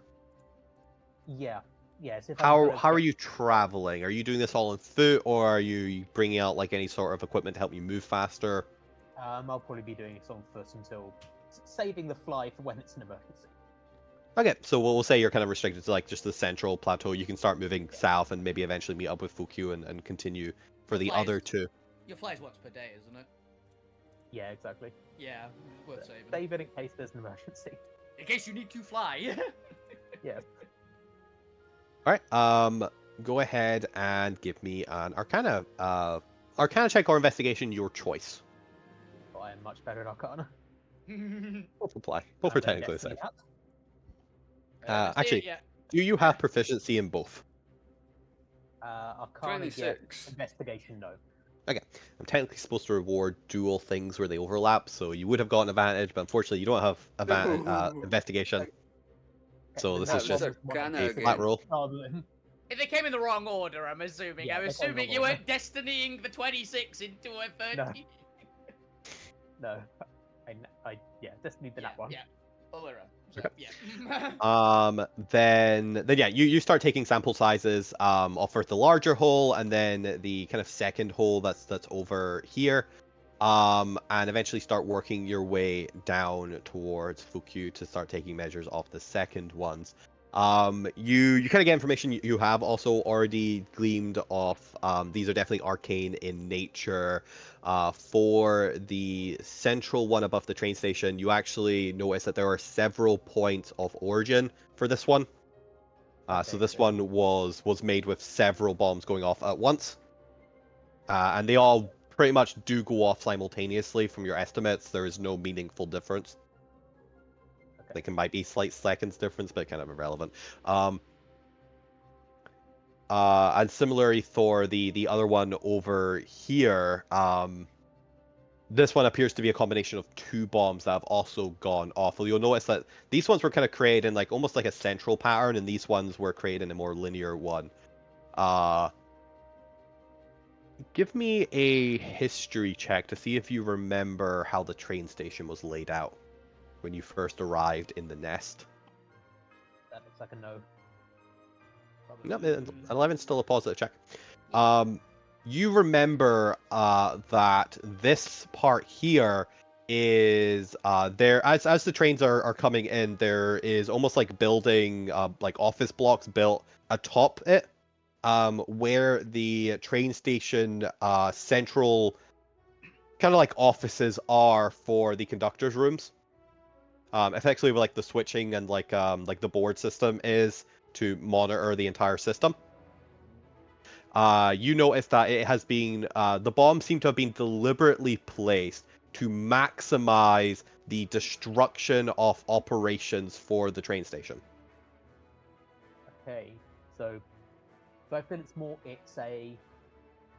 Yeah. Yes. If how are you traveling? Are you doing this all on foot, or are you bringing out like any sort of equipment to help you move faster? I'll probably be doing it on foot until saving the fly for when it's an emergency. Okay, so we'll say you're kind of restricted to like just the central plateau. You can start moving south and maybe eventually meet up with Fukyu and continue for the other two. Your fly's once per day, isn't it? Yeah, exactly. Yeah, worth saving. Save it in case there's an emergency. In case you need to fly. Yeah. All right. Go ahead and give me an Arcana check or investigation, your choice. I am much better at Arcana. Both apply. Both are technically the same. That. Actually, do you have proficiency in both? Arcana, yes. 26. Investigation, no. Okay. I'm technically supposed to reward dual things where they overlap, so you would have gotten advantage, but unfortunately you don't have investigation. So this is just Arcana a flat again. roll. If they came in the wrong order, I'm assuming. Yeah, I'm they came in the assuming wrong you order. weren't destinying the 26 into a 30. No. Yeah, just need the nat one. Yeah. Alterra. So, Okay. yeah. Then yeah, you start taking sample sizes off of the larger hole, and then the kind of second hole that's over here, and eventually start working your way down towards Fukyu to start taking measures of the second ones. You kind of get information you have also already gleamed off. These are definitely arcane in nature. For the central one above the train station, you actually notice that there are several points of origin for this one. So this one was made with several bombs going off at once, and they all pretty much do go off simultaneously. From your estimates, there is no meaningful difference. They might be slight seconds difference, but kind of irrelevant. And similarly for the other one over here, this one appears to be a combination of two bombs that have also gone off. You'll notice that these ones were kind of created in like almost like a central pattern, and these ones were created in a more linear one. Give me a history check to see if you remember how the train station was laid out when you first arrived in the nest. That looks like a no. No, 11's still a positive check. You remember that this part here is there as the trains are coming in, there is almost like building like office blocks built atop it, where the train station central kind of like offices are for the conductors' rooms. Effectively, like the switching and like the board system is to monitor the entire system. You notice that it has been the bombs seem to have been deliberately placed to maximize the destruction of operations for the train station. Okay, so I feel it's a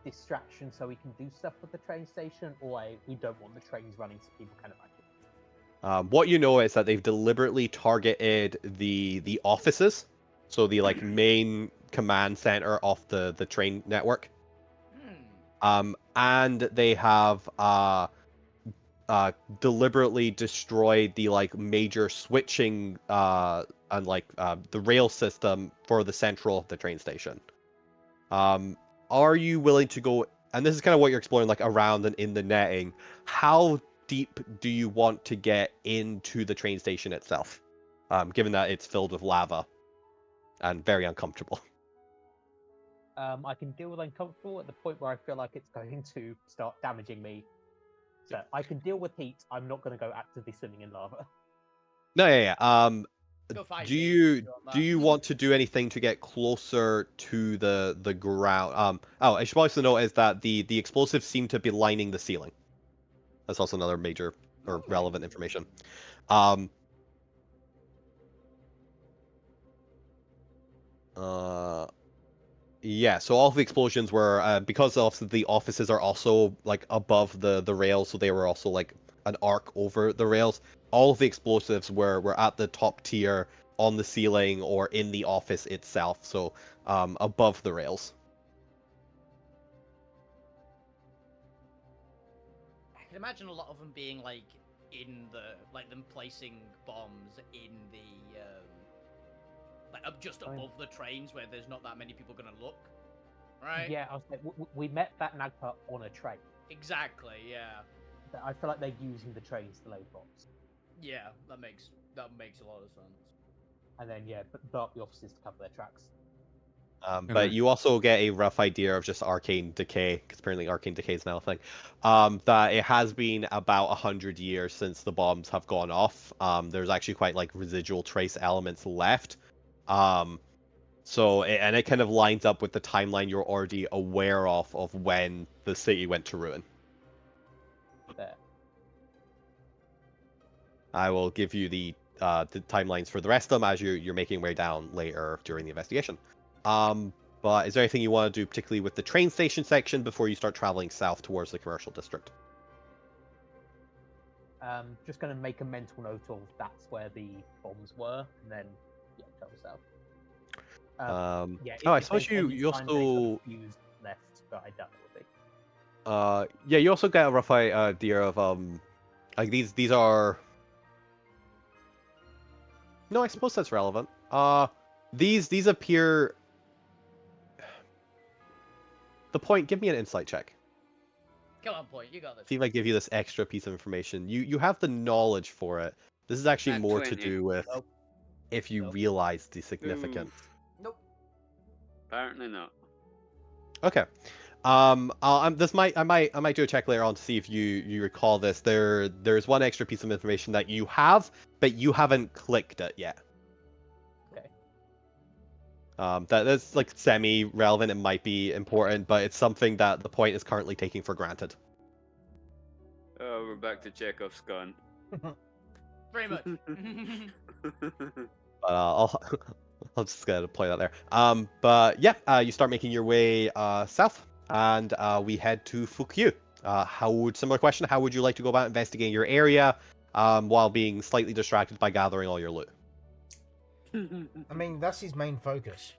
distraction so we can do stuff with the train station, or we don't want the trains running so people can evacuate. What you know is that they've deliberately targeted the offices, so the like main command center of the train network. And they have deliberately destroyed the like major switching and like the rail system for the central of the train station. Are you willing to go and this is kind of what you're exploring, like around and in the netting. How deep do you want to get into the train station itself? Given that it's filled with lava and very uncomfortable. I can deal with uncomfortable at the point where I feel like it's going to start damaging me. So I can deal with heat. I'm not going to go actively swimming in lava. No, yeah. Go find Do me you if want do that. you want to do anything to get closer to the ground? Oh, I should also note is that the explosives seem to be lining the ceiling. That's also another major or Okay. relevant information. Um. Yeah, so all of the explosions were because of the offices are also like above the rails, so they were also like an arc over the rails. All of the explosives were at the top tier on the ceiling or in the office itself, so above the rails. I can imagine a lot of them being like in the them placing bombs in the like up just above the trains where there's not that many people gonna look, right? Yeah, I was like, we met that Nagpa on a train. Exactly. Yeah. I feel like they're using the trains to load bombs. Yeah. That makes a lot of sense. And then, yeah, blow up the offices to cover their tracks. But you also get a rough idea of just arcane decay, because apparently arcane decay is now a thing. That it has been about 100 years since the bombs have gone off. There's actually quite like residual trace elements left. So it kind of lines up with the timeline you're already aware of when the city went to ruin. There. I will give you the timelines for the rest of them as you're making your way down later during the investigation. But is there anything you want to do particularly with the train station section before you start traveling south towards the commercial district? Just going to make a mental note of that's where the bombs were, and then yeah, travel south. Yeah, I if suppose there's you any signs they sort also of fused left, but I doubt it will be. yeah, you also get a rough idea of like these are. No, I suppose that's relevant. These appear. The point. Give me an insight check. Come on, point. You got this. See if I give you this extra piece of information. You have the knowledge for it. This is actually Nat more 20. to do with Nope. if you Nope. realize the significance. Nope. Apparently not. Okay. This I might do a check later on to see if you recall this. There's one extra piece of information that you have, but you haven't clicked it yet. Okay. That's like semi-relevant. It might be important, but it's something that the point is currently taking for granted. Oh, we're back to Chekhov's gun. Pretty much. But I'll just gotta play that there. But yeah, you start making your way south, and we head to Fukyu. Similar question, how would you like to go about investigating your area while being slightly distracted by gathering all your loot? I mean, that's his main focus.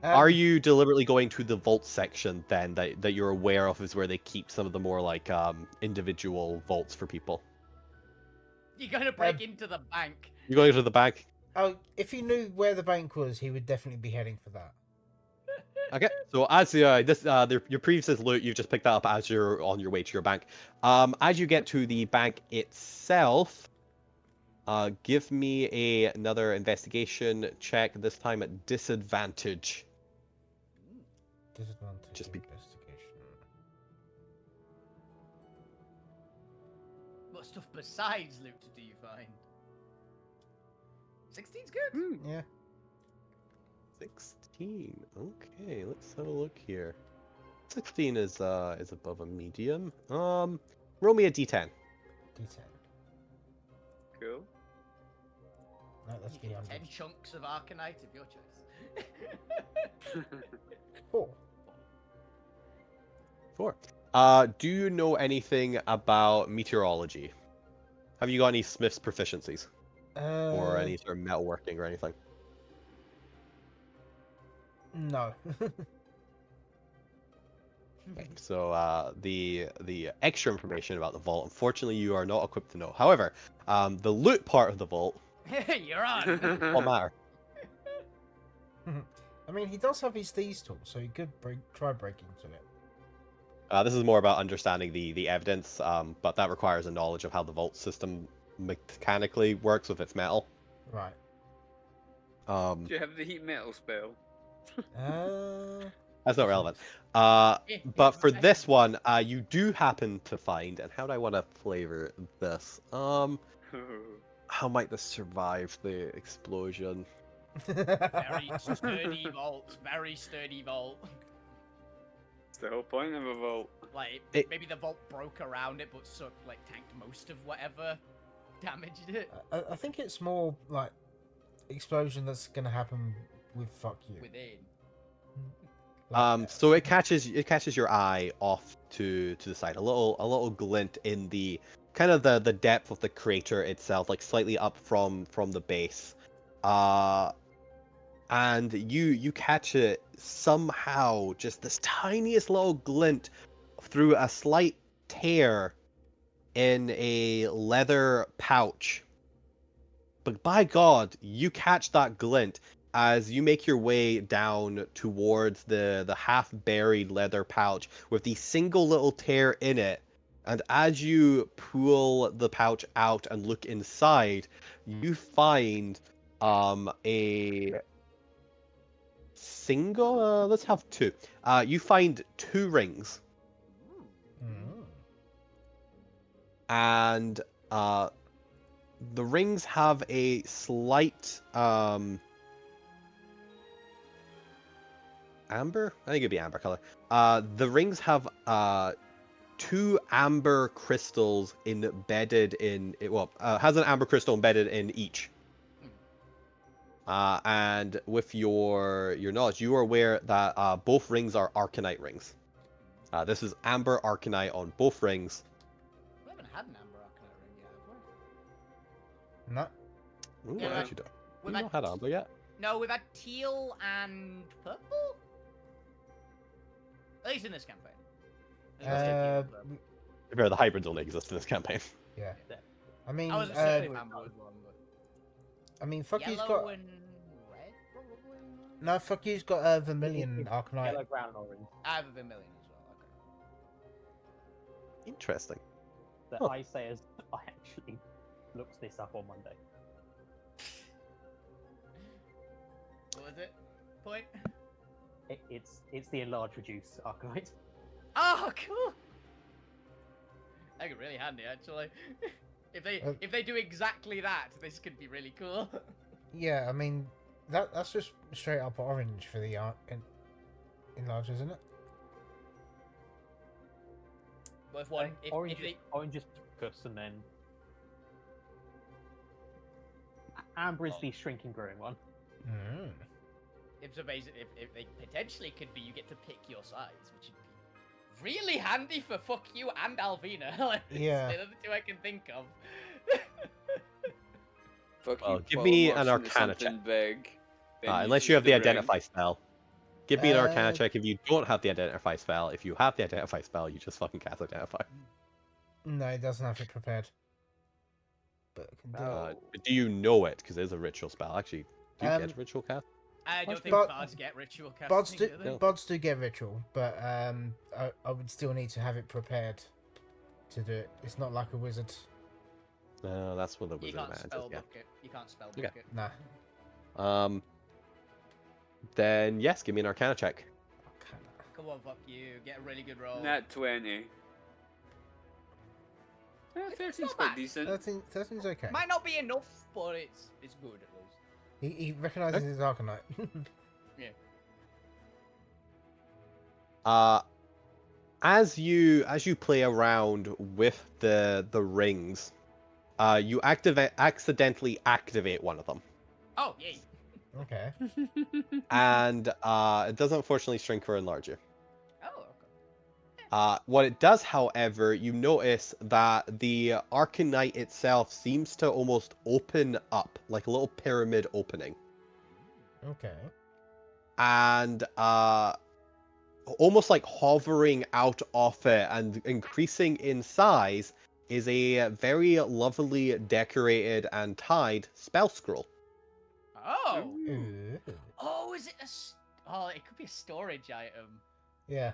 Are you deliberately going to the vault section then that you're aware of is where they keep some of the more like individual vaults for people? You're gonna break into the bank. You're going to the bank? Oh, if he knew where the bank was, he would definitely be heading for that. Okay, so as your previous loot, you've just picked that up as you're on your way to your bank. As you get to the bank itself, give me another investigation check. This time at disadvantage. Disadvantage Just be- investigation. What stuff besides loot do you find? 16's good. Yeah. 16. Okay, let's have a look here. 16 is above a medium. Roll me a d10. D10. Cool. No, that's You get beyond. 10 chunks of Arcanite of your choice. 4. 4. Do you know anything about meteorology? Have you got any Smith's proficiencies? Or any sort of metalworking or anything? No. Okay, so the extra information about the vault, unfortunately, you are not equipped to know. However, the loot part of the vault You're on. won't matter. I mean, he does have his thieves tool, so he could try breaking into it. This is more about understanding the evidence, but that requires a knowledge of how the vault system mechanically works with its metal. Right. Do you have the heat metal spell? That's not relevant. But for this one, you do happen to find, and how do I want to flavor this? How might this survive the explosion? Very sturdy vault. Very sturdy vault. It's the whole point of a vault. Like, maybe the vault broke around it, but like tanked most of whatever damaged it. I think it's more like explosion that's gonna happen with fuck you. Within. So it catches your eye off to the side, a little glint in the kind of the depth of the crater itself, like slightly up from the base. And you catch it somehow, just this tiniest little glint through a slight tear in a leather pouch. But by God, you catch that glint as you make your way down towards the half-buried leather pouch with the single little tear in it. And as you pull the pouch out and look inside, you find a single. Let's have two. You find two rings, and the rings have a slight amber. I think it'd be amber color. The rings have two amber crystals embedded in it. Well, has an amber crystal embedded in each. And with your knowledge, you are aware that both rings are Arcanite rings. This is amber Arcanite on both rings. We haven't had an amber Arcanite ring yet, have we? No. Ooh, Yeah, actually don't. we've We've not had amber yet. No, we've had teal and purple? At least in this campaign. The hybrids only exist in this campaign. Yeah. I mean, I wasn't certain if amber was one, but... I mean, fuck you's Yellow got. and red, probably? No, fuck you's got Vermilion Arcanite. Yellow, brown, orange. I have a vermilion as well, okay. Interesting. That Huh. I say as I actually looked this up on Monday. What was it? Point? It's the enlarge reduce Arcanite. Oh, cool! That could be really handy, actually. If they do exactly that, this could be really cool. Yeah, I mean, that's just straight up orange for the enlarge, isn't it? But if one, orange, if they, orange is focus, and then amber is the shrinking growing one. Mm. if they potentially could be, you get to pick your size, which would be really handy for fuck you and Alvina. Like, Yeah. they're the two I can think of. Fuck Well, you, give Paul, me morphs an into Arcana something big, then Unless you have uses the ring. identify spell. Give me an Arcana Uh, check if you don't have the identify spell. If you have the identify spell, you just fucking cast identify. No, it doesn't have it prepared. But it can do it. Do you know it? Because it is a ritual spell. Actually, do you Um, get ritual cast? I don't think But- bards get ritual casting. Bods do they? do, bods do get ritual, but I would still need to have it prepared to do it. It's not like a wizard. No, that's what the You wizard can't manages. spell Yeah. book it. You can't spell Okay. book it. Nah. Then yes, give me an Arcana check. Come on, fuck you. Get a really good roll. Nat 20. Yeah, 13's not quite bad. decent. 13's okay. Might not be enough, but it's good at least. He recognizes his Arcanite. As you play around with the rings, you accidentally activate one of them, Oh, yay. Okay. and it does unfortunately shrink or enlarge you. Oh, okay. What it does, however, you notice that the Arcanite itself seems to almost open up, like a little pyramid opening. Okay. And almost like hovering out of it and increasing in size is a very lovely decorated and tied spell scroll. Oh. Ooh. Oh, is it Oh, it could be a storage item. Yeah.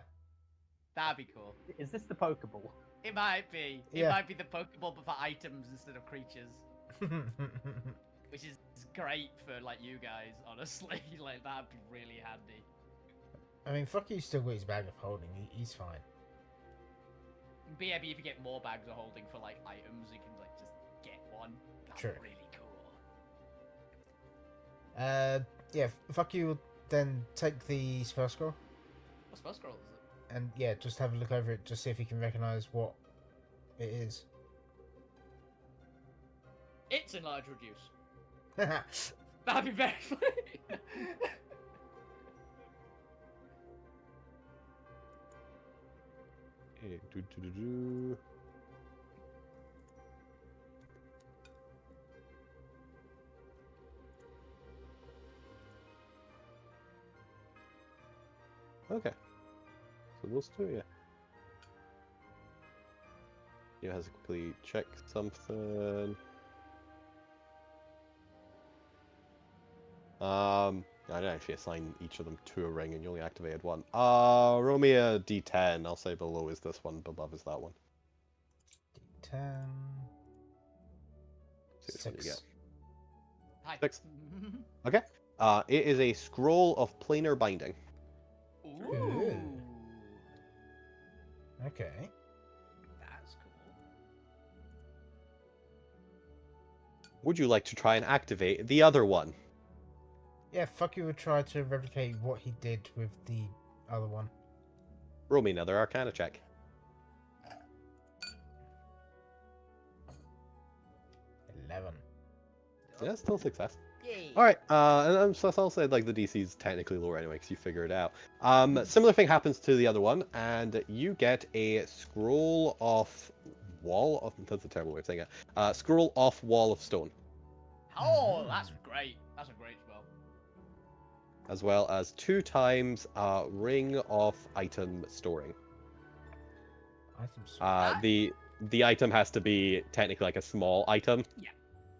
That'd be cool. Is this the Pokeball? It might be. It Yeah. might be the Pokeball, but for items instead of creatures. Which is great for, like, you guys, honestly. Like, that'd be really handy. I mean, fuck you still got his bag of holding. He's fine. But yeah, but if you get more bags of holding for, like, items, you can, like, just get one. That's True. really cool. Yeah, fuck you, then take the spell scroll. What spell scroll is it? And yeah, just have a look over it, just see if you can recognize what it is. It's enlarge reduce. That'd be very funny. Okay, do. Okay. So those two, yeah. You has to quickly check something. I didn't actually assign each of them to a ring, and you only activated one. Roll me a d10. I'll say below is this one, above is that one. D10. See which one you get. Hi. 6. Okay. It is a scroll of planar binding. Ooh. Okay. That's cool. Would you like to try and activate the other one? Yeah, fuck you would try to replicate what he did with the other one. Roll me another Arcana check. 11. Yeah, still success. Yay. All right, and so I'll say like the DC is technically lower anyway because you figure it out. Similar thing happens to the other one, and you get a scroll off wall of. That's a terrible way of saying it. Scroll off wall of stone, Oh, that's great. That's a great spell. as well as 2 times ring of item storing. Items. The item has to be technically like a small item.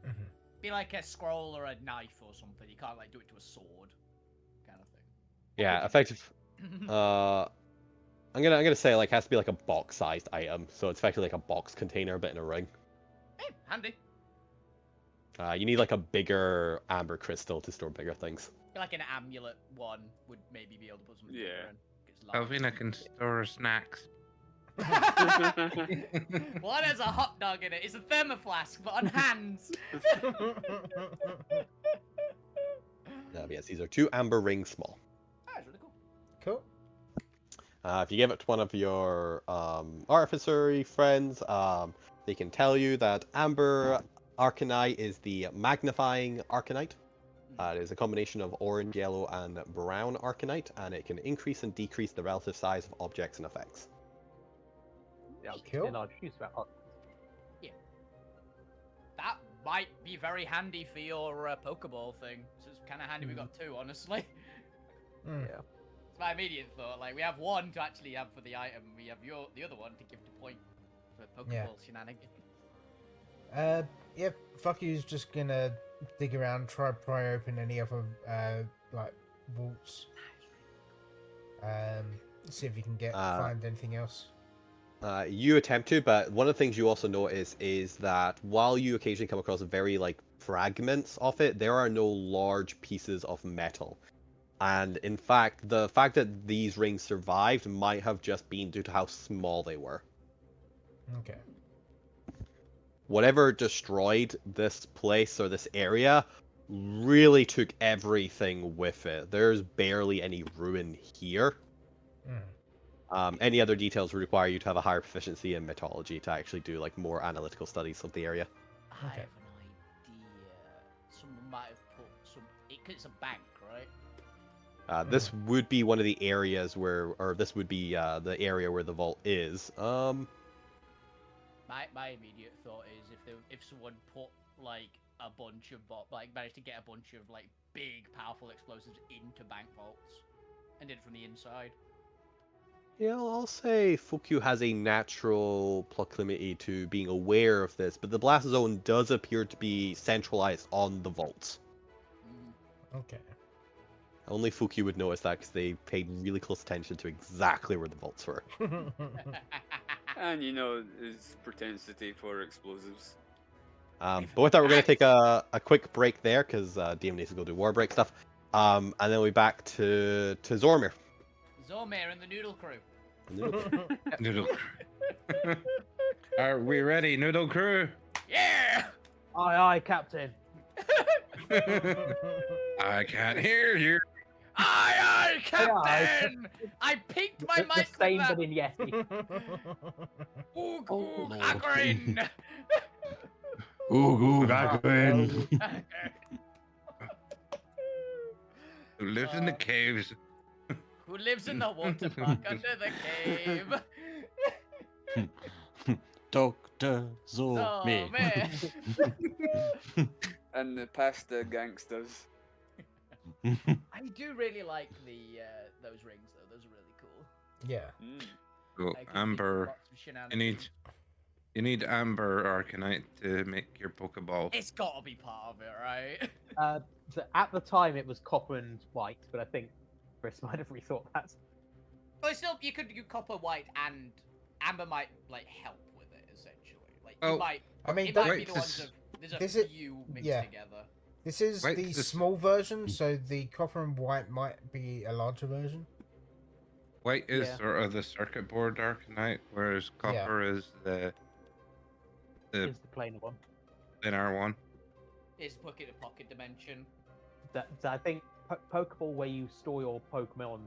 Mhm. Be like a scroll or a knife or something. You can't like do it to a sword, kind of thing. Yeah, effective. I'm gonna say like has to be like a box-sized item, so it's effectively like a box container, but in a ring. Hey, handy. You need like a bigger amber crystal to store bigger things. Like an amulet one would maybe be able to put something bigger Yeah. in. It's large. Alvina can store snacks. Well, there's a hot dog in it. It's a thermoflask, but on hands. Yes, these are 2 amber rings small. That's really cool. Cool. If you give it to one of your artificery friends, they can tell you that amber arcanite is the magnifying arcanite. It is a combination of orange, yellow, and brown arcanite, and it can increase and decrease the relative size of objects and effects. Yeah, Cool. large use about That might be very handy for your Pokeball thing. So it's kind of handy we got 2, honestly. Mm. Yeah. It's my immediate thought. Like, we have 1 to actually have for the item. We have the other one to give to point for Pokeball Yeah. Shenanigans. Yeah, fuck you's just gonna dig around, pry open any other, like, vaults. See if you can find anything else. You attempt to, but one of the things you also notice is that while you occasionally come across very like fragments of it, there are no large pieces of metal. And in fact, the fact that these rings survived might have just been due to how small they were. Okay. Whatever destroyed this place or this area really took everything with it. There's barely any ruin here. Any other details would require you to have a higher proficiency in mythology to actually do like more analytical studies of the area. I have an idea. Someone might have put some. Because it's a bank, right? This would be one of the areas where, or this would be the area where the vault is. My immediate thought is if someone put like a bunch of managed to get a bunch of like big powerful explosives into bank vaults and did it from the inside. Yeah, I'll say Fukyu has a natural proclivity to being aware of this, but the blast zone does appear to be centralized on the vaults. Okay. Only Fuki would notice that because they paid really close attention to exactly where the vaults were. And you know his propensity for explosives. But with that, we're going to take a quick break there because DM needs to go do war break stuff. And then we'll be back to Zormir. Zormir and the Noodle Crew. Noodle Crew. Are we ready, Noodle Crew? Yeah! Aye, aye, Captain. I can't hear you. Aye, aye, aye. Captain! I peaked my The mic same with but that. in Yeti. Oog, Oh, oog, Lord. Agrin! Ooh, Raglan. Who lives in the caves? Who lives in the water park under the cave? Dr. Zormir. Zormir. And the pasta gangsters. I do really like those rings though. Those are really cool. Yeah. Mm. Cool. I can think of Amber. lots of You shenanigans. need amber arcanite to make your Pokeball. It's gotta be part of it, right? So at the time, it was copper and white, but I think Chris might have rethought that. But still, you could do copper, white, and amber might like help with it essentially. Like Oh, you might. I mean, it that- might be the Wait, ones of there's a this is- few mixed yeah. together. This is Wait, the this- small version, so the copper and white might be a larger version. White is Yeah. sort of the circuit board arcanite, whereas copper is the Is the planar one. thinner one. It's pocket to pocket dimension. That I think Pokeball, where you store your Pokemon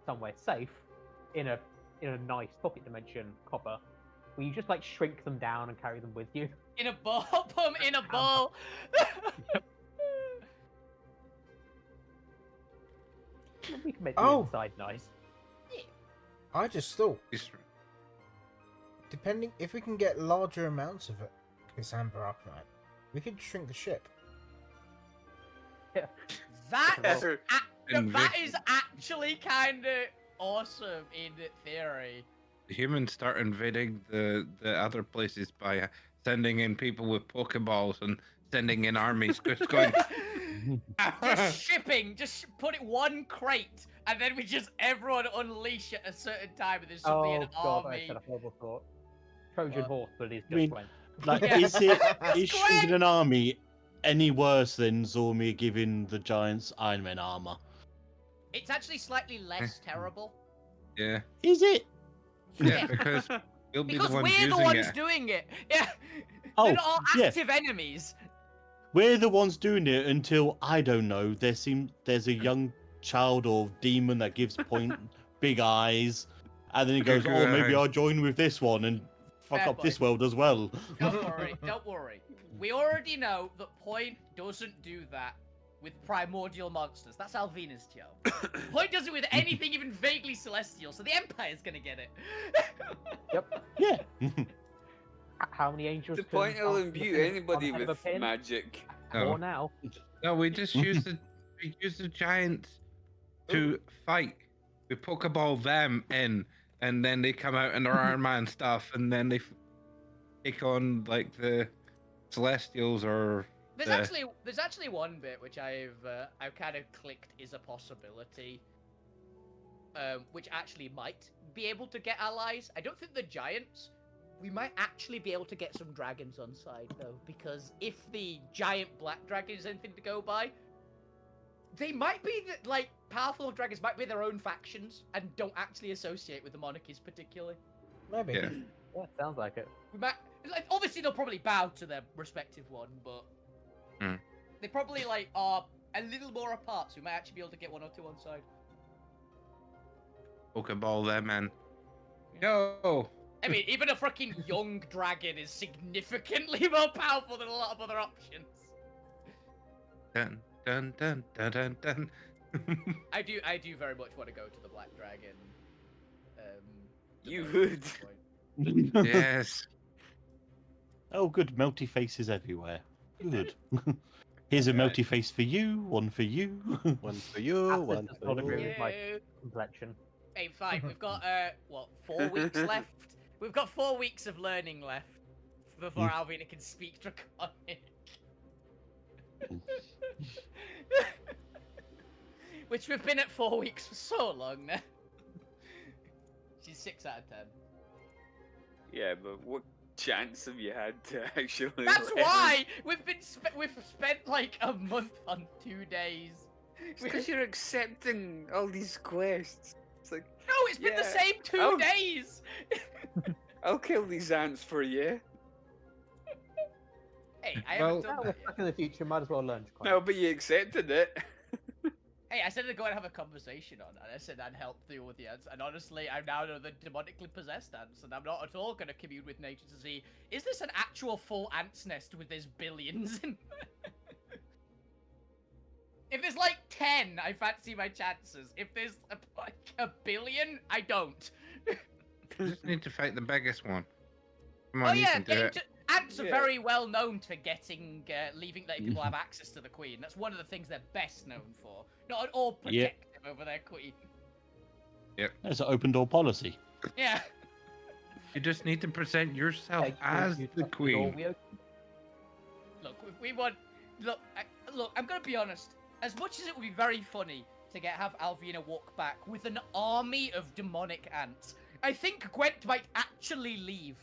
somewhere safe, in a nice pocket dimension copper, where you just like shrink them down and carry them with you. In a ball, put 'em in a ball. We can make the Oh. inside nice. I just thought, It's- depending if we can get larger amounts of it, this amber arcanite, we could shrink the ship. That Yes. no, And that Vic- is actually kind of awesome in theory. The humans start invading the other places by sending in people with Pokeballs and sending in armies. Just going. Just shipping, just put it one crate, and then we just everyone unleash at a certain time, and there's suddenly Oh an god, I army. had a horrible thought. Trojan What? horse, but it's just I mean, Gwen. Like, Yeah. is it That's is shrinking correct. an army any worse than Zormir giving the giants Iron Man armor? It's actually slightly less terrible Yeah, Is it? yeah, because we'll be because the ones we're using the ones it. doing it. Yeah, Oh, they're not all yeah. active enemies. We're the ones doing it until, I don't know, there's a young child or demon that gives point big eyes, and then he goes, oh, maybe I'll join with this one and fuck Fair up this point. world as well. Don't worry, don't worry. We already know that Point doesn't do that with primordial monsters. That's Alvina's job. Point does it with anything even vaguely celestial, so the Empire's gonna get it. Yeah. How many angels? The can point will Alvina imbue fit on anybody the head of a with pin? magic. No. More now. No, we just use the giants to fight. We Pokeball them in, and then they come out in their Iron Man stuff, and then they take on like the Celestials or There's actually one bit which I've kind of clicked is a possibility, which actually might be able to get allies. I don't think the giants. We might actually be able to get some dragons on side though, because if the giant black dragon is anything to go by, they might be like powerful dragons might be their own factions and don't actually associate with the monarchies particularly. Maybe. Yeah. Yeah, sounds like it. We might like obviously they'll probably bow to their respective one, but they probably like are a little more apart, so we might actually be able to get one or two on side. Pokeball them and yo. I mean, even a freaking young dragon is significantly more powerful than a lot of other options. Dun dun dun dun dun dun. I do very much want to go to the black dragon. You domain would. at this point. Yes. Oh, good. Melty faces everywhere. Good. Here's a melty face for you, one for you. One for you, Acid one does for not agree you. with my Yeah. complexion. Hey, fine. We've got 4 weeks left. We've got 4 weeks of learning left before Alvina can speak Draconic. Which we've been at 4 weeks for so long now. She's 6 out of 10. Yeah, but what chance have you had to actually? That's learn? why we've spent like a month on 2 days. Because you're accepting all these quests. It's like, No, it's been the yeah, same 2 I'll- days. I'll kill these ants for you. Hey, I Well- haven't done Now we're that yet. stuck in the future. Might as well learn to climb. No, but you accepted it. Hey, I said I'd go and have a conversation on it. I said I'd help deal with the ants, and honestly, I now know the demonically possessed ants, and I'm not at all going to commune with nature to see, is this an actual full ants nest with there's billions in If there's like 10, I fancy my chances. If there's like a billion, I don't. You just need to fight the biggest one. Come on, Oh you yeah, can do it. ants are Yeah. very well known for letting people have access to the queen. That's one of the things they're best known for. Not at all Yeah. protective over their queen. That's an open door policy. Yeah. You just need to present yourself Hey, as you the touch door, queen. we open. Look, if we want. Look, I'm gonna be honest. As much as it would be very funny to have Alvina walk back with an army of demonic ants, I think Gwent might actually leave.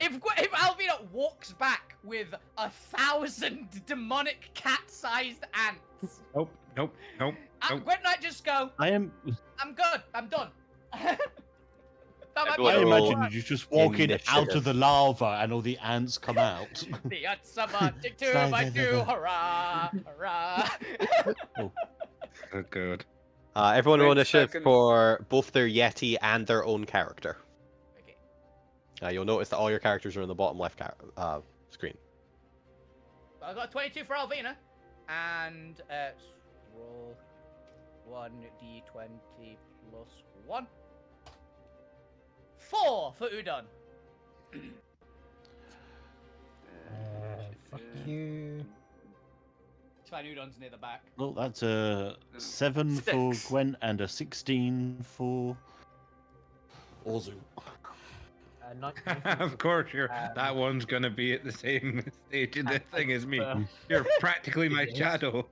If Alvina walks back with 1,000 demonic cat-sized ants, Nope, nope, nope. Nope. Gwent might just go, I am. I'm good, I'm done. That might be Everyone I roll. imagine you just walking out of the lava and all the ants come out. the ants are marching to Slide my it do, over. hurrah, hurrah. Oh, good. Everyone roll Right, initiative second. for both their Yeti and their own character. Okay. You'll notice that all your characters are in the bottom left screen. Well, I got a 22 for Alvina, and roll 1d20 plus 1. 4 for Udon. Fuck you. It's fine, Udon's near the back. Well, that's a 7 for 6. Gwen and a 16 for Orzu. 19 Of course, that Um, one's gonna be at the same stage of the and thing as me. for- You're practically my Yes. shadow.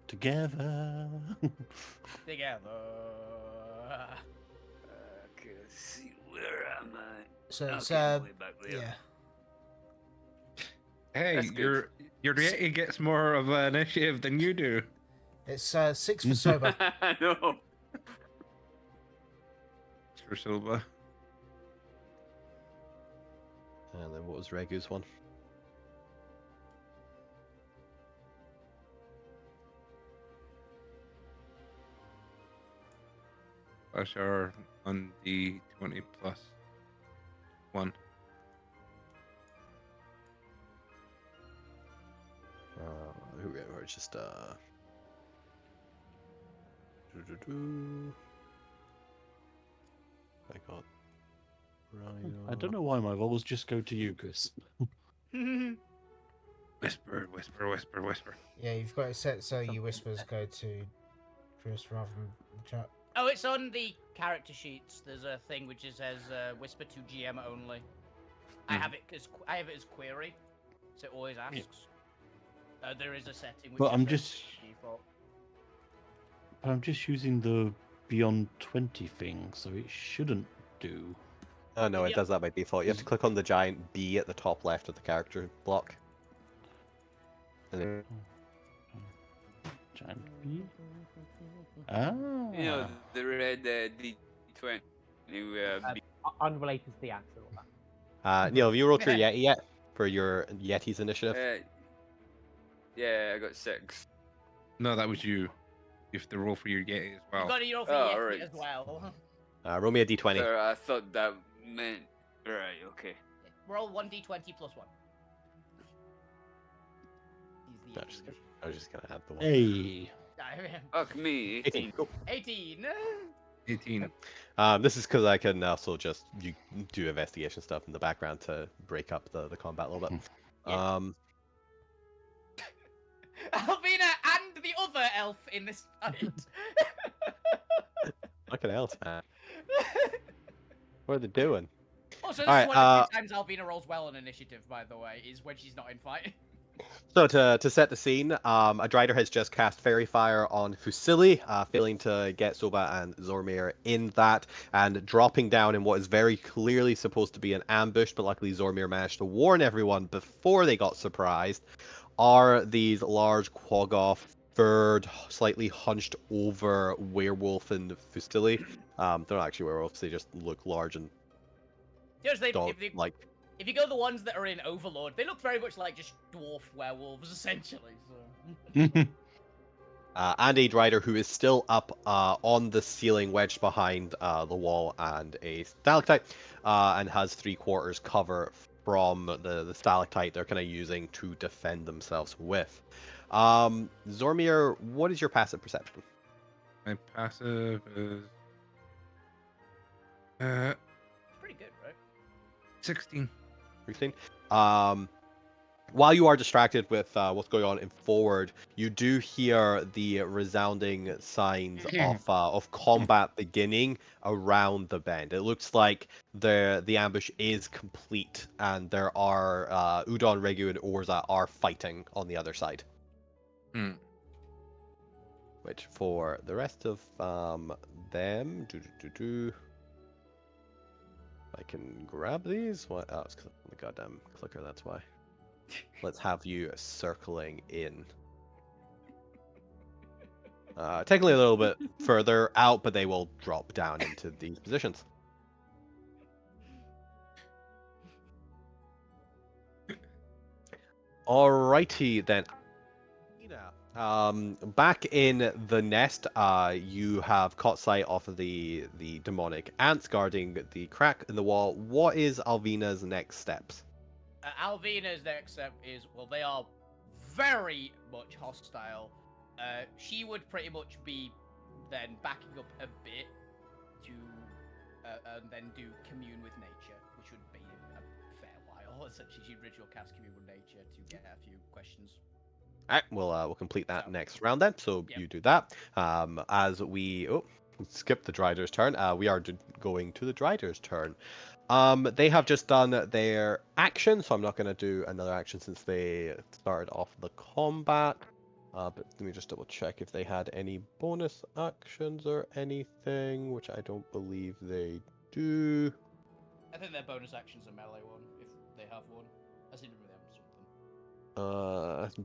Together. Together. Okay, let's see, where am I? So it's Okay, way back there. yeah. Hey, That's good. your Yeti gets more of an initiative than you do. It's 6 for sober. I know. For Silva. And then what was Regu's one? Us are on the 20 plus 1. We're just I got I don't know why my rolls just go to you, Chris. Whisper, whisper, whisper, whisper. Yeah, you've got it set so your whispers go to Chris rather than the chat. Oh, it's on the character sheets. There's a thing which says whisper to GM only. I have it as query, so it always asks. There is a setting which But I'm is just- default. But I'm just using the Beyond 20 thing, so it shouldn't do. Oh no, it Yep. does that by default. You have to click on the giant B at the top left of the character block. And then Giant B. Ah. You know, the red D20. Unrelated to the ants and all that. Neil, have you rolled your Yeti yet? For your Yeti's initiative? Yeah, I got 6. No, that was you. You have to roll for your Yeti as You well. got to roll for Oh, Yeti alright. as well. Roll me a D20. I thought that meant. Right, okay. Roll 1d20 plus 1. He's No, the just kidding. I was just gonna add the one. Hey. Fuck me, 18. Go. 18. 18. This is because I can also just do investigation stuff in the background to break up the combat a little bit. Yeah. Alvina and the other elf in this fight. Fucking else, man. What are they doing? Also, this Alright, is one of the few times Alvina rolls well on initiative, by the way, is when she's not in fight. So to set the scene, a Drider has just cast Fairy Fire on Fusili, failing to get Soba and Zormir in that, and dropping down in what is very clearly supposed to be an ambush, but luckily Zormir managed to warn everyone before they got surprised, are these large Quaggoth, furred, slightly hunched over werewolf and Fusili. They're not actually werewolves, they just look large and Seriously, dog-like. if you go the ones that are in Overlord, they look very much like just dwarf werewolves, essentially. So. And a Drider who is still up on the ceiling, wedged behind the wall and a stalactite, and has 3/4 cover from the stalactite they're kind of using to defend themselves with. Zormir, what is your passive perception? My passive is Pretty good, right? 16. 16. While you are distracted with what's going on in forward, you do hear the resounding signs of combat beginning around the bend. It looks like the ambush is complete, and there are Udon, Regu, and Orza are fighting on the other side. Hmm. Which for the rest of them, I can grab these. What? Oh, it's 'cause of the goddamn clicker. That's why. Let's have you circling in. Technically a little bit further out, but they will drop down into these positions. Alrighty then. Back in the nest, you have caught sight of the demonic ants guarding the crack in the wall. What is Alvina's next steps? Alvina's next step is, well, they are very much hostile. She would pretty much be then backing up a bit to, and then do commune with nature, which would be a fair while. Essentially, she'd ritual cast commune with nature to get a few questions. All right, we'll complete that next round then. So Yep. you do that. As we skip the Drider's turn, we are going to the Drider's turn. They have just done their action, so I'm not going to do another action since they started off the combat. But let me just double check if they had any bonus actions or anything, which I don't believe they do. I think their bonus action's a melee one, if they have one. I seem to really have something.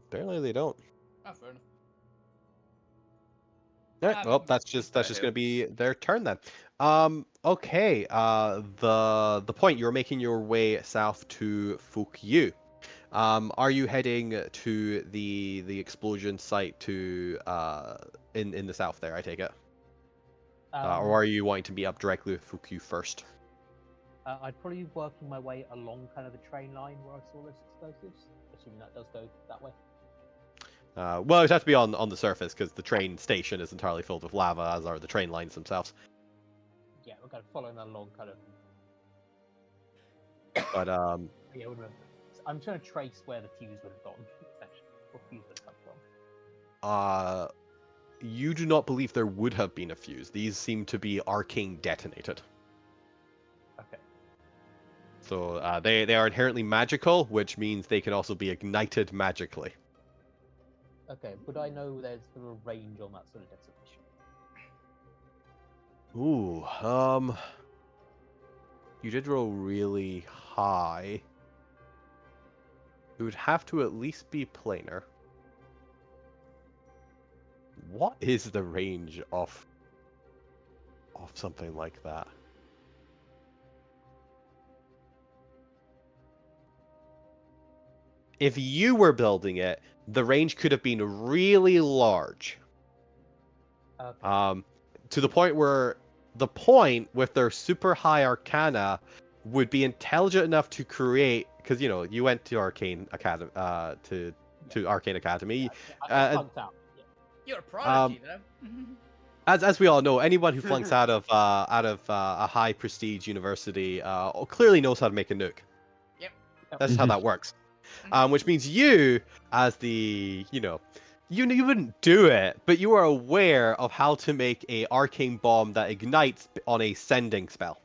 Apparently they don't. Oh, fair enough. All right, well, that's just going to be their turn then. Okay. The point, you're making your way south to Fukyu. Are you heading to the explosion site to in the south there? I take it, or are you wanting to be up directly with Fukyu first? I'd probably be working my way along kind of the train line where I saw those explosives, assuming that does go that way. Well, it has to be on the surface because the train station is entirely filled with lava, as are the train lines themselves. Yeah, we're kind of following that along, kind of. But Yeah, I'm trying to trace where the fuse would have gone, essentially, or fuse would have come from. You do not believe there would have been a fuse. These seem to be arcane detonated. Okay. So they are inherently magical, which means they can also be ignited magically. Okay, would I know there's sort of a range on that sort of detonation? Ooh, you did roll really high. It would have to at least be planar. What is the range of something like that? If you were building it, the range could have been really large. Okay. To the point where the point with their super high arcana would be intelligent enough to create, because you went to Arcane Academy, to Arcane Academy. I flunked out. Yeah. You're a prodigy, though. As we all know, anyone who flunks out of a high prestige university clearly knows how to make a nuke. Yep. That's how that works. Which means you, as the you wouldn't do it, but you are aware of how to make a arcane bomb that ignites on a sending spell.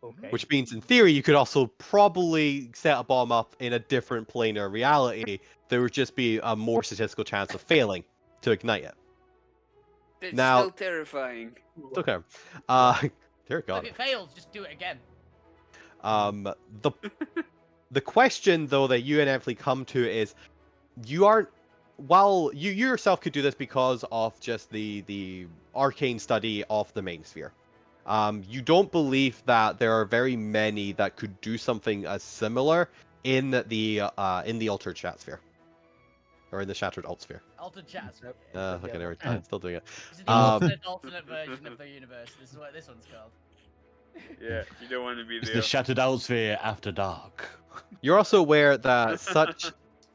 Okay. Which means, in theory, you could also probably set a bomb up in a different planar reality. There would just be a more statistical chance of failing to ignite it. It's Now- still terrifying. It's okay. Dear But God. if it fails, just do it again. The the question though that you inevitably come to is, you aren't. While you yourself could do this because of just the arcane study of the main sphere. You don't believe that there are very many that could do something as similar in the altered chat sphere, or in the shattered alt sphere. Altered chats. Nope. Okay, there we go. I'm still doing it. It's an alternate version of the universe. This is what this one's called. Yeah, you don't want to be It's there. the Shattered Outsphere after dark. You're also aware that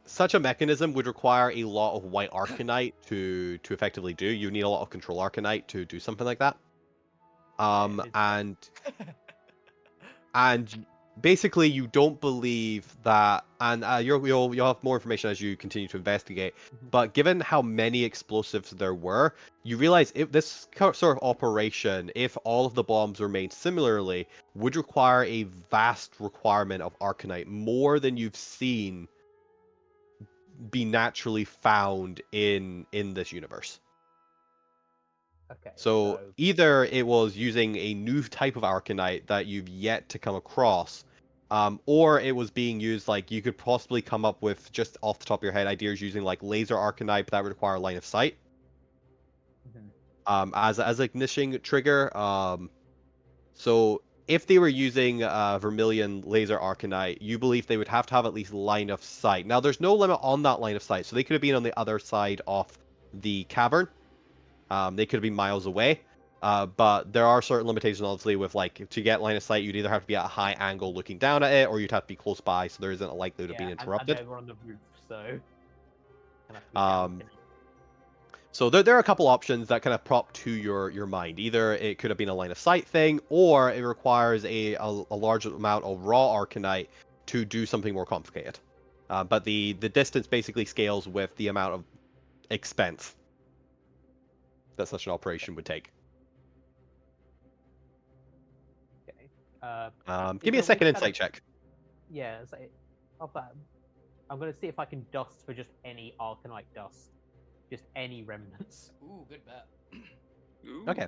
such a mechanism would require a lot of white arcanite to effectively do. You need a lot of control arcanite to do something like that. And basically you don't believe that, and you'll have more information as you continue to investigate. But given how many explosives there were, you realize if this sort of operation, if all of the bombs were made similarly, would require a vast requirement of arcanite, more than you've seen be naturally found in this universe. Okay. So either it was using a new type of arcanite that you've yet to come across, or it was being used, like, you could possibly come up with, just off the top of your head, ideas using like laser arcanite, but that would require line of sight as an ignition trigger. So if they were using Vermilion laser arcanite, you believe they would have to have at least line of sight. Now, there's no limit on that line of sight, so they could have been on the other side of the cavern. They could be miles away, but there are certain limitations, obviously, with, like, to get line of sight, you'd either have to be at a high angle looking down at it, or you'd have to be close by, so there isn't a likelihood of being interrupted. And we're on the roof, so. So there are a couple options that kind of prop to your mind. Either it could have been a line of sight thing, or it requires a large amount of raw arcanite to do something more complicated. But the distance basically scales with the amount of expense that such an operation would take. Okay. Give me a second insight check. Yeah, so of that, I'm gonna see if I can dust for just any arcanite dust, just any remnants. Ooh, good bet. Ooh. Okay.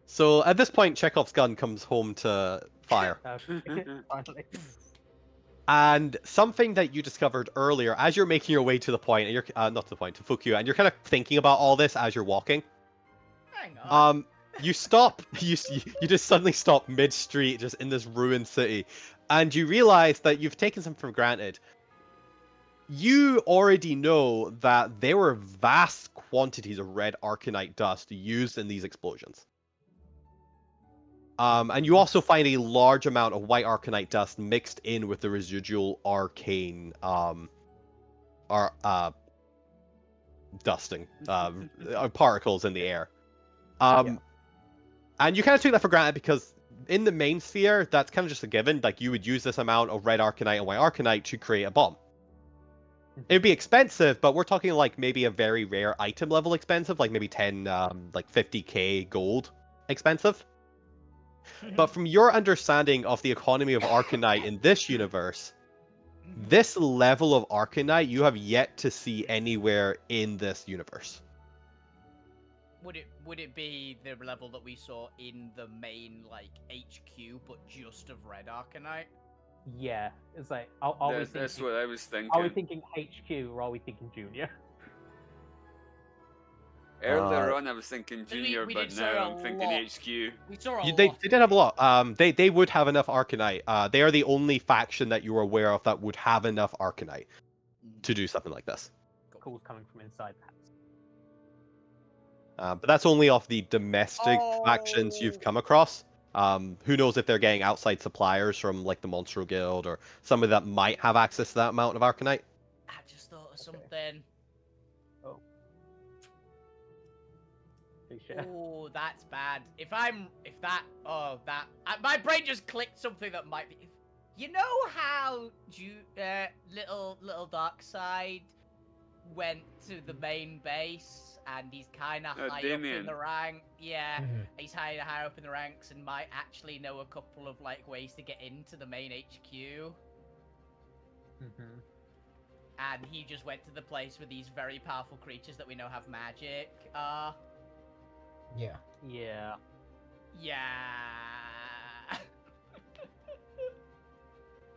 So at this point, Chekhov's gun comes home to fire. Finally. And something that you discovered earlier, as you're making your way to the point, and you're not to the point, to Fukyu, and you're kind of thinking about all this as you're walking. Hang on. You stop. You just suddenly stop mid-street, just in this ruined city, and you realize that you've taken something for granted. You already know that there were vast quantities of red arcanite dust used in these explosions. And you also find a large amount of white arcanite dust mixed in with the residual arcane dusting particles in the air. And you kind of took that for granted because in the main sphere, that's kind of just a given. Like, you would use this amount of red arcanite and white arcanite to create a bomb. It'd be expensive, but we're talking like maybe a very rare item level expensive, like maybe 10, like 50k gold expensive. But from your understanding of the economy of arcanite in this universe, this level of arcanite you have yet to see anywhere in this universe. Would it be the level that we saw in the main, like, HQ, but just of red arcanite? Yeah, it's like, That's what I was thinking. are we thinking HQ or are we thinking Junior? Earlier on, I was thinking we Junior, did but say now a I'm thinking lot. HQ. We saw a They lot. did have a lot. They would have enough arcanite. They are the only faction that you are aware of that would have enough arcanite to do something like this. Calls coming from inside the house. But that's only off the domestic factions you've come across. Who knows if they're getting outside suppliers from, like, the Monstro Guild or somebody that might have access to that amount of arcanite. I just thought of something. Oh, that's bad. My brain just clicked something that might be. You know how little Dark Side went to the main base and he's kind of Oh, high up Damien. in the rank. Yeah, Mhm. he's high up in the ranks and might actually know a couple of like ways to get into the main HQ. And he just went to the place where these very powerful creatures that we know have magic are. Yeah. Yeah. Yeah.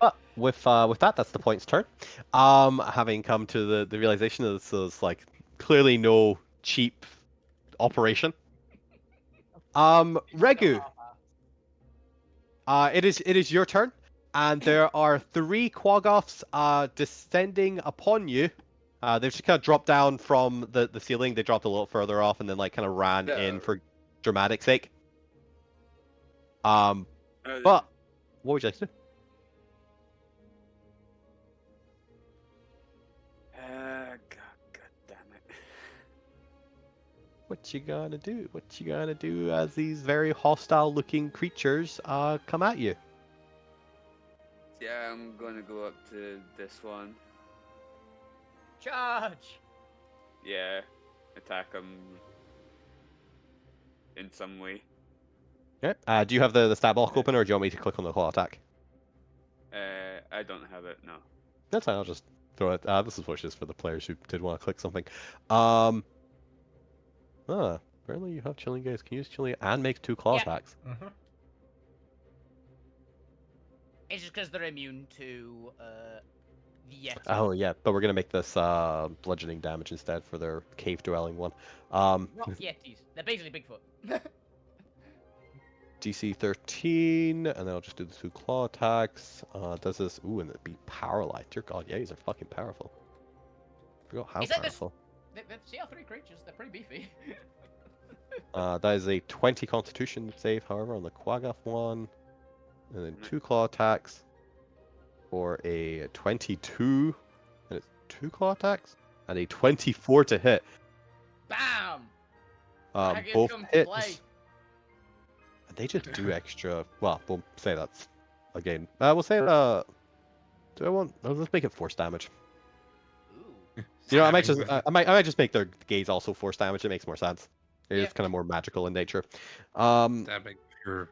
But with that, that's the point's turn. Having come to the realization that this is like clearly no cheap operation. Regu, it is your turn, and there are 3 Quaggoths descending upon you. They've just kind of dropped down from the ceiling. They dropped a little further off, and then like kind of ran in for dramatic sake. But what would you like to do? God damn it. What you gonna do? What you gonna do as these very hostile-looking creatures come at you? Yeah, I'm gonna go up to this one. Charge! Yeah, attack him in some way. Okay. Do you have the stat block open, or do you want me to click on the claw attack? I don't have it, no. That's fine. I'll just throw it. This is just for the players who did want to click something. Apparently you have chilling gaze. Can use chilling and make 2 claw Yeah. attacks. Mm-hmm. It's just because they're immune to the Yeti. Oh yeah, but we're gonna make this bludgeoning damage instead for their cave dwelling one. Rock Yetis. They're basically Bigfoot. DC 13, and then I'll just do the 2 claw attacks. Does this? Ooh, and it'd be paralyzed. Dear God, yeah, these are fucking powerful. Forgot how Is that this- powerful. They're CR3 creatures. They're pretty beefy. That is a 20 Constitution save, however, on the Quaggoth one, and then 2 claw attacks for a 22, and it's 2 claw attacks and a 24 to hit. Bam! Dragon Both come to play. hits. And they just do extra. Well, we'll say that's again. We'll say do I want? Let's make it force damage. Ooh. You know, I might Stabbing just with I might just make their gaze also force damage. It makes more sense. It is Yeah. kind of more magical in nature. stabbing your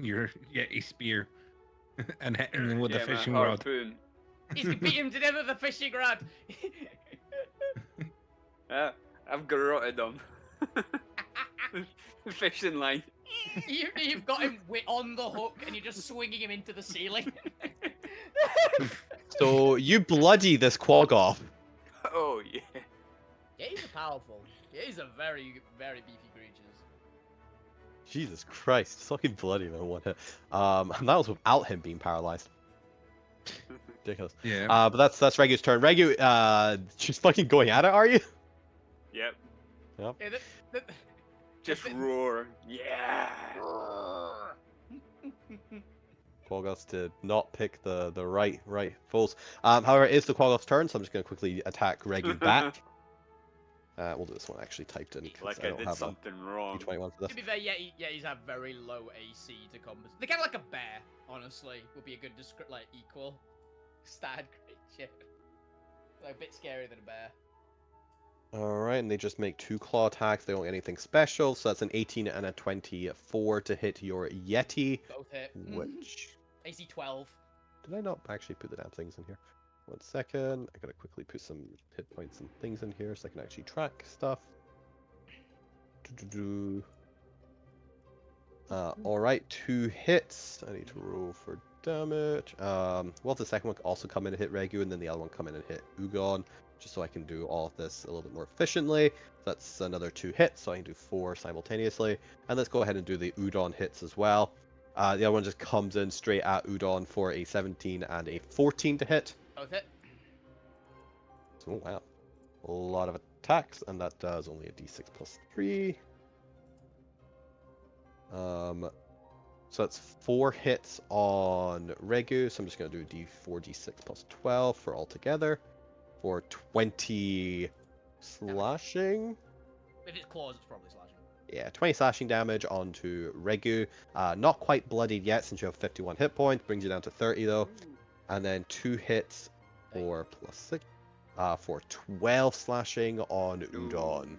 Yeti spear and hitting them with a Yeah, my fishing rod. harpoon. He's beat him to death with a fishing rod. I've garroted them. Fishing line. You've got him on the hook and you're just swinging him into the ceiling. So you bloody this Quaggoth. Oh yeah. Yeah, he's powerful. Yeah, he's a very, very beefy creatures. Jesus Christ, fucking bloody man, one hit. And that was without him being paralyzed. Ridiculous. Yeah. But that's Regu's turn. Regu, she's fucking going at it, are you? Yep. Yeah, Just roar. Yeah. Quaggoths did not pick the right foes. However, it is the Quaggoth's turn, so I'm just going to quickly attack Regu back. We'll do this one actually typed in because Like I I don't did have something wrong. a D21 for this. to be fair, Yetis have very low AC to compensate. They're kind of like a bear, honestly. Would be a good like equal stat creature. Like a bit scarier than a bear. Alright, and they just make 2 claw attacks. They don't get anything special, so that's an 18 and a 24 to hit your Yeti, Both hit. which... AC 12. Did I not actually put the damn things in here? 1 second. I gotta quickly put some hit points and things in here so I can actually track stuff. Alright, 2 hits. I need to roll for damage. Well, the second one also come in and hit Regu, and then the other one come in and hit Ugon, just so I can do all of this a little bit more efficiently. That's another 2 hits, so I can do 4 simultaneously. And let's go ahead and do the Udon hits as well. The other one just comes in straight at Udon for a 17 and a 14 to hit. Both hit. Oh wow, a lot of attacks, and that does only a d6 plus 3. So that's 4 hits on Regu, so I'm just going to do d4, d6 plus 12 for all together, for 20 slashing. If it's claws, it's probably slashing. Yeah, 20 slashing damage onto Regu. Not quite bloodied yet since you have 51 hit points, brings you down to 30 though. And then 2 hits for plus 6. For 12 slashing on Udon.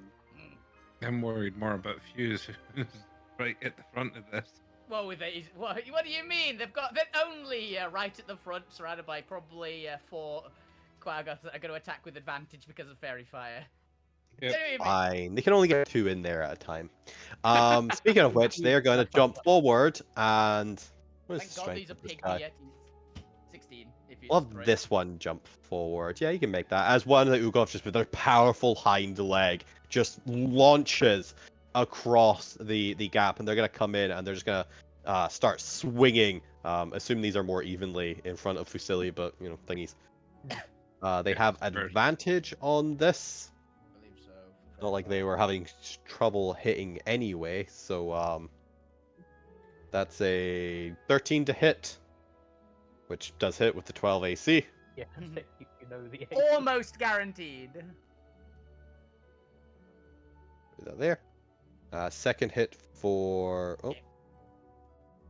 I'm worried more about Fuse, who's right at the front of this. Well, with it, what do you mean? They're only right at the front, surrounded by probably 4 Quaggoths that are going to attack with advantage because of fairy fire. Yep. What do you mean? Fine. They can only get 2 in there at a time. Speaking of which, they are going to jump forward and. What is Thank the God strength these are of this pig guy? Yetis. 16. If you We'll have this one jump forward. Yeah, you can make that. As one of the Ugov, just with their powerful hind leg, just launches across the gap, and they're going to come in, and they're just going to start swinging. Assuming these are more evenly in front of Fusili, but, you know, thingies. They have advantage on this. I believe so. Not like they were having trouble hitting anyway, so that's a 13 to hit, which does hit with the 12 AC. Yeah, you know the Almost guaranteed. Is that there? Second hit for He's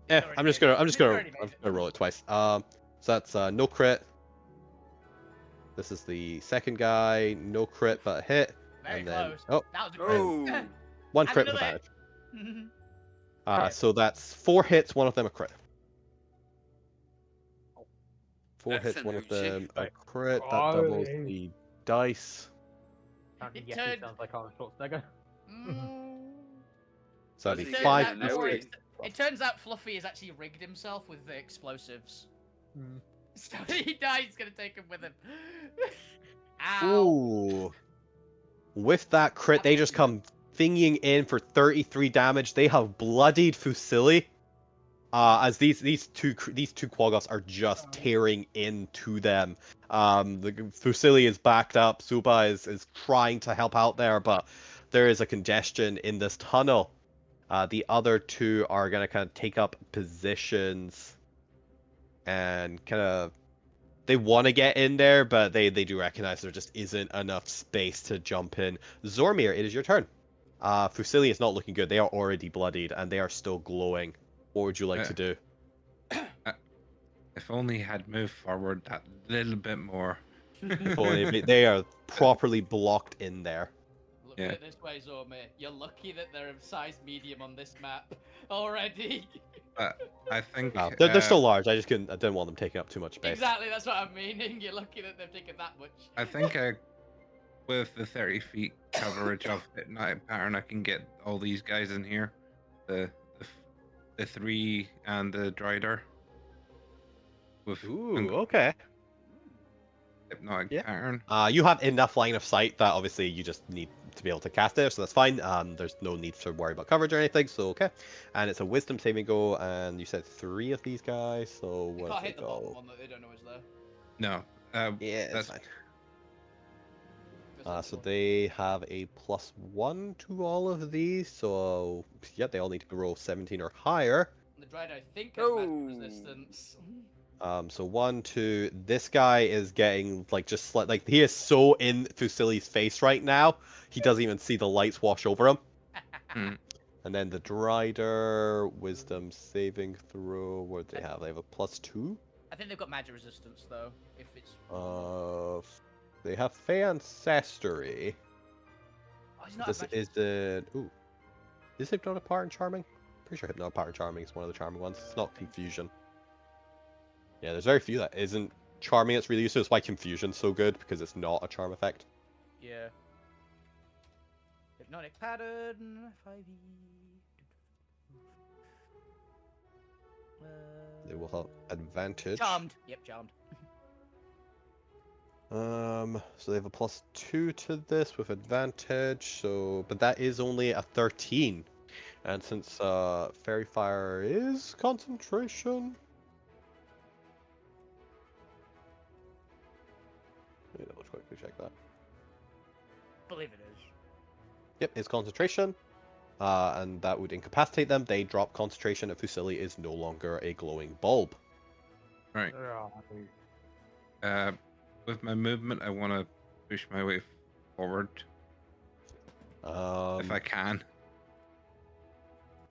I'm already just gonna made it. roll it twice. So that's no crit. This is the second guy, no crit but a hit, Very and then close. That was a crit. Oh, 1 And crit with another- advantage. So that's 4 hits, one of them a crit. 4 That's hits, an one of OG. them a Right. crit. That doubles Oh. the dice. Apparently, It Yeti turned- sounds like Arnold Schwarzenegger. So Does that'd he be get 5. that now? It turns out Fluffy has actually rigged himself with the explosives. Mm. So he dies, he's gonna take him with him. Ow. Ooh. With that crit, they just come thinging in for 33 damage. They have bloodied Fusili. As these two Quaggoths are just tearing into them. The Fusili is backed up. Suba is trying to help out there, but there is a congestion in this tunnel. The other 2 are gonna kind of take up positions and kind of. They want to get in there, but they do recognize there just isn't enough space to jump in. Zormir, it is your turn. Fusili is not looking good. They are already bloodied, and they are still glowing. What would you like to do? If only had moved forward that little bit more. They are properly blocked in there. Look Yeah. at it this way, Zormir. You're lucky that they're of size medium on this map already. I think They're still large. I didn't want them taking up too much space. Exactly, that's what I'm meaning. You're lucky that they've taken that much. I think with the 30 feet coverage of Night Pattern, I can get all these guys in here. The 3 and the Drider. With Ooh, okay. Hypnotic Yeah. Pattern. You have enough line of sight that obviously you just need to be able to cast it, so that's fine. There's no need to worry about coverage or anything, so okay. And it's a wisdom saving go, and you said 3 of these guys, so You where can't they hit the bottom go? one that they don't know is there. No. Yeah, That's that's fine. So they have a +1 to all of these, so yeah, they all need to roll 17 or higher. The Dread, I think, has magic resistance. So 1, 2. This guy is getting like he is so in Fusili's face right now. He doesn't even see the lights wash over him. And then the Drider, wisdom saving throw. What do they have? They have a +2. I think they've got magic resistance though. If it's They have Fey Ancestry. oh, he's not This magic is the Is Hypnotic Power and Charming? Pretty sure Hypnotic Power and Charming is one of the charming ones. It's not Confusion. Yeah, there's very few that isn't charming. It's really useful. That's why Confusion's so good, because it's not a charm effect. Yeah. Hypnotic pattern 5e. They will have advantage. Charmed. Yep, charmed. So they have a +2 to this with advantage. So, but that is only a 13, and since Fairy Fire is concentration. Let me double quickly check that. Believe it is. Yep, it's concentration. And that would incapacitate them. They drop concentration if Fusili is no longer a glowing bulb. Right. With my movement, I want to push my way forward if I can.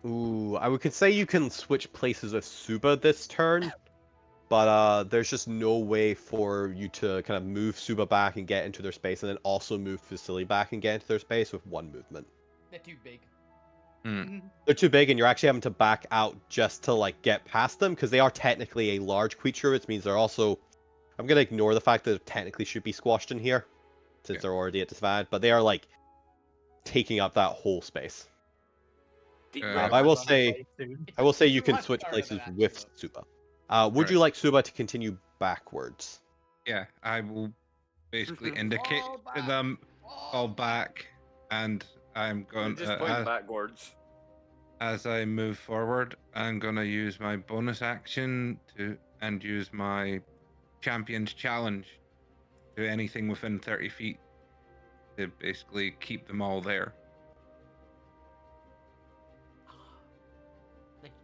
Ooh, I could say you can switch places with Suba this turn, but there's just no way for you to kind of move Suba back and get into their space, and then also move Fusili back and get into their space with one movement. They're too big. They're too big, and you're actually having to back out just to like get past them because they are technically a large creature, which means they're also. I'm gonna ignore the fact that they technically should be squashed in here, since they're already at disadvantage, but they are like taking up that whole space. I will say you can switch places with Suba. Would you like Suba to continue backwards? Yeah, I will basically indicate to them, fall back, and I'm going Just point backwards. as I move forward, I'm gonna use my bonus action and use my champion's challenge to anything within 30 feet to basically keep them all there.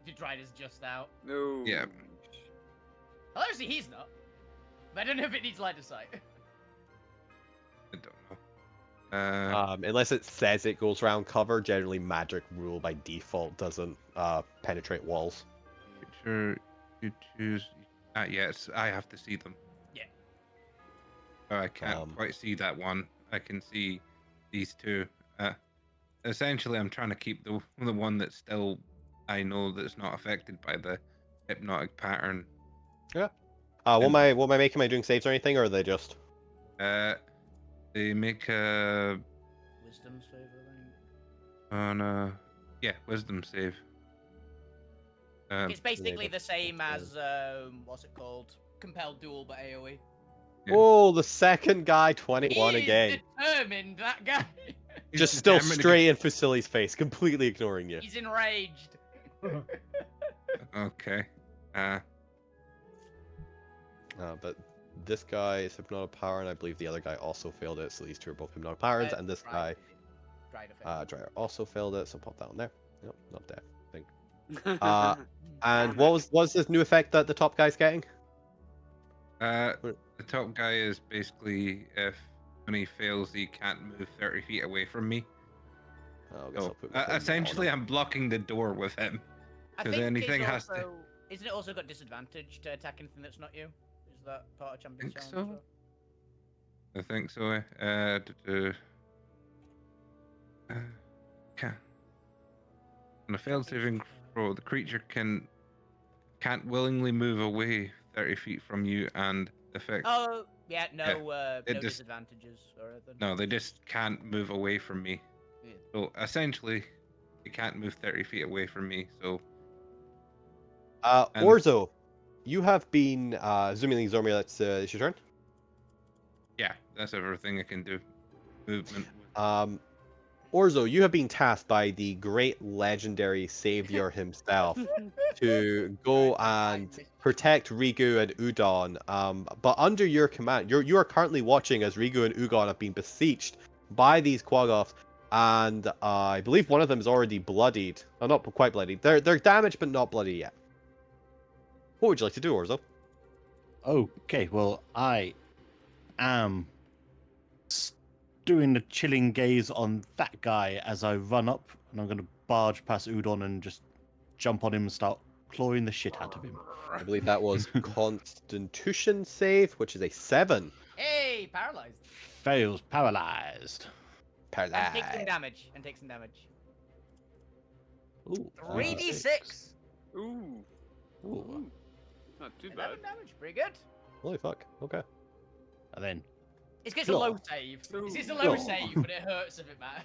The Dried is just out. No. Yeah. Well, obviously he's not. But I don't know if it needs line of sight. I don't know. Unless it says it goes around cover, generally magic rule by default doesn't penetrate walls. Sure, you choose. Yes, I have to see them. Yeah. Oh, I can't quite see that one. I can see these two. Essentially, I'm trying to keep the one that's still, I know that's not affected by the hypnotic pattern. Yeah. What am I making? Am I doing saves or anything, or are they just? They make a Wisdom save, I think. on wisdom save. It's basically the same as what's it called? Compelled duel, but AOE. Yeah. Oh, the second guy, 21 again. Determined, that guy. Just still straight in Fusilli's face, completely ignoring you. He's enraged. Okay. But this guy is hypnotic power, and I believe the other guy also failed it. So these two are both hypnotic powers, and this guy, Dryer, also failed it. So pop that on there. Nope, not that thing. And what's this new effect that the top guy's getting? The top guy is basically when he fails, he can't move 30 feet away from me. So, essentially, I'm blocking the door with him. Because anything has to. Isn't it also got disadvantage to attack anything that's not you? Is that part of Champion's Challenge? So? I think so. On a failed saving throw, the creature can't willingly move away 30 feet from you and affect. Oh, yeah, no disadvantages or anything. No, they just can't move away from me. Yeah. So essentially, they can't move 30 feet away from me. So. Orzo, you have been zooming Zormir. It's your turn. Yeah, that's everything I can do. Movement. Orzo, you have been tasked by the great legendary savior himself to go and protect Rigu and Udon. But under your command, you are currently watching as Rigu and Udon have been besieged by these Quaggoths, and I believe one of them is already bloodied. Oh, not quite bloodied. They're damaged, but not bloody yet. What would you like to do, Orzo? Okay, well, I am doing a chilling gaze on that guy as I run up, and I'm going to barge past Udon and just jump on him and start clawing the shit out of him. I believe that was Constitution save, which is a 7. Hey, paralyzed. Fails, paralyzed. Paralyzed. And take some damage. Ooh, 3d6. Ooh. Not too 11 bad. damage, pretty good. Holy fuck. Okay. And then, It's a low save. It's a low save, but it hurts if it matters.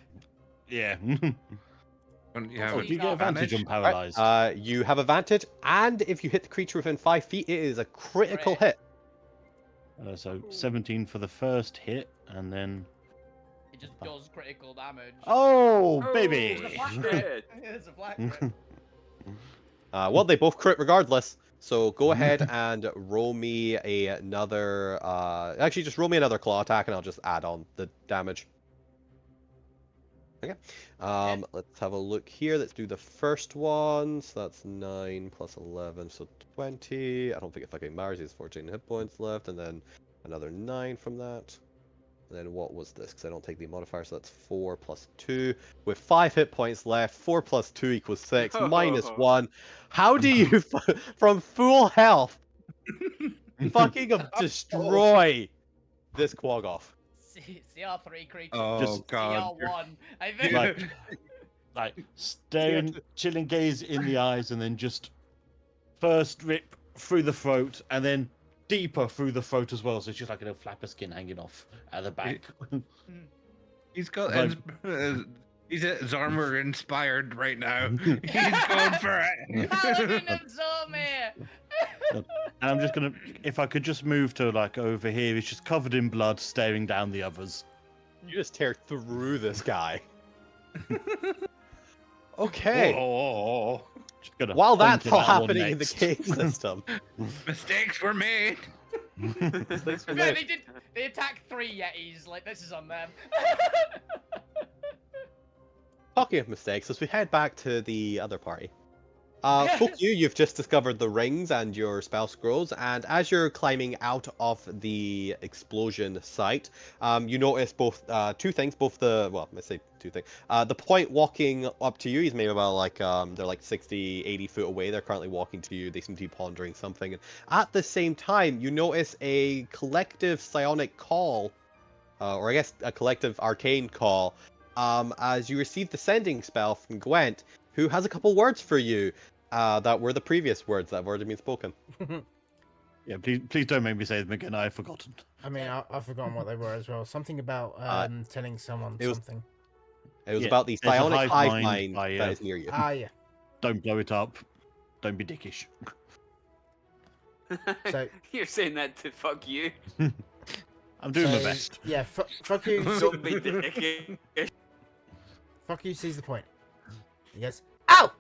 yeah. Don't you Also, have Do you he's get not advantage on damaged. paralyzed? You have advantage, and if you hit the creature within 5 feet, it is a critical Crit. hit. So 17 for the first hit, and then... It just does critical damage. Oh, Oh, baby! it's a flat crit. It's a flat crit. Well, they both crit regardless. So go ahead and roll me another. Actually, just roll me another claw attack, and I'll just add on the damage. Okay. Let's have a look here. Let's do the first one. So that's 9 plus 11, so 20. I don't think it fucking matters. He has 14 hit points left, and then another 9 from that. And then what was this? Because I don't take the modifier, so that's 4 plus 2. With 5 hit points left, 4 plus 2 equals 6, minus 1. How do you, from full health, fucking destroy this Quaggoth? CR3 creature. Oh, God. CR1. I think. Like, like staring, chilling gaze in the eyes, and then just first rip through the throat, and then deeper through the throat as well. So it's just like a little flap of skin hanging off at the back. He's got. Right. He's Zarmer inspired right now. He's going for it. Paladin of Zormir! And I'm just gonna, if I could just move to like over here, he's just covered in blood, staring down the others. You just tear through this guy. Okay. Oh, Just gonna While point that's at all that one happening in the next. cave system. mistakes were made. Mistakes were Yeah, made. they attacked 3 Yetis, like this is on them. Talking of mistakes, as we head back to the other party. Fuck you, you've just discovered the rings and your spell scrolls, and as you're climbing out of the explosion site, you notice both two things, let's say two things. The point walking up to you, he's maybe about like, they're like 60, 80 foot away, they're currently walking to you, they seem to be pondering something. And at the same time, you notice a collective psionic call, or I guess a collective arcane call, as you receive the sending spell from Gwent, who has a couple words for you that were the previous words that have already been spoken. Yeah, please don't make me say them again. I've forgotten. I mean, I've forgotten what they were as well. Something about telling someone it was- something. It was Yeah, about the there's a psionic hive hive mind mind by, that is near you. Ah, yeah. Don't blow it up. Don't be dickish. So- You're saying that to fuck you. I'm doing my So, best. Yeah, fuck you. Don't be dickish. Fuck you sees the point. He goes, Oh,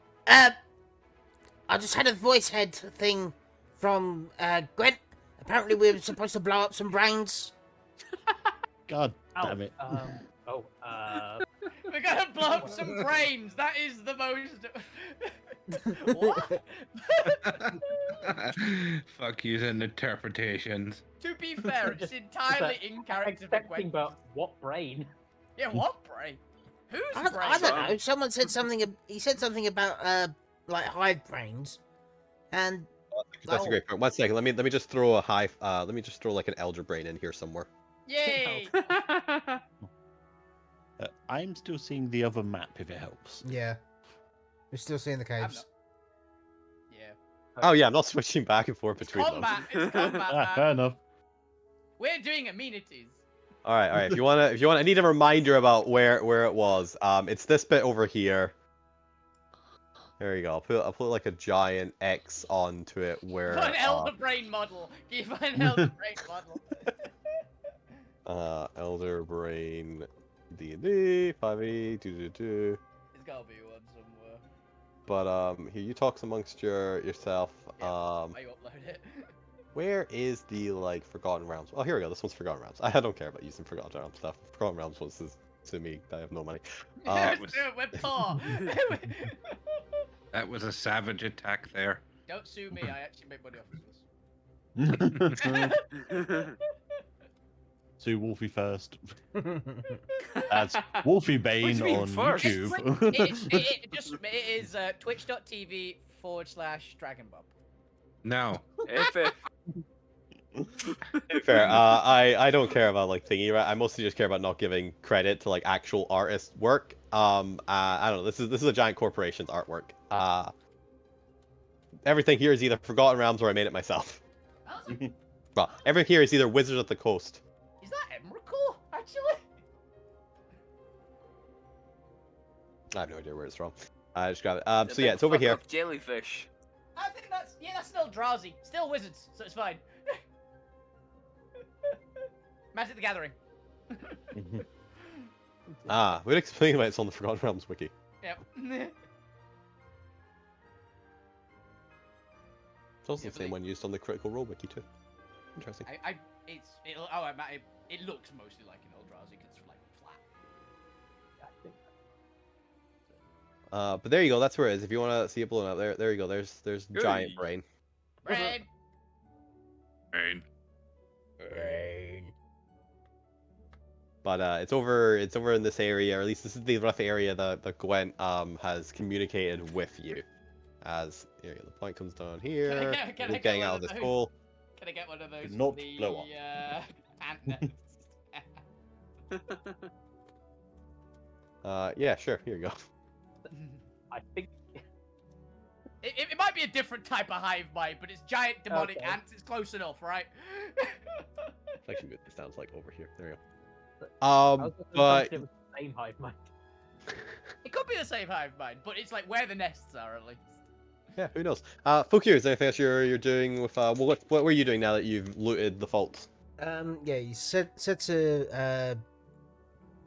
I just had a voice head thing from Gwent. Apparently, we were supposed to blow up some brains. God damn it. We're gonna blow up some brains. That is the most. What? Fuck using interpretations. To be fair, it's entirely in character for Expecting, Gwen. but what brain? Yeah, what brain? Whose I brain? don't know. Someone said something. He said something about like hive brains, and That's a great point. 1 second, let me just throw a hive. Let me just throw like an elder brain in here somewhere. Yay! I'm still seeing the other map if it helps. yeah. We're still seeing the I'm caves. not- Yeah. Oh yeah, I'm not switching back and forth It's between them. combat. It's combat, Ah, fair man. enough. We're doing amenities. All right. If you wanna, I need a reminder about where it was. It's this bit over here. There you go. I'll put like a giant X onto it where. Put an elder brain model. Give an elder brain model. Elder brain, D&D 5e 222. There's gotta be one somewhere. But here you talk amongst yourself. Yeah, I upload it. Where is the like Forgotten Realms? Oh, here we go. This one's Forgotten Realms. I don't care about using Forgotten Realms stuff. Forgotten Realms was to me. I have no money. We're poor. That was a savage attack there. Don't sue me. I actually make money off of this. Sue Wolfie first. That's Wolfie Bane What do you mean on first? YouTube. It is twitch.tv/DragonBob. No. If Fair. I don't care about like thingy. Right? I mostly just care about not giving credit to like actual artist work. I don't know. This is a giant corporation's artwork. Everything here is either Forgotten Realms or I made it myself. Well, everything here is either Wizards of the Coast. Is that Emrakul, actually? I have no idea where it's from. I just grab it. a So yeah, big it's over fuck here. up jellyfish. I think that's still Drowsy. Still Wizards, so it's fine. Magic the Gathering. We'll explain why it's on the Forgotten Realms wiki. Yep. It's also Yeah, the same but one used on the Critical Role wiki too. Interesting. It looks mostly like an Eldrazi because it's like flat. But there you go. That's where it is. If you want to see it blown up, there you go. There's giant Hey. brain. Brain. Brain. But it's over in this area, or at least this is the rough area that Gwent has communicated with you. As here, the point comes down here. Can I We're get getting one out of of this those? hole. Can I get one of those? Not for the, blow ant- Yeah, sure. Here you go. I think It might be a different type of hive mind, but it's giant demonic Okay. ants. It's close enough, right? It's actually good. It sounds like over here. There you But- go. I was just But it was the same hive mind. It could be the same hive mind, but it's like where the nests are at least. yeah, who knows? Fukir, is there anything else you're doing with? What were you doing now that you've looted the vaults? Yeah, you said to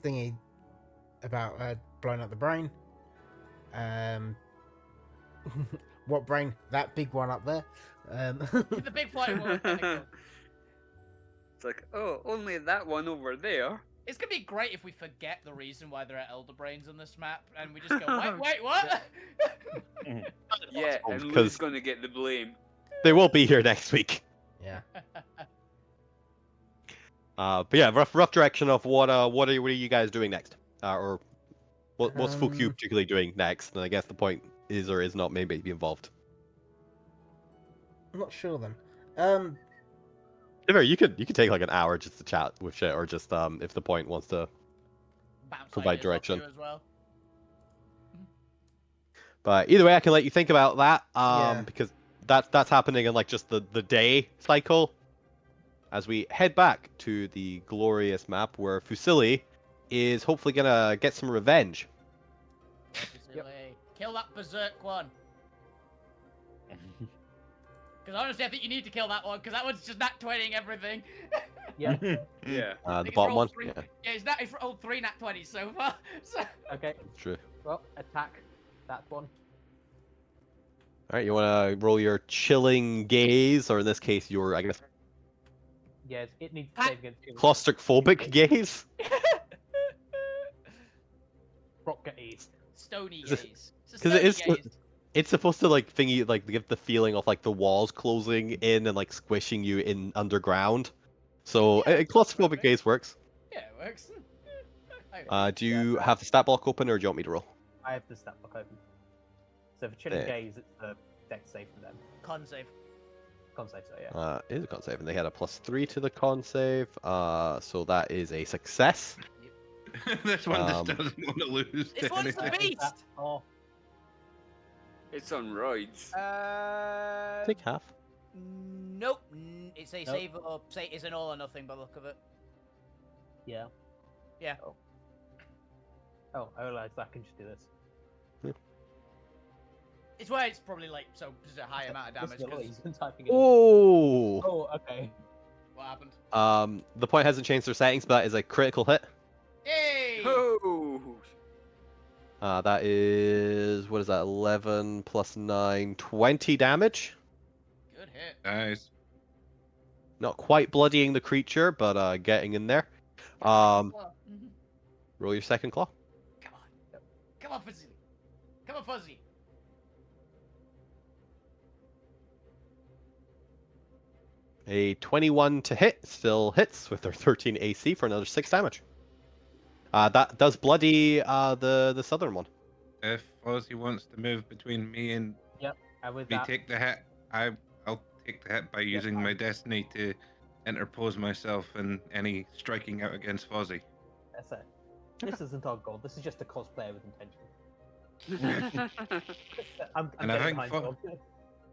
thingy about blowing up the brain. What brain? That big one up there. The big flying one. It's like, oh, only that one over there. It's gonna be great if we forget the reason why there are elder brains on this map, and we just go, wait, what? Yeah, Oh, and because- Lou's gonna get the blame. They will be here next week. Yeah. But yeah, rough direction of what are you guys doing next? Or what's Fukir particularly doing next? And I guess the point is or is not maybe be involved. I'm not sure then. You could take like an hour just to chat with shit, or just if the point wants to Bounce provide ideas off direction. you as well. But either way, I can let you think about that, Yeah. because that's happening in like just the day cycle. As we head back to the glorious map where Fusili is hopefully gonna get some revenge. Kill that berserk one. Because honestly, I think you need to kill that one, because that one's just nat 20ing everything. Yeah. Yeah. I The think it's bottom rolled one. three- Yeah, it's rolled 3 nat 20s so far. So... Okay. true. Well, attack that one. All right, you wanna roll your chilling gaze, or in this case, your I guess Yes, it needs to Ah. save against chilling. claustrophobic gaze. Rock gaze. Stony Is it- gaze. It's a 'cause it stony is- gaze. It's supposed to like thingy like give the feeling of like the walls closing in and like squishing you in underground. So Yeah, claustrophobic right. gaze works. Yeah, it works. Do you have the stat block open, or do you want me to roll? I have the stat block open. So for chilling There. gaze, it's the dex save for them. Con save. Con save, so yeah. It is a con save, and they had a +3 to the con save. So that is a success. This one just Um, doesn't want to lose. This to one's the anything. beast! Oh, It's on roids. Take half. Nope. It's a Nope. save or say it's an all or nothing by the look of it. yeah. Yeah. Oh, I realised I can just do this. It's where it's probably like so just a high amount of damage. This is 'cause- he's been typing it. Oh. Oh, okay. What happened? The point hasn't changed their settings, but that is a critical hit. Hey! Oh! That is what is that? 11 plus 9, 20 damage. Good hit. Nice. Not quite bloodying the creature, but getting in there. Mhm. Roll your second claw. Come on. Come on, Fuzzy. Come on, Fuzzy. A 21 to hit, still hits with their 13 AC for another 6 damage. That does bloody the southern one. If Ozzy wants to move between me and And with me that, take the hit, I'll take the hit by using my destiny to interpose myself in any striking out against Fozzie. that's it. This isn't our goal. This is just a cosplayer with intention. I'm And I getting think behind for- Bob.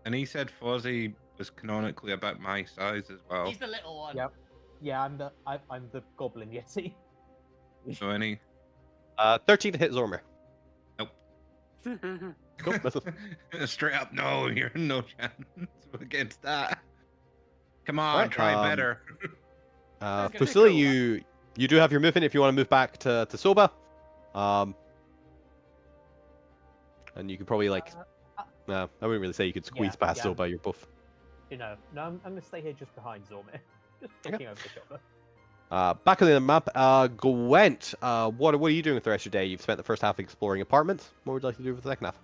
And he said Fozzie was canonically about my size as well. He's the little one. Yep. Yeah, I'm the goblin yeti. So any 13 to hit Zormir. nope. Cool, misses. Straight up, no, you're no chance against that. Come on, Alright, try better. gonna take Fusili, over. you do have your movement if you want to move back to Soba. And you could probably like, no, I wouldn't really say you could squeeze Yeah, past yeah. Soba. You're both. No, I'm gonna stay here just behind Zormir. Just Okay. looking over the shoulder. Back on the map, Gwent, what are you doing with the rest of your day? You've spent the first half exploring apartments. What would you like to do with the second half?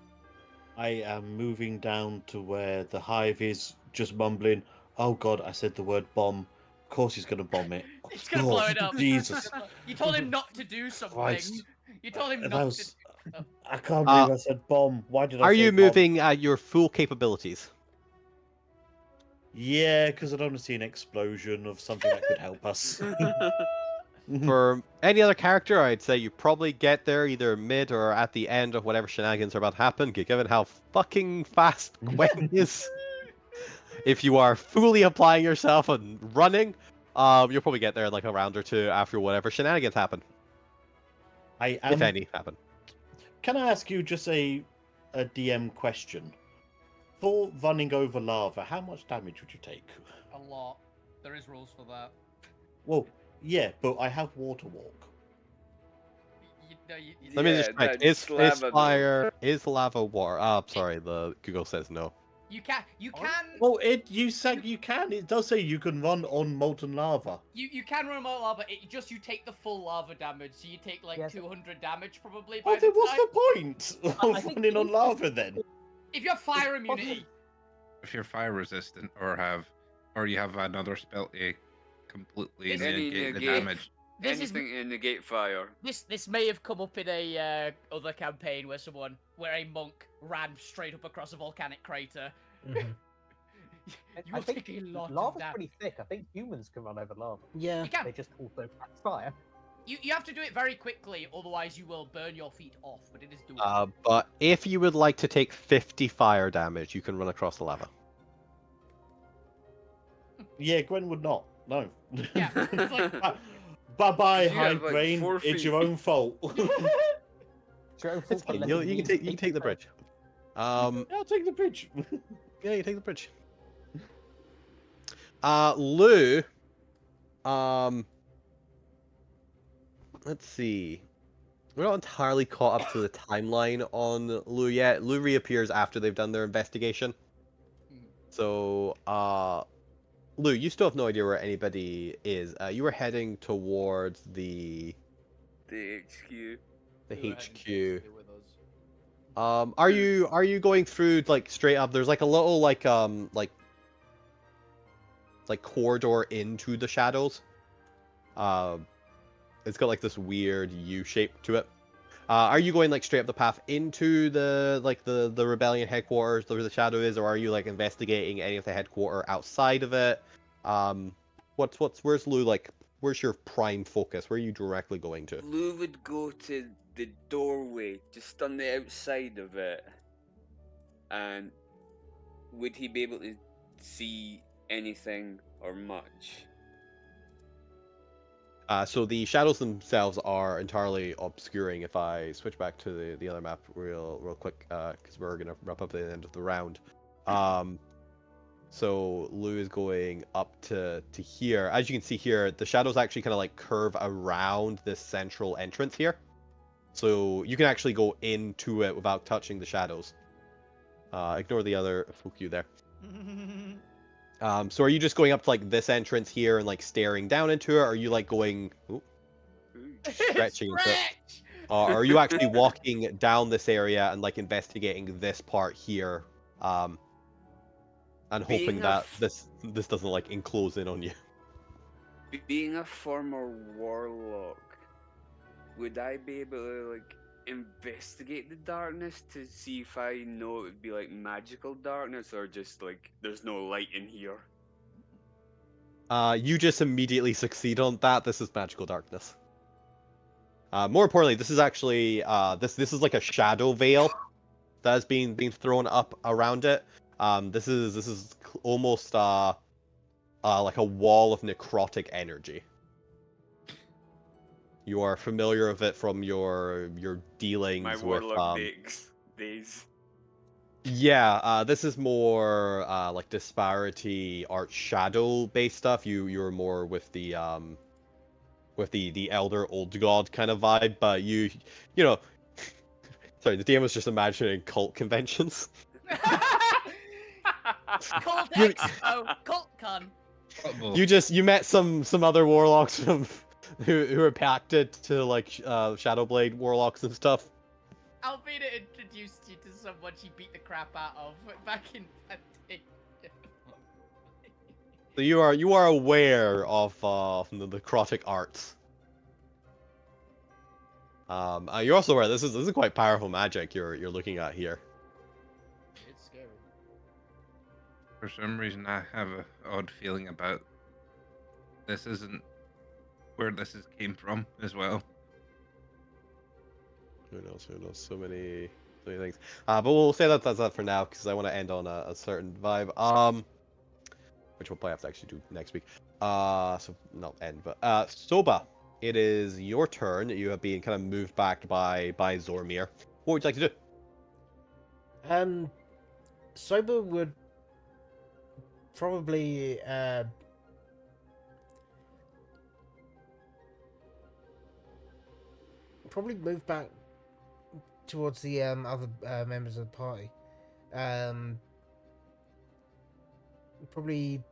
I am moving down to where the hive is, just mumbling, "Oh God, I said the word bomb. Of course he's gonna bomb it. Of He's gonna blow course. it up. Jesus You told him not to do something. Christ. You told him That not was- to. I can't believe I said bomb. Why did I Are say you bomb? moving at your full capabilities? Yeah, because I don't want to see an explosion of something that could help us. For any other character, I'd say you probably get there either mid or at the end of whatever shenanigans are about to happen, given how fucking fast Gwen is. If you are fully applying yourself and running, you'll probably get there in like a round or two after whatever shenanigans happen, I if am. any happen. Can I ask you just a DM question? For running over lava, how much damage would you take? A lot. There is rules for that. Well, yeah, but I have water walk. Let me just Yeah, check. that's Is lava, though. fire is lava water? Sorry, the Google says no. You can. Well, you said you can. It does say you can run on molten lava. You can run more lava. It just you take the full lava damage, so you take like Yes. 200 damage probably. Oh, By then the what's time. the point I of think running on it- lava then? If you have fire immunity, If you're fire resistant or you have another spell to completely Any negate the negate. damage. this is Anything to negate fire. this may have come up in a other campaign where a monk ran straight up across a volcanic crater. Mhm. You I will think take a lot of lava's damage. pretty thick. I think humans can run over lava. Yeah. You can. They just also catch fire. You have to do it very quickly, otherwise you will burn your feet off. But it is doable. But if you would like to take 50 fire damage, you can run across the lava. Yeah, Gwen would not. No. Yeah, it's like- Bye-bye, You high have, like, brain. 4 It's feet. your own fault. It's your own It's fault for fine. letting You can take the bridge. I'll take the bridge. Yeah, you take the bridge. Lou. Let's see. We're not entirely caught up to the timeline on Lou yet. Lou reappears after they've done their investigation. So, Lou, you still have no idea where anybody is. You were heading towards the The HQ. HQ. Are you going through like straight up? There's like a little like corridor into the shadows. It's got like this weird U shape to it. Are you going like straight up the path into the rebellion headquarters where the shadow is, or are you like investigating any of the headquarters outside of it? Where's Lou like? Where's your prime focus? Where are you directly going to? Lou would go to the doorway, just on the outside of it. And would he be able to see anything or much? So the shadows themselves are entirely obscuring. If I switch back to the other map real quick, because we're gonna wrap up the end of the round. So Lou is going up to here. As you can see here, the shadows actually kind of like curve around this central entrance here. So you can actually go into it without touching the shadows. Ignore the other fuck you there. So are you just going up to like this entrance here and like staring down into it, or are you like going stretching into it? Or are you actually walking down this area and like investigating this part here, and hoping Being a that this doesn't like enclose in on you? Being a former warlock, would I be able to like investigate the darkness to see if I know it would be like magical darkness or just like there's no light in here? You just immediately succeed on that. This is magical darkness. More importantly, this is actually this is like a shadow veil that has been thrown up around it. This is almost like a wall of necrotic energy. You are familiar with it from your dealings My with warlock days. Yeah, this is more like disparity art shadow based stuff. You're more with the elder old god kind of vibe, but you know sorry, the DM was just imagining cult conventions. Cult Expo, Cult Con. You met some other warlocks from who are pacted to like Shadowblade warlocks and stuff. Alvina introduced you to someone she beat the crap out of back in that day. So you are aware of the necrotic arts. You're also aware this is quite powerful magic you're looking at here. It's scary. For some reason, I have an odd feeling about this. Isn't where this came from as well. Who knows? Who knows? So many things. But we'll say that's that for now because I want to end on a certain vibe. Which we'll probably have to actually do next week. So not end, but Soba, it is your turn. You have been kind of moved back by Zormir. What would you like to do? Sober would probably move back towards the other members of the party. Probably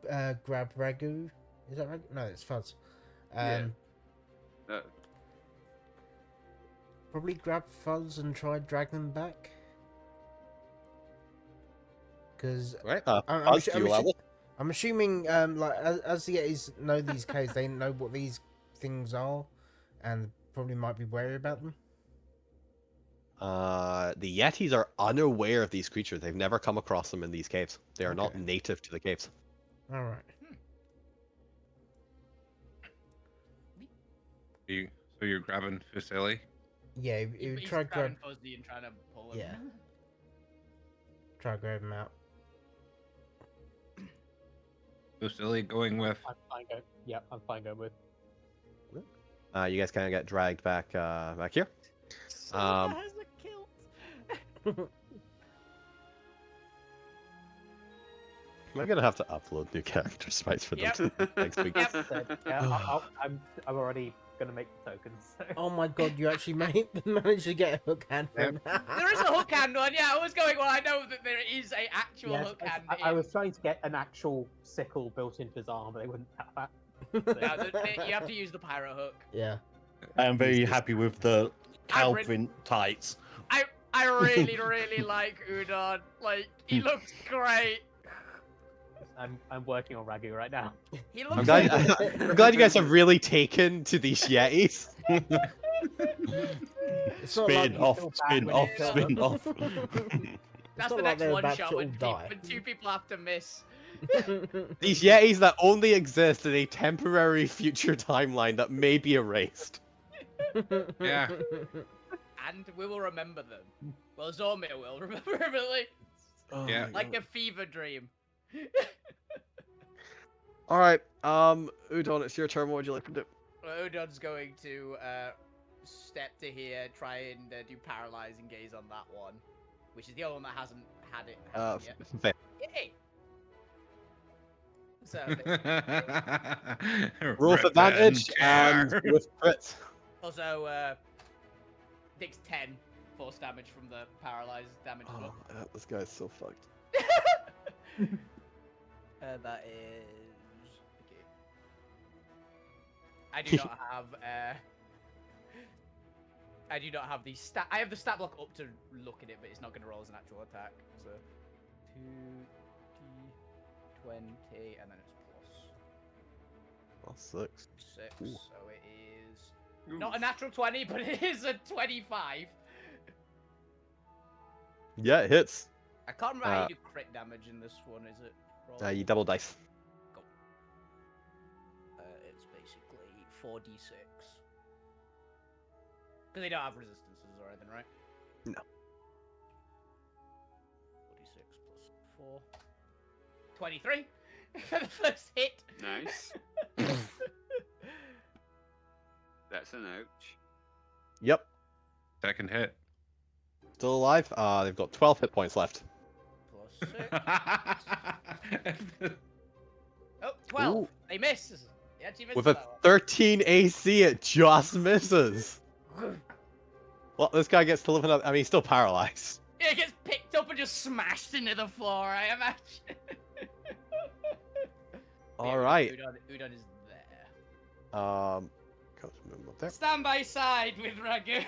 grab Ragu. Is that right? No, it's Fuzz. Yeah. Probably grab Fuzz and try drag them back. Because Right. Fuzz, do you level? I'm assuming, like, as the Yetis know these caves, they know what these things are, and probably might be wary about them. The Yetis are unaware of these creatures. They've never come across them in these caves. They are not native to the caves. All right. So you're grabbing Fuseli? Yeah, you He's try grab. grabbing Fuzzy and trying to pull him. Yeah. Try grab him out. Fuseli going with. I'm fine going. Yeah, I'm fine going with. You guys kind of get dragged back here. Soba has a kilt. I'm gonna have to upload new character sprites for them next week. I'm already gonna make the tokens. So. Oh my god, you actually managed to get a hook hand from There is a hook hand one. Yeah, I was going. Well, I know that there is a actual Yes, hook hand. I was trying to get an actual sickle built into his arm, but they wouldn't have that. You have to use the pyro hook. Yeah. I am very happy with the cow read- print tights. I really, really like Udon. Like, he looks great. I'm working on Ragu right now. He I'm looks glad you guys have really taken to these Yetis. It's not like Spin off, spin off, spin off. That's not the like next they're one about shot to when, all die. when two people have to miss. These Yetis that only exist in a temporary future timeline that may be erased. Yeah. And we will remember them. Well, Zormir will remember them at least. Oh Yeah. my Like God. a fever dream. All right, Udon, it's your turn. What would you like to do? Well, Udon's going to step to here, try and do paralyzing gaze on that one, which is the only one that hasn't had it happen yet. Fair. Yay! So, Roll with advantage and Revenge. with crits. also, takes 10 force damage from the paralyzed damage as well. This guy's so fucked. That is. Okay. I do not have. I do not have the stat. I have the stat block up to look at it, but it's not going to roll as an actual attack. So 2d20, and then it's Oh, 6. 6. Ooh. So it is not a natural 20, but it is a 25. Yeah, it hits. I can't remember how you do crit damage in this one. Is it? You double dice. Go. It's basically 4d6. Because they don't have resistances or anything, right? No. 4d6 plus 4. 23 for the first hit. Nice. That's an ouch. Yep. Second hit. Still alive. They've got 12 hit points left. Plus 6. Oh, 12. Ooh. They miss. He actually misses With a that one. 13 AC, it just misses. Well, this guy gets to live another. I mean, he's still paralyzed. Yeah, it gets picked up and just smashed into the floor, I imagine. All right. Udon is there. Can't remember up there. Stand by side with Ragu.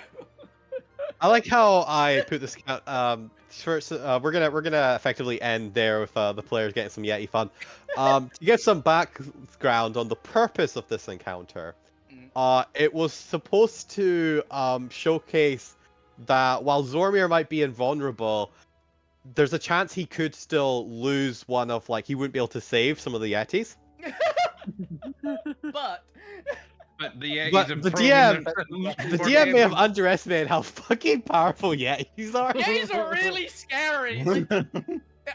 I like how I put this count. First, we're gonna effectively end there with the players getting some Yeti fun. To give some background on the purpose of this encounter, it was supposed to showcase that while Zormir might be invulnerable, there's a chance he could still lose one of he wouldn't be able to save some of the Yetis. But But the Yetis But have the proven DM themselves The more DM may have capable. underestimated how fucking powerful Yetis are. Yetis are really scary. Like,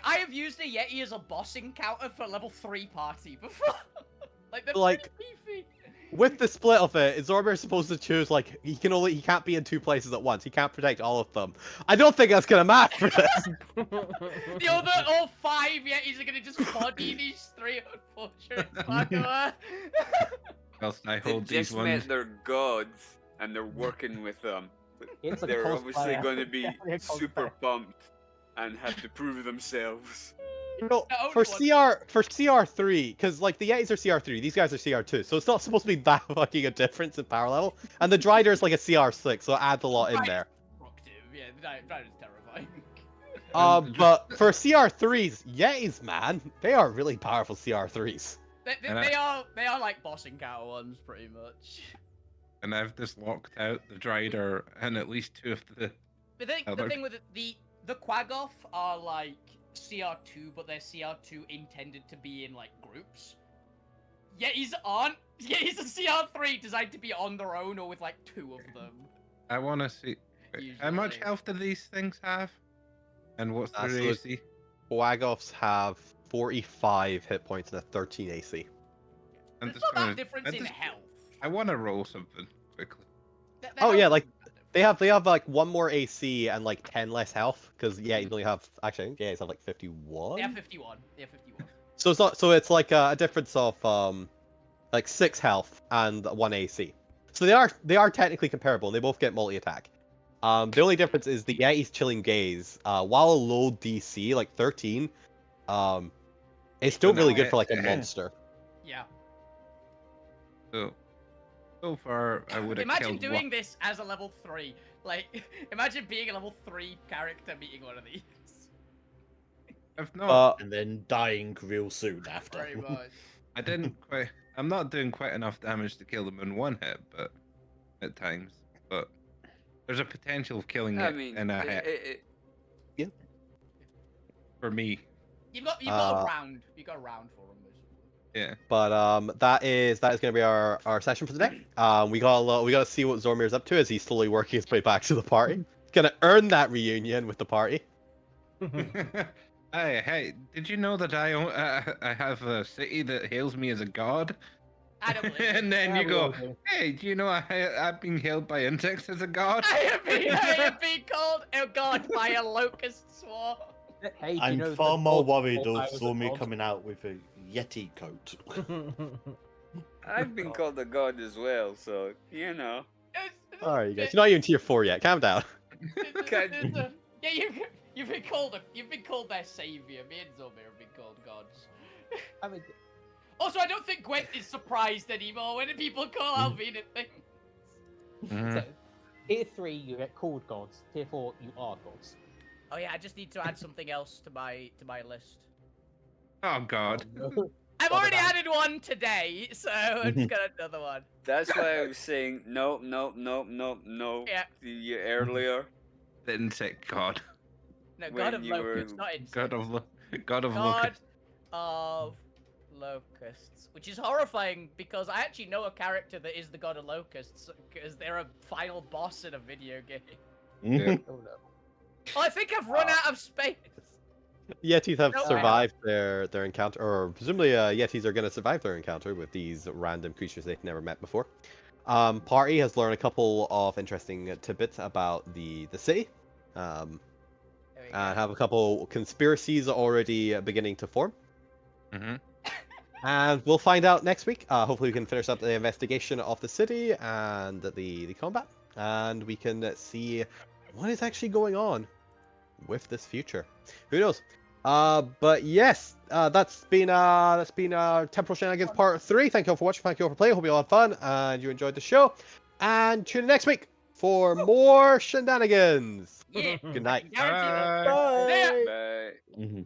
I have used a Yeti as a boss encounter for level 3 party before. Like they're Like, pretty beefy. With the split of it, Zorber is supposed to choose, like, he can't be in 2 places at once. He can't protect all of them. I don't think that's gonna matter for this. The other all 5 Yetis are gonna just body these 3 unfortunate fuckers. Else I They hold these just ones. met their gods and they're working with them. It's a They're obviously cosplayer. going to be Definitely a super cosplayer. pumped and have to prove themselves. No, The for only CR3, because like the Yetis are CR3, these guys are CR2, so it's not supposed to be that fucking a difference in power level. And the Drider is like a CR6, so it adds a lot in there. Destructive. Yeah, that is terrifying. But for CR3s, Yetis, man, they are really powerful CR3s. They are like boss encounter ones pretty much. And I've just locked out the Drider and at least 2 of the But the other. thing with the Quaggoth are like CR2, but they're CR2 intended to be in like groups. Yetis aren't. Yetis are CR3 designed to be on their own or with like 2 of them. I want to see. How much Usually. health do these things have? And what's So their the- AC? Quaggoths have 45 hit points and a 13 AC. I'm There's just not gonna- that difference I'm in just- health. I want to roll something quickly. Oh yeah, like they have like 1 more AC and like 10 less health because you only have actually have like 51. They have 51. They have 51. So it's not it's like a difference of like 6 health and 1 AC. So they are technically comparable and they both get multi attack. The only difference is the Yeti's Chilling Gaze, while a low DC like 13, it's still really good for like a monster. Yeah. So far, I would have Imagine killed doing this as a level 3. Like, imagine being a level 3 character meeting one of these. I've not. And then dying real soon after. Very much. I didn't quite. I'm not doing quite enough damage to kill them in 1 hit, but at times. But there's a potential of killing I it mean, in a hit for me. You've got a round. You got a round for them. Yeah. But that is going to be our session for today. We got to see what Zormir's up to as he's slowly working his way back to the party. He's gonna earn that reunion with the party. Hey, did you know that I have a city that hails me as a god? I don't believe And then Yeah, you we all go, do. hey, do you know I've been hailed by insects as a god? I have been called a god by a locust swarm. Hey, do you I'm know far that more God worried thought I of was a Zormir god? coming out with a Yeti coat. I've been called a god as well, so you know. Alright, you guys. You're not even tier 4 yet. Calm down. Yeah, you've been called their savior. Me and Zormir have been called gods. I mean, Also, I don't think Gwent is surprised anymore when people call Alvina things. Mhm. so, tier 3, you get called gods. Tier 4, you are gods. Oh yeah, I just need to add something else to my list. Oh god. I've Bother already that. added one today, so I'm just gonna another one. That's why I was saying no. Yeah. The year earlier. The insect god. No, When God of you were- Locusts, not insects. God of God Locust. of Locusts, which is horrifying because I actually know a character that is the God of Locusts because they're a final boss in a video game. Yeah. Oh no. Oh, I think I've run out of space. Yetis have Nope. survived their encounter, or presumably Yetis are going to survive their encounter with these random creatures they've never met before. Party has learned a couple of interesting tidbits about the city, There we go. and have a couple conspiracies already beginning to form. Mm-hmm. And we'll find out next week. Hopefully we can finish up the investigation of the city and the combat, and we can see what is actually going on with this future. Who knows? But yes, that's been Temporal Shenanigans Part 3. Thank you all for watching. Thank you all for playing. Hope you all had fun and you enjoyed the show. And tune in next week for more shenanigans. Yeah. Good night. Guaranteed that. Bye. See ya. Bye. Mhm.